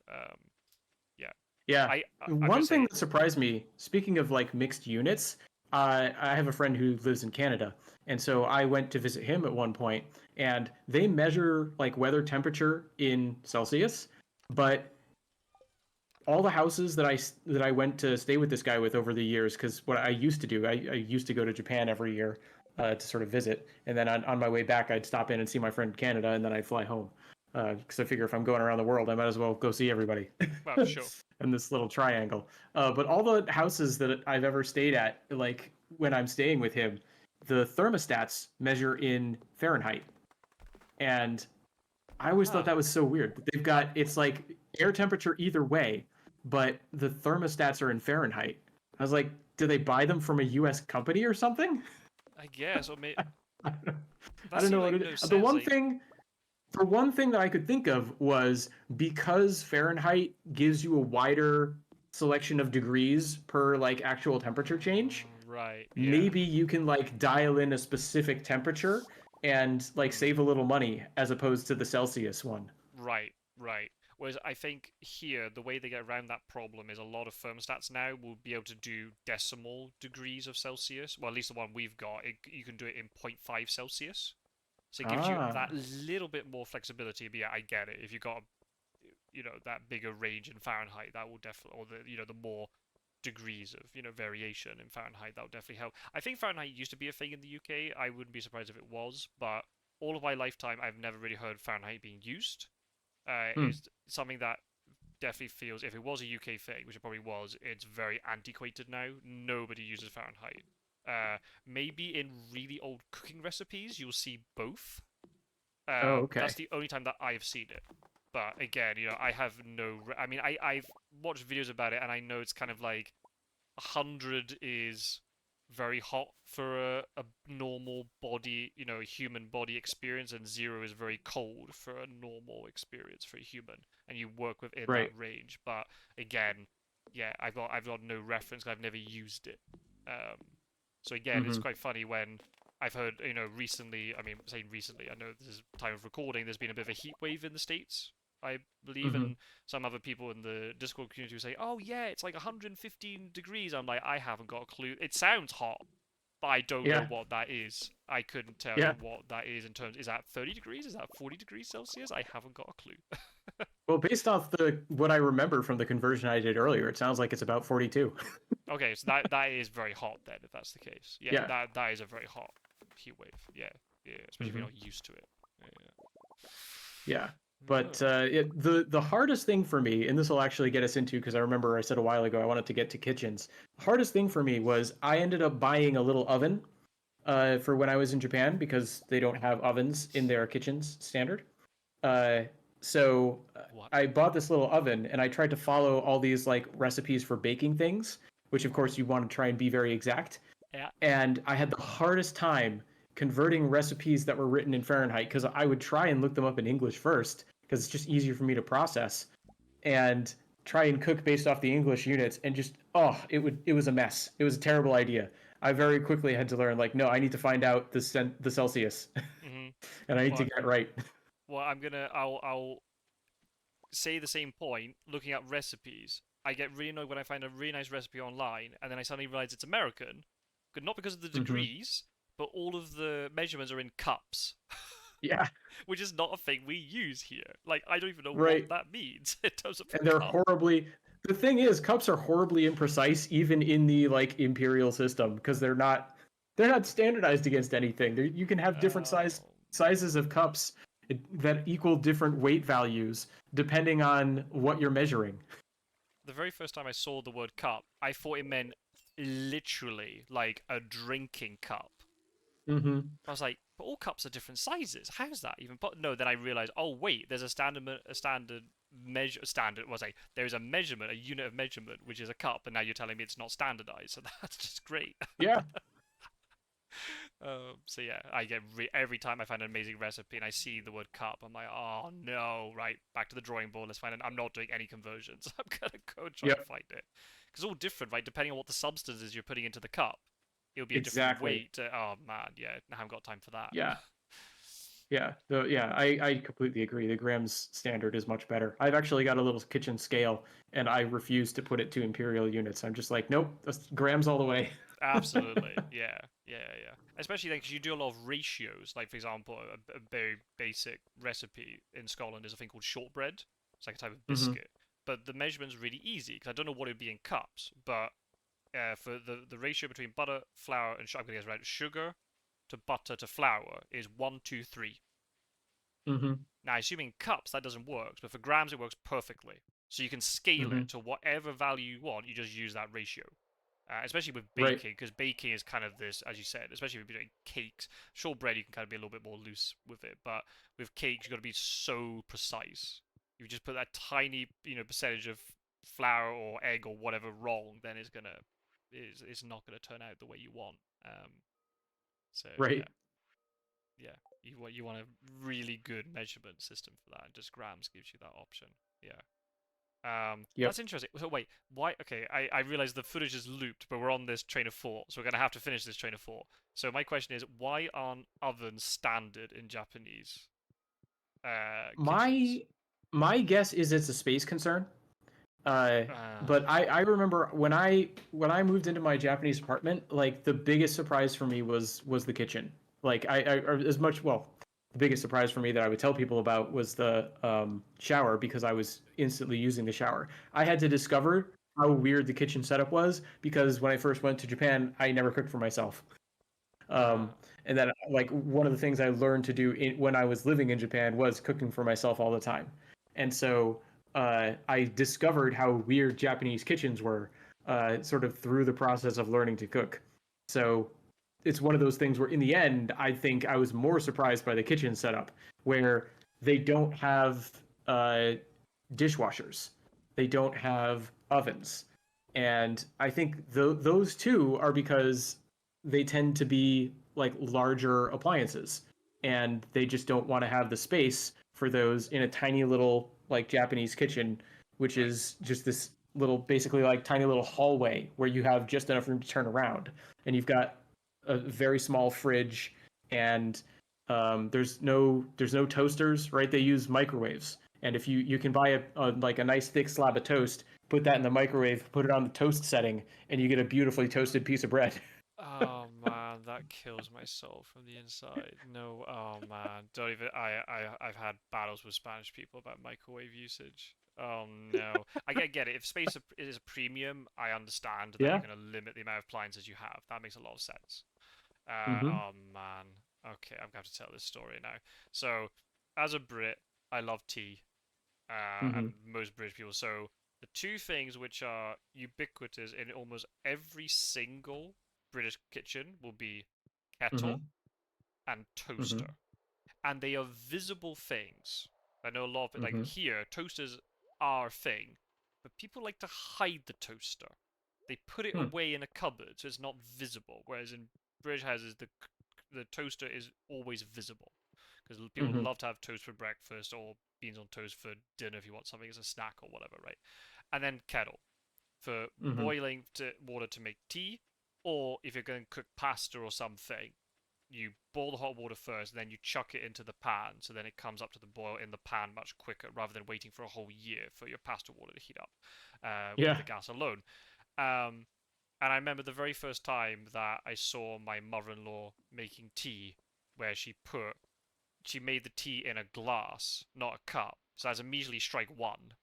Yeah, Yeah. I'm gonna One thing say, that surprised me, speaking of like mixed units, I have a friend who lives in Canada, and so I went to visit him at one point, and they measure like weather temperature in Celsius, but all the houses that I went to stay with this guy with over the years, because what I used to do, I used to go to Japan every year to sort of visit, and then on my way back, I'd stop in and see my friend in Canada, and then I'd fly home. Because I figure if I'm going around the world, I might as well go see everybody well, sure. in this little triangle. But all the houses that I've ever stayed at, like when I'm staying with him, the thermostats measure in Fahrenheit, and I always thought Huh. that was so weird. They've got it's like air temperature either way, but the thermostats are in Fahrenheit. I was like, do they buy them from a U.S. company or something? I guess, or maybe I don't know. I that don't know seems what like it no is. The sense. one Like, thing, the one thing that I could think of was because Fahrenheit gives you a wider selection of degrees per like actual temperature change. right, yeah. Maybe you can like dial in a specific temperature and like Hmm. save a little money as opposed to the Celsius one. Right, right. Whereas I think here, the way they get around that problem is a lot of thermostats now will be able to do decimal degrees of Celsius. Well, at least the one we've got, you can do it in zero point 0.5 Celsius. So it gives you that Ah. little bit more flexibility. But yeah, I get it. If you've got, that bigger range in Fahrenheit, that will definitely, or the more degrees of, variation in Fahrenheit, that would definitely help. I think Fahrenheit used to be a thing in the UK. I wouldn't be surprised if it was, but all of my lifetime, I've never really heard Fahrenheit being used. Hmm. It's something that definitely feels, if it was a UK thing, which it probably was, it's very antiquated now. Nobody uses Fahrenheit. Maybe in really old cooking recipes, you'll see both. Oh, That's okay. the only time that I've seen it. But again, I have no. I mean, I've watched videos about it, and I know it's kind of like 100 is very hot for a normal body, human body experience, and 0 is very cold for a normal experience for a human, and you work within that Right. range. But again, yeah, I've got no reference. 'Cause I've never used it. Um, so again, it's Hmm. quite funny when I've heard, recently. I mean, saying recently, I know this is time of recording. There's been a bit of a heat wave in the states. I believe Hmm. in some other people in the Discord community who say, "Oh yeah, it's like 115 degrees." I'm like, I haven't got a clue. It sounds hot, but I don't know Yeah, what that is. I couldn't tell yeah. you what that is in terms. Is that 30 degrees? Is that 40 degrees Celsius? I haven't got a clue. Well, based off the what I remember from the conversion I did earlier, it sounds like it's about 42. Okay, so that is very hot then, if that's the case. Yeah, Yeah. that is a very hot heat wave. Yeah, yeah, especially if you're Hmm. not used to it. Yeah. Yeah. But the hardest thing for me, and this will actually get us into, because I remember I said a while ago I wanted to get to kitchens. The hardest thing for me was I ended up buying a little oven for when I was in Japan because they don't have ovens in their kitchens standard. Uh, so What? I bought this little oven and I tried to follow all these like recipes for baking things, which of course you want to try and be very exact. Yeah. And I had the hardest time converting recipes that were written in Fahrenheit because I would try and look them up in English first because it's just easier for me to process and try and cook based off the English units and just it was a mess. It was a terrible idea. I very quickly had to learn like no, I need to find out the Celsius Mhm. and I need to Well, get it right. well, I'll say the same point. Looking at recipes, I get really annoyed when I find a really nice recipe online, and then I suddenly realize it's American. Not because of the Hmm. degrees, but all of the measurements are in cups, Yeah, which is not a thing we use here. Like, I don't even know what right. that means in terms of And a they're cup. horribly. The thing is, cups are horribly imprecise even in the like imperial system because they're not standardized against anything. You can have different sizes of cups that equal different weight values depending on what you're measuring. The very first time I saw the word cup, I thought it meant literally like a drinking cup. Hmm. I was like, but all cups are different sizes. How is that even? No, then I realized, oh wait, there's a standard measure standard. Was I? There is a measurement, a unit of measurement, which is a cup, and now you're telling me it's not standardized. So that's just great. Yeah. So yeah, I get every time I find an amazing recipe and I see the word cup, I'm like, oh no, right, back to the drawing board. Let's find it. I'm not doing any conversions. I'm gonna go try and Yep. find it because it's all different, right? Depending on what the substance is you're putting into the cup, it'll be a different Exactly. weight. Oh man, yeah, I haven't got time for that. Yeah. Yeah. I completely agree. The grams standard is much better. I've actually got a little kitchen scale and I refuse to put it to imperial units. I'm just like, nope, that's grams all the way. Absolutely, yeah, yeah. Especially then, because you do a lot of ratios. Like for example, a very basic recipe in Scotland is a thing called shortbread. It's like a type of Hmm. biscuit, but the measurement's really easy because I don't know what it'd be in cups, but for the ratio between butter, flour, and I'm gonna guess right, sugar to butter to flour is 1:3. Hmm. Now, assuming cups that doesn't work, but for grams it works perfectly. So you can scale Hmm. it to whatever value you want. You just use that ratio. Especially with Right. baking, because baking is kind of this, as you said, especially if you're doing cakes. Shortbread, you can kind of be a little bit more loose with it, but with cakes, you've got to be so precise. If you just put that tiny, percentage of flour or egg or whatever wrong, then it's not gonna turn out the way you want. So yeah, Right. yeah, you want a really good measurement system for that, and just grams gives you that option. Yeah. Yep. That's interesting. So wait, why? Okay, I realize the footage is looped, but we're on this train of thought, so we're gonna have to finish this train of thought. So my question is, why aren't ovens standard in Japanese kitchens? My my guess is it's a space concern. Uh, Uh, but I remember when I moved into my Japanese apartment, like the biggest surprise for me was the kitchen. Like or as much well, the biggest surprise for me that I would tell people about was the shower because I was instantly using the shower. I had to discover how weird the kitchen setup was because when I first went to Japan, I never cooked for myself. uh, Um, and then like one of the things I learned to do when I was living in Japan was cooking for myself all the time. And so I discovered how weird Japanese kitchens were sort of through the process of learning to cook. So it's one of those things where in the end, I think I was more surprised by the kitchen setup where they don't have dishwashers. They don't have ovens. And I think those two are because they tend to be like larger appliances and they just don't want to have the space for those in a tiny little like Japanese kitchen, which right, is just this little basically like tiny little hallway where you have just enough room to turn around and you've got a very small fridge and there's no toasters, right? They use microwaves And if you can buy like a nice thick slab of toast, put that in the microwave, put it on the toast setting, and you get a beautifully toasted piece of bread. Oh man, that kills my soul from the inside. No, oh man, don't even. I've had battles with Spanish people about microwave usage. Oh no, get it. If space is a premium, I understand that you're Yeah. going to limit the amount of appliances you have. That makes a lot of sense. Mm-hmm. Oh man. Okay, I'm going to have to tell this story now. So, as a Brit, I love tea, Mm-hmm. and most British people. So, the two things which are ubiquitous in almost every single British kitchen will be kettle Mm-hmm. and Mm-hmm. toaster, and they are visible things. I know a lot of it, like Mm-hmm. here, toasters are a thing, but people like to hide the toaster. They put it Hmm. away in a cupboard so it's not visible. Whereas in British houses, the toaster is always visible because people Mm-hmm. love to have toast for breakfast or beans on toast for dinner if you want something as a snack or whatever, right? And then kettle for Mm-hmm. boiling water to make tea, or if you're going to cook pasta or something, you boil the hot water first, then you chuck it into the pan, so then it comes up to the boil in the pan much quicker, rather than waiting for a whole year for your pasta water to heat up with Yeah. the gas alone. Um, and I remember the very first time that I saw my mother-in-law making tea, where she made the tea in a glass, not a cup. So that's immediately strike one.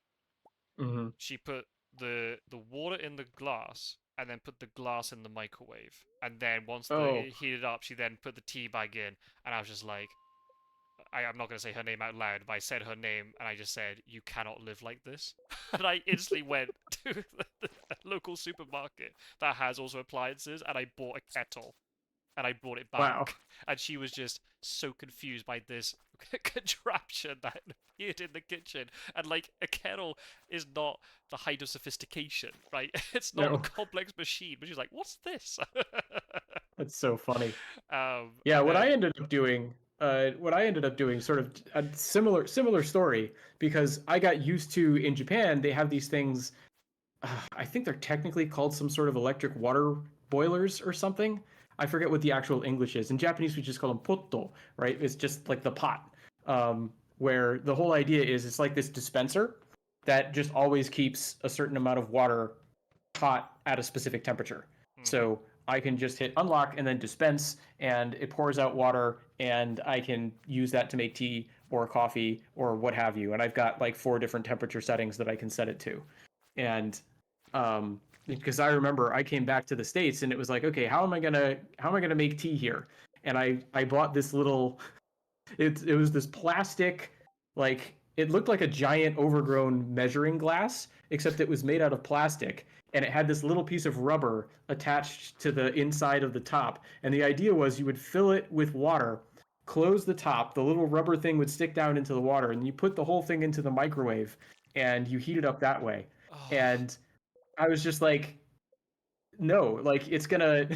Mm-hmm. She put the water in the glass and then put the glass in the microwave. And then once Oh, it heated up, she then put the tea bag in. And I was just like, I'm not going to say her name out loud, but I said her name and I just said, "You cannot live like this." And I instantly went to the local supermarket that has also appliances and I bought a kettle and I brought it wow. back. And she was just so confused by this contraption that appeared in the kitchen. And like a kettle is not the height of sophistication, right? It's not a No, complex machine. But she's like, "What's this?" that's so funny. Yeah, And what I then ended up doing, sort of a similar story because I got used to in Japan, they have these things. I think they're technically called some sort of electric water boilers or something. I forget what the actual English is. In Japanese, we just call them potto, right? It's just like the pot, where the whole idea is it's like this dispenser that just always keeps a certain amount of water hot at a specific temperature. mm-hmm. So I can just hit unlock and then dispense, and it pours out water, and I can use that to make tea or coffee or what have you. And I've got like 4 different temperature settings that I can set it to. And because I remember I came back to the States and it was like, okay, how am I gonna make tea here? And I bought this little it was this plastic, like it looked like a giant overgrown measuring glass, except it was made out of plastic, and it had this little piece of rubber attached to the inside of the top. And the idea was you would fill it with water, close the top, the little rubber thing would stick down into the water, and you put the whole thing into the microwave, and you heat it up that way. Oh, And I was just like, no, like it's gonna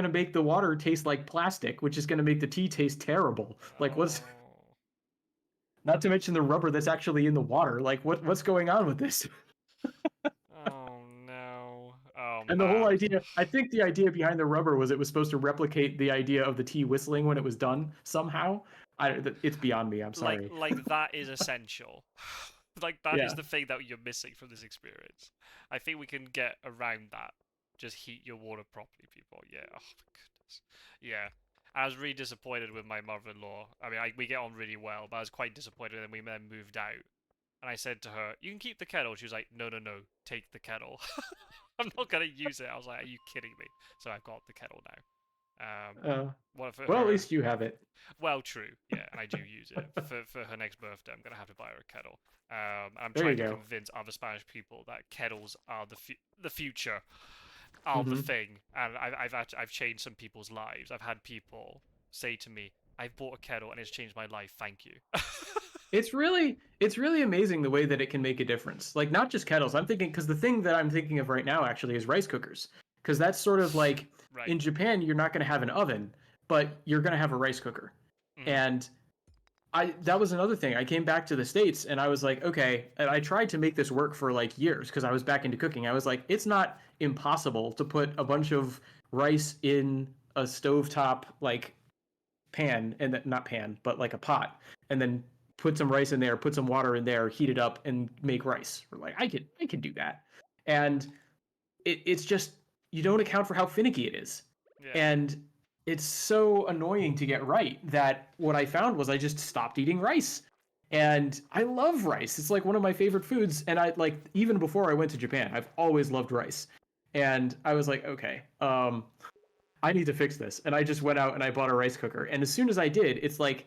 make the water taste like plastic, which is gonna make the tea taste terrible. Like what's oh, not to mention the rubber that's actually in the water. Like what's going on with this? oh no, oh And the whole man. idea, I think the idea behind the rubber was it was supposed to replicate the idea of the tea whistling when it was done somehow. It's beyond me. I'm sorry. Like that is essential. Like that is Yeah. the thing that you're missing from this experience. I think we can get around that. Just heat your water properly, people. Yeah. Oh my goodness. Yeah. I was really disappointed with my mother-in-law. I mean, we get on really well, but I was quite disappointed. And we then moved out, and I said to her, "You can keep the kettle." She was like, "No, no, no, take the kettle. I'm not gonna use it." I was like, "Are you kidding me?" So I've got the kettle now. Uh, One for well, at her. least you have it. Well, true, yeah, and I do use it for her next birthday. I'm gonna have to buy her a kettle. I'm There you trying to go. convince other Spanish people that kettles are the future, are the Hmm. thing, and I've changed some people's lives. I've had people say to me, "I've bought a kettle and it's changed my life. Thank you." It's really amazing the way that it can make a difference. Like not just kettles. I'm thinking because the thing that I'm thinking of right now actually is rice cookers. Because that's sort of like Right. in Japan, you're not going to have an oven, but you're going to have a rice cooker. Mm-hmm. And I that was another thing. I came back to the States and I was like, okay, and I tried to make this work for like years because I was back into cooking. I was like, it's not impossible to put a bunch of rice in a stovetop like pan and not pan, but like a pot, and then put some rice in there, put some water in there, heat it up, and make rice. We're like, I could do that. And it's just you don't account for how finicky it is. Yeah. And it's so annoying to get right that what I found was I just stopped eating rice. And I love rice. It's like one of my favorite foods. And I like even before I went to Japan, I've always loved rice. And I was like, okay, I need to fix this. And I just went out and I bought a rice cooker. And as soon as I did, it's like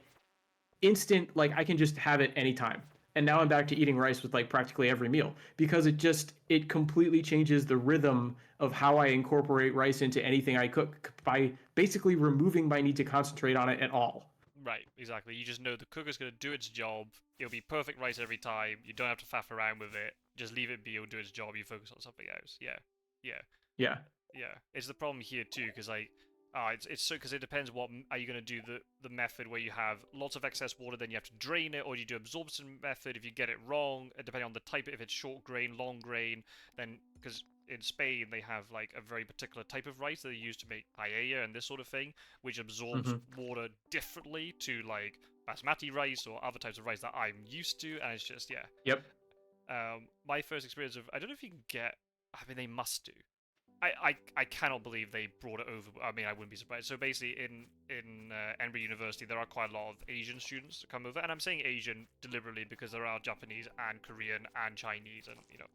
instant, like I can just have it anytime. And now I'm back to eating rice with like practically every meal because it completely changes the rhythm of how I incorporate rice into anything I cook by basically removing my need to concentrate on it at all. Right, exactly. You just know the cooker's going to do its job. It'll be perfect rice every time. You don't have to faff around with it. Just leave it be. It'll do its job. You focus on something else. Yeah, yeah, Yeah. yeah. It's the problem here too, because like, it's so because it depends what are you going to do the method where you have lots of excess water, then you have to drain it, or you do absorption method. If you get it wrong, depending on the type, if it's short grain, long grain, then because in Spain they have like a very particular type of rice that they use to make paella and this sort of thing, which absorbs Mm-hmm. water differently to like basmati rice or other types of rice that I'm used to, and it's just yeah. Yep. My first experience of I don't know if you can get. I mean, they must do. I cannot believe they brought it over. I mean, I wouldn't be surprised. So basically, in Edinburgh University, there are quite a lot of Asian students that come over, and I'm saying Asian deliberately because there are Japanese and Korean and Chinese, and you know,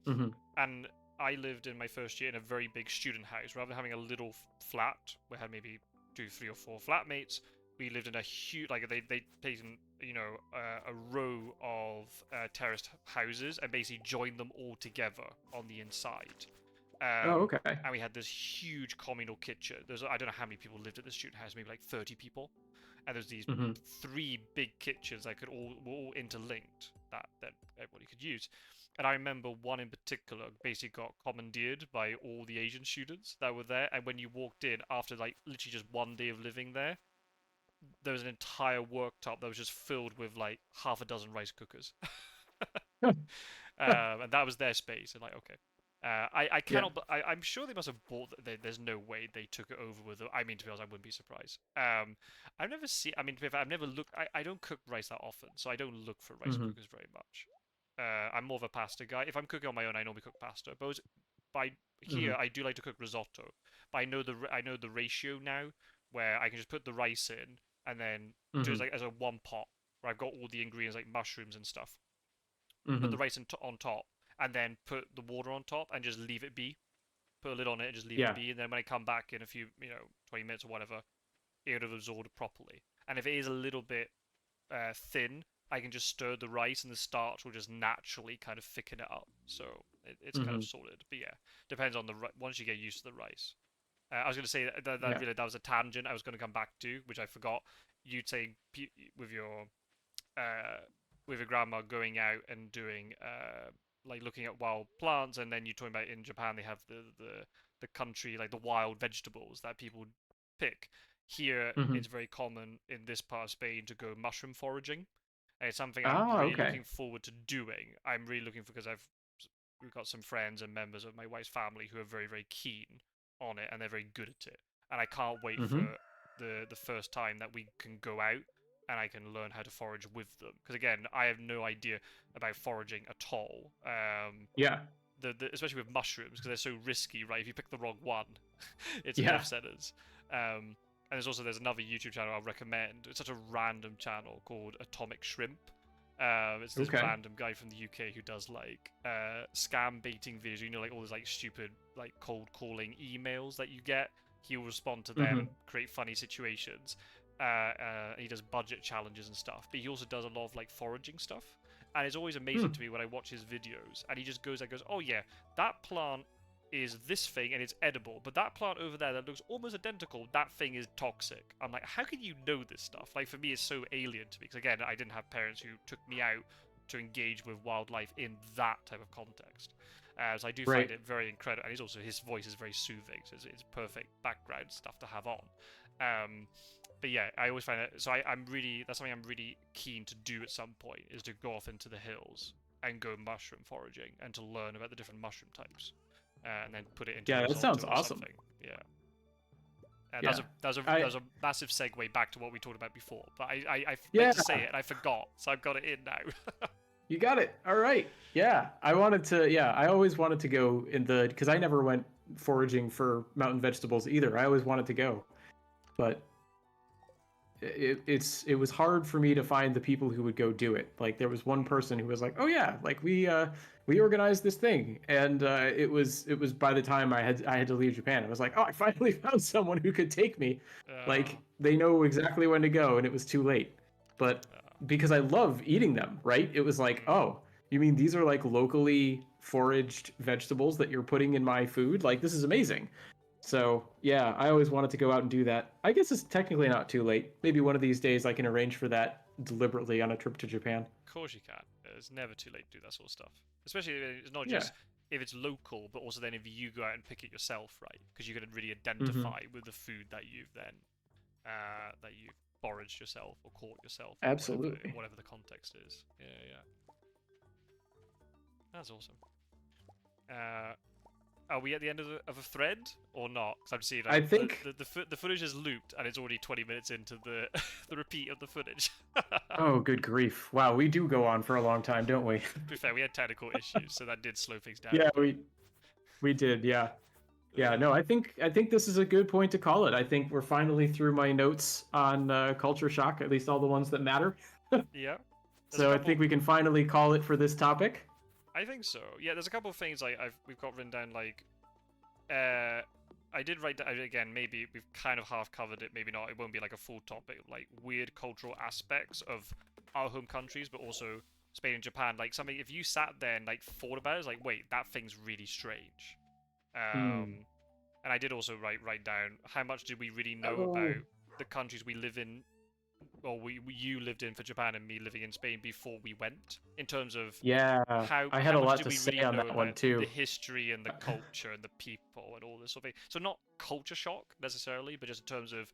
Mm-hmm. and I lived in my first year in a very big student house. Rather than having a little flat, we had maybe 2, 3, or 4 flatmates. We lived in a huge, like they placed in, you know, a row of terraced houses and basically joined them all together on the inside. Oh, Um, okay. and we had this huge communal kitchen. I don't know how many people lived at the student house, maybe like 30 people. And there's these Mm-hmm. 3 big kitchens that were all interlinked that everybody could use. And I remember one in particular basically got commandeered by all the Asian students that were there. And when you walked in after like literally just one day of living there was an entire worktop that was just filled with like half a dozen rice cookers. And that was their space. And like, okay, I Yeah. cannot. I'm sure they must have bought. There's no way they took it over with. I mean, to be honest, I wouldn't be surprised. I've never seen. I mean, to be fair, I've never looked. I don't cook rice that often, so I don't look for rice Mm-hmm. cookers very much. I'm more of a pasta guy. If I'm cooking on my own, I normally cook pasta. But by Mm-hmm. here, I do like to cook risotto. But I know the ratio now, where I can just put the rice in and then do it Mm-hmm. like as a one pot, where I've got all the ingredients like mushrooms and stuff. Put Mm-hmm. the rice on top, and then put the water on top, and just leave it be. Put a lid on it and just leave it Yeah. be. And then when I come back in a few, 20 minutes or whatever, it would have absorbed properly. And if it is a little bit thin, I can just stir the rice, and the starch will just naturally kind of thicken it up. So it's kind Mm-hmm. of sorted. But yeah, depends on once you get used to the rice. I was going to say Yeah. really that was a tangent I was going to come back to, which I forgot. You'd say with your uh, with your grandma going out and doing like looking at wild plants, and then you're talking about in Japan they have the country like the wild vegetables that people pick. Here Mm-hmm. it's very common in this part of Spain to go mushroom foraging. And it's something I'm Ah, really okay. looking forward to doing. I'm really looking for because we've got some friends and members of my wife's family who are very very keen on it and they're very good at it. And I can't wait for Mm-hmm. the first time that we can go out and I can learn how to forage with them. Because again, I have no idea about foraging at all. Yeah. Especially with mushrooms because they're so risky, right? If you pick the wrong one, it's Yeah. earth setters. And there's another YouTube channel I'll recommend. It's such a random channel called Atomic Shrimp. It's this Okay. random guy from the UK who does like scam baiting videos. You know, like all those like stupid like cold calling emails that you get. He'll respond to them Mm-hmm. and create funny situations. He does budget challenges and stuff, but he also does a lot of like foraging stuff. And it's always Hmm. amazing to me when I watch his videos, and he just goes, "Oh yeah, that plant is this thing and it's edible, but that plant over there that looks almost identical, that thing is toxic." I'm like, how can you know this stuff? Like for me, it's so alien to me because again, I didn't have parents who took me out to engage with wildlife in that type of context. So I do find Right. it very incredible, and his voice is very soothing, so it's perfect background stuff to have on. Um, but yeah, I always find it. So I'm really that's something I'm really keen to do at some point is to go off into the hills and go mushroom foraging and to learn about the different mushroom types, and then put it into Yeah, that risotto sounds or awesome. something. Yeah. That was Yeah. a that was a that I was a massive segue back to what we talked about before. But I meant yeah, to say it and I forgot, so I've got it in now. you got it. All right. Yeah. I always wanted to go in the because I never went foraging for mountain vegetables either. I always wanted to go, but it was hard for me to find the people who would go do it. Like there was one person who was like, "Oh yeah, like we organized this thing," and it was by the time I had to leave Japan, I was like, "Oh, I finally found someone who could take me." uh, Like they know exactly when to go, and it was too late. But because I love eating them, right? It was like, mm, "Oh, you mean these are like locally foraged vegetables that you're putting in my food? Like this is amazing." So yeah, I always wanted to go out and do that. I guess it's technically not too late. Maybe one of these days I can arrange for that deliberately on a trip to Japan. of course you can. It's never too late to do that sort of stuff. Especially it's not Yeah. just if it's local, but also then if you go out and pick it yourself, right? Because you can really Mm-hmm. identify with the food that you've then that you've foraged yourself or caught yourself or Absolutely. whatever the context is. Yeah, yeah. That's awesome. Uh, are we at the end of a thread or not? Because I'm seeing I like think. the footage is looped and it's already 20 minutes into the the repeat of the footage. Oh, good grief! Wow, we do go on for a long time, don't we? To be fair, we had technical issues, so that did slow things down a Yeah, bit. we did. Yeah. Yeah. No, Uh, I think this is a good point to call it. I think we're finally through my notes on culture shock, at least all the ones that matter. yeah, there's a So I couple. think we can finally call it for this topic. I think so. Yeah, there's a couple of things we've got written down. Like, uh, I did write down again. Maybe we've kind of half covered it. Maybe not. It won't be like a full topic. Like weird cultural aspects of our home countries, but also Spain and Japan. Like something. If you sat there and like thought about it, it's like, wait, that thing's really strange. Hmm. And I did also write down how much did we really know Oh, about the countries we live in, or you lived in for Japan and me living in Spain before we went, in terms of yeah. I had how a much lot did to we say really on know that one about the too. history and the culture and the people and all this sort of thing. So not culture shock necessarily, but just in terms of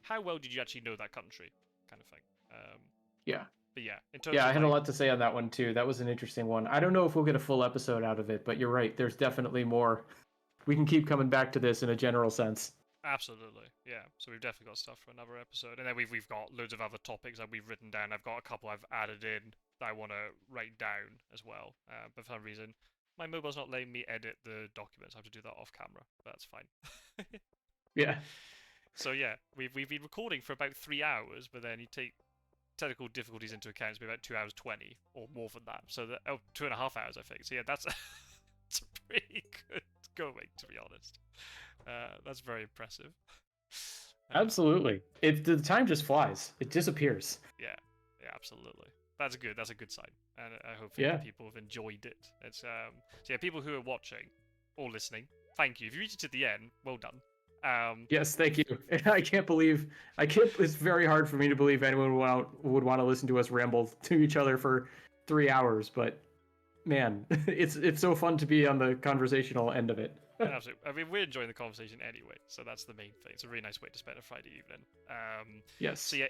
how well did you actually know that country, kind of thing. Um, Yeah. but yeah, in terms Yeah, I of had a like lot to say on that one too. That was an interesting one. I don't know if we'll get a full episode out of it, but you're right. There's definitely more. We can keep coming back to this in a general sense. absolutely, yeah. So we've definitely got stuff for another episode, and then we've got loads of other topics that we've written down. I've got a couple I've added in that I want to write down as well. But for some reason, my mobile's not letting me edit the documents. I have to do that off camera. But that's fine. Yeah. So yeah, we've been recording for about 3 hours, but then you take technical difficulties into account, it's been about 2 hours 20 or more than that. So that 2.5 hours, I think. So yeah, that's it's pretty good going, to be honest. That's very impressive. Uh, Absolutely. The time just flies. It disappears. yeah, yeah, absolutely. That's good. That's a good sign, and I hopefully the Yeah. people have enjoyed it. It's so yeah, people who are watching or listening, thank you. If you reached it to the end, well done. Yes, thank If you. I can't it's very hard for me to believe anyone would want to listen to us ramble to each other for 3 hours, but man, it's so fun to be on the conversational end of it. absolutely. I mean, we're enjoying the conversation anyway, so that's the main thing. It's a really nice way to spend a Friday evening. So Yes. yeah,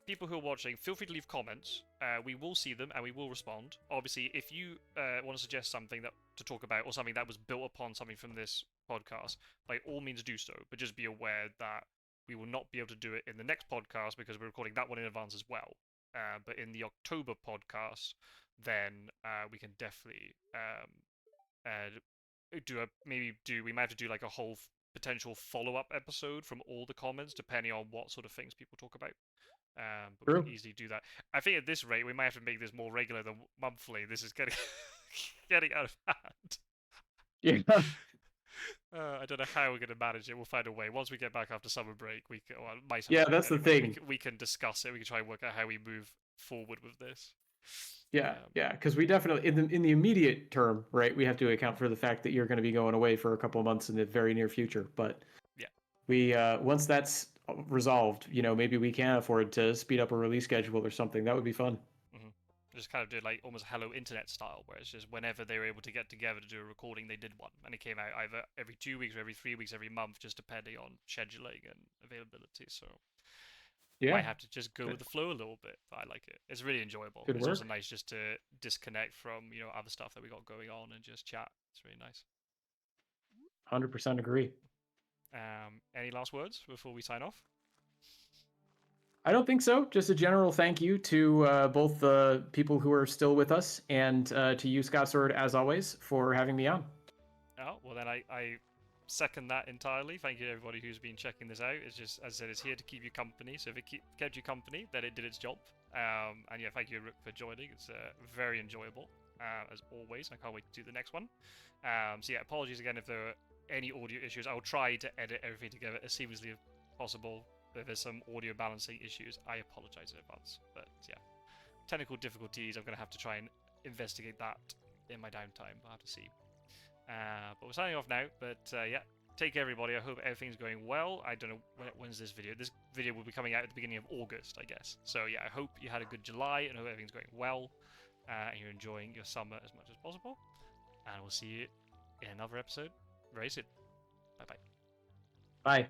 people who are watching, feel free to leave comments. We will see them and we will respond. Obviously, if you want to suggest something that to talk about or something that was built upon something from this podcast, by all means do so. But just be aware that we will not be able to do it in the next podcast because we're recording that one in advance as well. But in the October podcast, then we can definitely we might have to do like a whole potential follow-up episode from all the comments depending on what sort of things people talk about. But we can True. easily do that. I think at this rate we might have to make this more regular than monthly. This is getting getting out of hand. Yeah. I don't know how we're going to manage it. We'll find a way. Once we get back after summer break, we can, well, my summer Yeah, break that's the anyway. thing. We can discuss it. We can try and work out how we move forward with this. Yeah, Um, yeah, because we definitely in the immediate term, right? We have to account for the fact that you're going to be going away for a couple of months in the very near future. But yeah. we once that's resolved, maybe we can afford to speed up a release schedule or something. That would be fun. hmm Just kind of did like almost Hello Internet style, where it's just whenever they were able to get together to do a recording, they did one, and it came out either every 2 weeks or every 3 weeks, every month, just depending on scheduling and availability. So might Yeah, have to just go with the flow a little bit, but I like it. It's really enjoyable. good It's also work. nice just to disconnect from other stuff that we got going on and just chat. It's really nice. 100% agree. Any last words before we sign off? I don't think so. Just a general thank you to both the people who are still with us and to you, Scott Sword, as always, for having me on. Oh, well then I second that entirely. Thank you to everybody who's been checking this out. It's just, as I said, it's here to keep you company. So if it kept you company, then it did its job. And yeah, thank you, Rook, for joining. It's very enjoyable, as always. I can't wait to do the next one. So yeah, apologies again if there are any audio issues. I'll try to edit everything together as seamlessly as possible. If there's some audio balancing issues, I apologize in advance. But yeah, technical difficulties, I'm going to have to try and investigate that in my downtime. I'll have to see. But we're signing off now. But yeah, take care, everybody. I hope everything's going well. I don't know when's this video. This video will be coming out at the beginning of August, I guess. So yeah, I hope you had a good July and hope everything's going well. And you're enjoying your summer as much as possible. And we'll see you in another episode very soon. Bye bye. Bye.